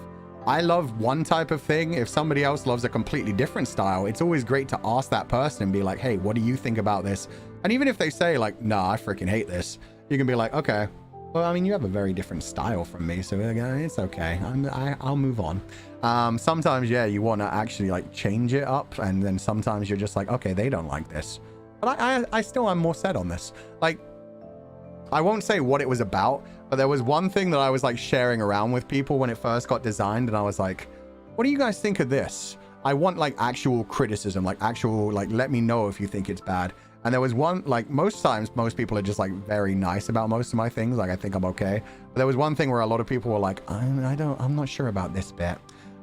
I love one type of thing. If somebody else loves a completely different style, it's always great to ask that person and be like, hey, what do you think about this? And even if they say, like, nah, I freaking hate this, you can be like, okay, well, I mean, you have a very different style from me, so it's okay. I'll move on. Sometimes, yeah, you want to actually, like, change it up, and then sometimes you're just like, okay, they don't like this. But I still am more set on this. Like, I won't say what it was about, but there was one thing that I was, like, sharing around with people when it first got designed, and I was like, what do you guys think of this? I want, like, actual criticism, like, actual, like, let me know if you think it's bad. And there was one, like, most times, most people are just, like, very nice about most of my things. Like, I think I'm okay. But there was one thing where a lot of people were like, I'm not sure about this bit.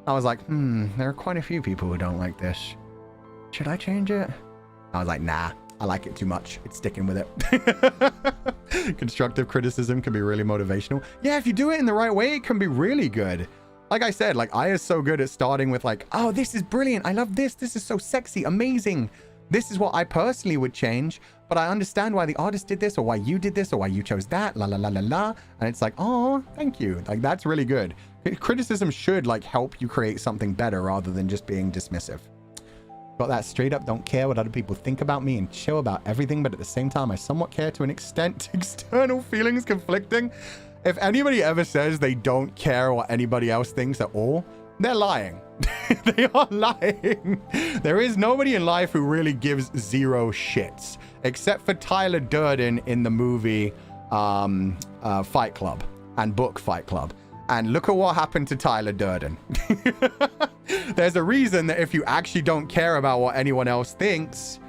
I was like, there are quite a few people who don't like this. Should I change it? I was like, nah, I like it too much. It's sticking with it. Constructive criticism can be really motivational. Yeah, if you do it in the right way, it can be really good. Like I said, like, Aya's so good at starting with, like, oh, this is brilliant. I love this. This is so sexy. Amazing. This is what I personally would change, but I understand why the artist did this, or why you did this, or why you chose that, la la la la la. And it's like, oh, thank you. Like, that's really good. Criticism should, like, help you create something better rather than just being dismissive. Got that straight up, don't care what other people think about me and chill about everything, but at the same time, I somewhat care to an extent. External feelings conflicting. If anybody ever says they don't care what anybody else thinks at all, they're lying. They are lying. There is nobody in life who really gives zero shits, except for Tyler Durden in the movie Fight Club and book Fight Club. And look at what happened to Tyler Durden. There's a reason that if you actually don't care about what anyone else thinks,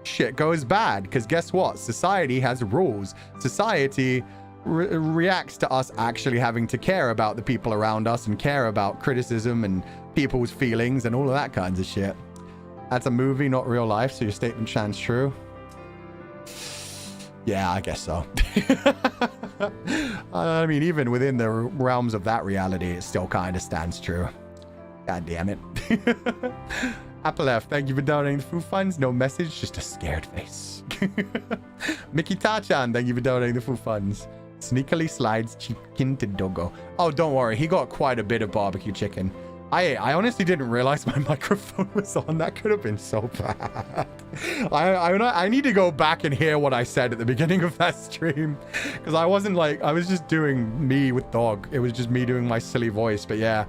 shit goes bad. Because guess what? Society has rules. Society reacts to us actually having to care about the people around us and care about criticism and people's feelings and all of that kinds of shit. That's a movie, not real life, so your statement stands true. Yeah, I guess so. I mean, even within the realms of that reality, it still kind of stands true. God damn it. Apple F, thank you for donating the food funds. No message, just a scared face. Mickey Tachan, thank you for donating the food funds. Sneakily slides chicken to Dogo. Oh, don't worry. He got quite a bit of barbecue chicken. I honestly didn't realize my microphone was on. That could have been so bad. I need to go back and hear what I said at the beginning of that stream. Because I wasn't like, I was just doing me with dog. It was just me doing my silly voice. But yeah.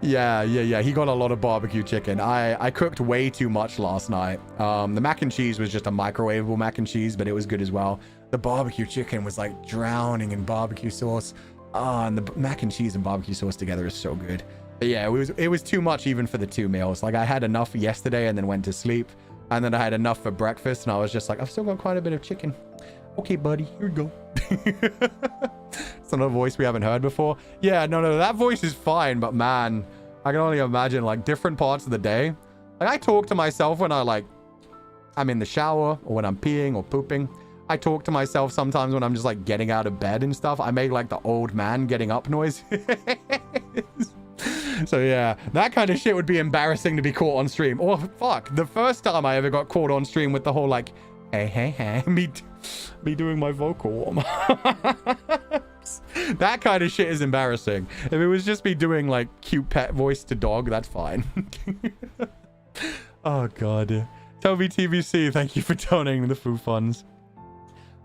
Yeah. He got a lot of barbecue chicken. I cooked way too much last night. The mac and cheese was just a microwavable mac and cheese, but it was good as well. The barbecue chicken was like drowning in barbecue sauce. And the mac and cheese and barbecue sauce together is so good. But yeah, it was too much even for the 2 meals. Like I had enough yesterday and then went to sleep. And then I had enough for breakfast and I was just like, I've still got quite a bit of chicken. Okay, buddy, here we go. It's another voice we haven't heard before. Yeah, no, that voice is fine. But man, I can only imagine like different parts of the day. Like I talk to myself when I'm in the shower or when I'm peeing or pooping. I talk to myself sometimes when I'm just like getting out of bed and stuff. I make like the old man getting up noise. So yeah, that kind of shit would be embarrassing to be caught on stream. Or fuck, the first time I ever got caught on stream with the whole like, hey, me doing my vocal warm-ups. That kind of shit is embarrassing. If it was just me doing like cute pet voice to dog, that's fine. Oh god. Toby TVC, thank you for donating the food funds.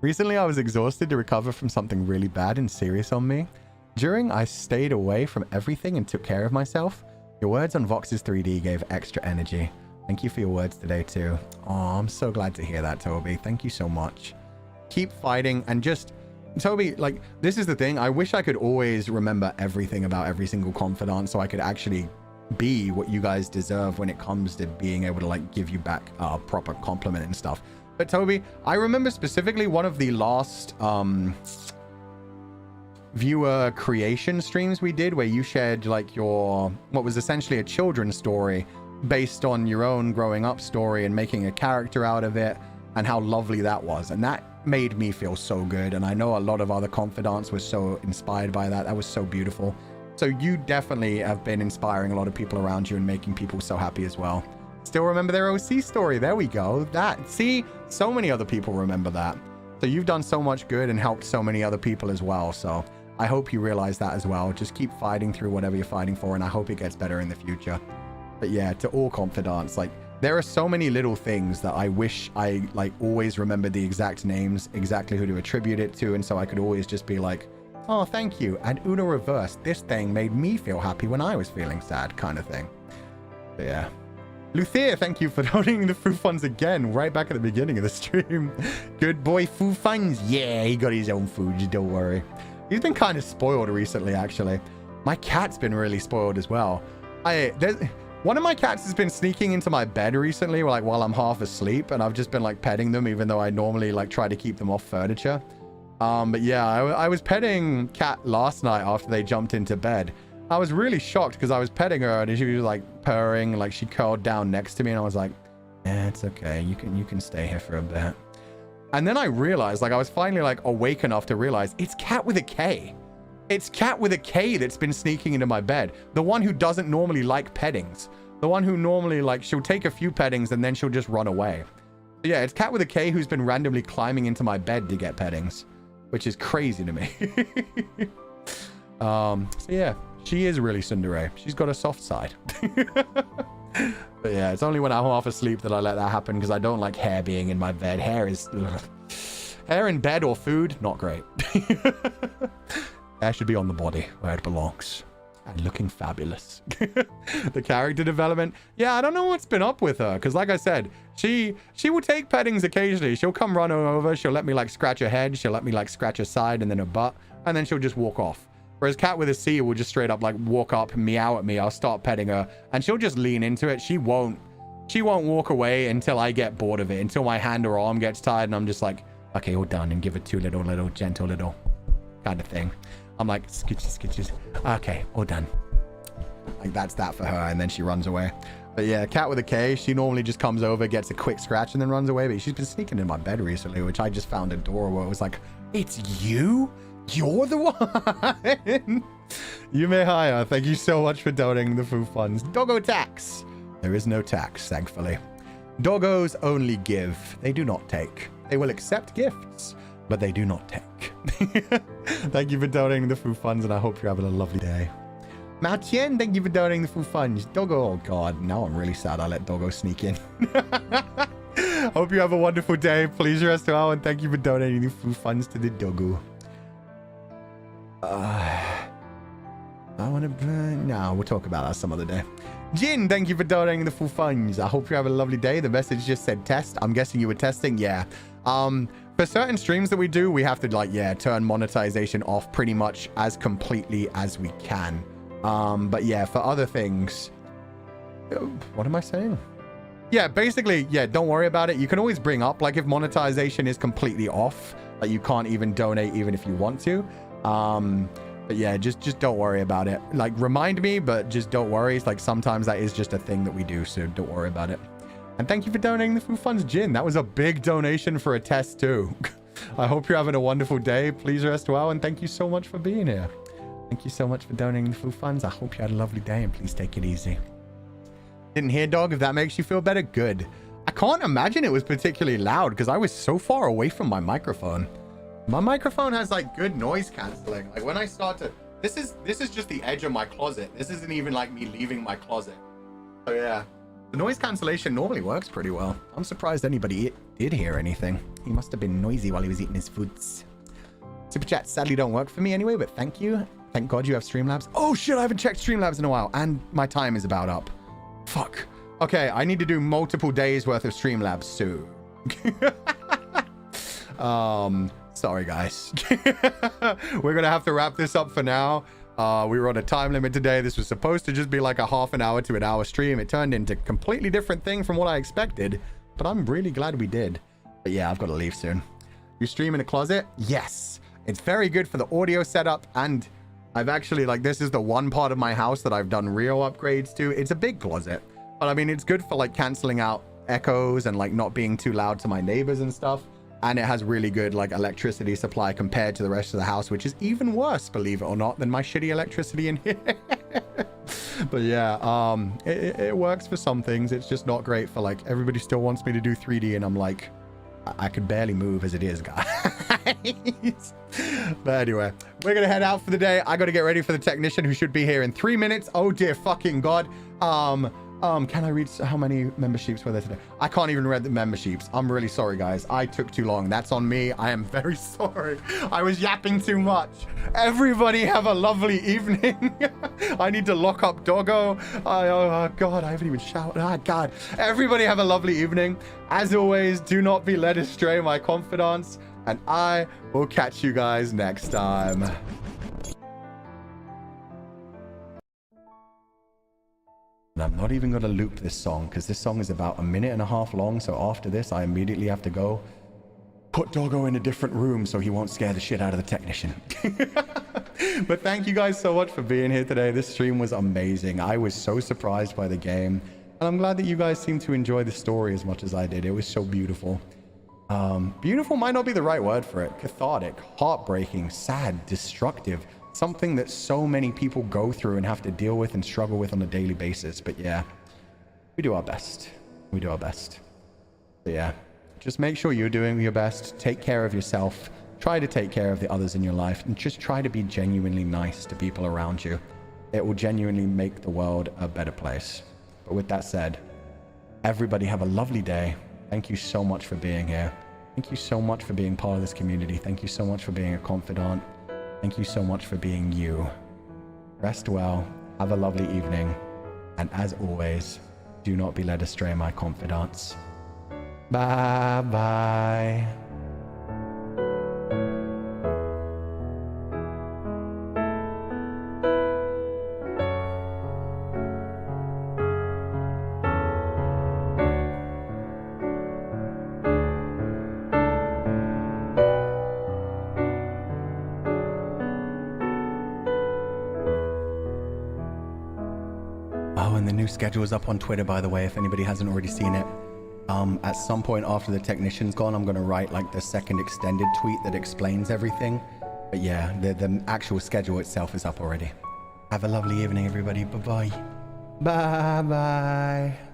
Recently, I was exhausted to recover from something really bad and serious on me. I stayed away from everything and took care of myself. Your words on Vox's 3D gave extra energy. Thank you for your words today, too. Oh, I'm so glad to hear that, Toby. Thank you so much. Keep fighting and just... Toby, like, this is the thing. I wish I could always remember everything about every single confidant so I could actually be what you guys deserve when it comes to being able to, like, give you back a proper compliment and stuff. But Toby, I remember specifically one of the last viewer creation streams we did where you shared like your, what was essentially a children's story based on your own growing up story and making a character out of it and how lovely that was. And that made me feel so good. And I know a lot of other confidants were so inspired by that. That was so beautiful. So you definitely have been inspiring a lot of people around you and making people so happy as well. Still remember their OC story. There we go. See, so many other people remember that. So you've done so much good and helped so many other people as well. So I hope you realize that as well. Just keep fighting through whatever you're fighting for. And I hope it gets better in the future. But yeah, to all confidants, like there are so many little things that I wish I like always remembered the exact names, exactly who to attribute it to. And so I could always just be like, oh, thank you. And Uno reverse. This thing made me feel happy when I was feeling sad kind of thing. But yeah. Luthier, thank you for donating the food funds again, right back at the beginning of the stream. Good boy, food funds. Yeah, he got his own food, don't worry. He's been kind of spoiled recently, actually. My cat's been really spoiled as well. One of my cats has been sneaking into my bed recently, like while I'm half asleep, and I've just been like petting them, even though I normally like try to keep them off furniture. But yeah, I was petting Cat last night after they jumped into bed. I was really shocked because I was petting her and she was like purring, like she curled down next to me, and I was like, yeah, it's okay. You can stay here for a bit. And then I realized, like, I was finally like awake enough to realize it's Cat with a K. It's Cat with a K that's been sneaking into my bed. The one who doesn't normally like pettings. The one who normally like, she'll take a few pettings and then she'll just run away. So yeah, it's Cat with a K who's been randomly climbing into my bed to get pettings, which is crazy to me. So yeah. She is really tsundere. She's got a soft side. But yeah, it's only when I'm half asleep that I let that happen because I don't like hair being in my bed. Hair in bed or food, not great. Hair should be on the body where it belongs. And looking fabulous. The character development. Yeah, I don't know what's been up with her. Because like I said, she will take pettings occasionally. She'll come run over. She'll let me like scratch her head. She'll let me like scratch her side and then her butt. And then she'll just walk off. Whereas cat with a C will just straight up like walk up and meow at me. I'll start petting her and she'll just lean into it. She won't walk away until I get bored of it, until my hand or arm gets tired and I'm just like, okay, all done, and give it 2 little gentle little kind of thing. I'm like, skitches. Okay, all done. Like that's that for her, and then she runs away. But yeah, cat with a K, she normally just comes over, gets a quick scratch, and then runs away. But she's been sneaking in my bed recently, which I just found adorable. It was like, it's you? You're the one? You may hire. Thank you so much for donating the food funds. Doggo tax. There is no tax, thankfully. Doggos only give. They do not take. They will accept gifts, but they do not take. Thank you for donating the food funds, and I hope you're having a lovely day. Mao Tien, thank you for donating the food funds. Doggo, oh god, now I'm really sad I let Doggo sneak in. Hope you have a wonderful day. Please rest well, and thank you for donating the food funds to the Doggo. I want to... no, we'll talk about that some other day. Jin, thank you for donating the full funds. I hope you have a lovely day. The message just said test. I'm guessing you were testing. Yeah. For certain streams that we do, we have to like, yeah, turn monetization off pretty much as completely as we can. But yeah, for other things, what am I saying? Yeah, basically, yeah, don't worry about it. You can always bring up like if monetization is completely off, like you can't even donate even if you want to. But yeah, just don't worry about it. Like remind me, but just don't worry. It's like sometimes that is just a thing that we do, so don't worry about it. And thank you for donating the food funds, Jin. That was a big donation for a test too. I hope you're having a wonderful day. Please rest well, and thank you so much for being here. Thank you so much for donating the food funds. I hope you had a lovely day, and please take it easy. Didn't hear, dog. If that makes you feel better, good. I can't imagine it was particularly loud because I was so far away from my microphone. My microphone has like good noise canceling. Like when I start to, this is just the edge of my closet. This isn't even like me leaving my closet. So yeah, the noise cancellation normally works pretty well. I'm surprised anybody did hear anything. He must have been noisy while he was eating his foods. Super chats sadly don't work for me anyway, but thank you. Thank God you have Streamlabs. Oh shit, I haven't checked Streamlabs in a while, and my time is about up. Fuck. Okay, I need to do multiple days worth of Streamlabs soon. Sorry guys. We're gonna have to wrap this up for now. We were on a time limit today. This was supposed to just be like a half an hour to an hour stream. It turned into a completely different thing from what I expected, but I'm really glad we did. But yeah, I've got to leave soon. You stream in a closet? Yes. It's very good for the audio setup, and I've actually, like, this is the one part of my house that I've done real upgrades to. It's a big closet, but I mean, it's good for like canceling out echoes and like not being too loud to my neighbors and stuff. And it has really good like electricity supply compared to the rest of the house, which is even worse, believe it or not, than my shitty electricity in here. But yeah, it works for some things. It's just not great for like, everybody still wants me to do 3D, and I'm like, I could barely move as it is, guys. But anyway, we're gonna head out for the day. I gotta get ready for the technician who should be here in 3 minutes. Oh dear fucking God. Can I read how many memberships were there today? I can't even read the memberships. I'm really sorry, guys. I took too long. That's on me. I am very sorry. I was yapping too much. Everybody have a lovely evening. I need to lock up Doggo. Oh, God, I haven't even shouted. Ah, God. Everybody have a lovely evening. As always, do not be led astray, my confidants. And I will catch you guys next time. And I'm not even going to loop this song because this song is about 1.5 minutes long. So after this, I immediately have to go put Doggo in a different room so he won't scare the shit out of the technician. But thank you guys so much for being here today. This stream was amazing. I was so surprised by the game. And I'm glad that you guys seem to enjoy the story as much as I did. It was so beautiful. Beautiful might not be the right word for it. Cathartic, heartbreaking, sad, destructive. Something that so many people go through and have to deal with and struggle with on a daily basis. But yeah, we do our best. We do our best. But yeah, just make sure you're doing your best. Take care of yourself. Try to take care of the others in your life. And just try to be genuinely nice to people around you. It will genuinely make the world a better place. But with that said, everybody have a lovely day. Thank you so much for being here. Thank you so much for being part of this community. Thank you so much for being a confidant. Thank you so much for being you. Rest well, have a lovely evening, and as always, do not be led astray, my confidants. Bye-bye. new schedule is up on Twitter, by the way, if anybody hasn't already seen it. At some point after the technician's gone, I'm going to write like the second extended tweet that explains everything. But yeah, the actual schedule itself is up already. Have a lovely evening, everybody. Bye-bye. Bye-bye.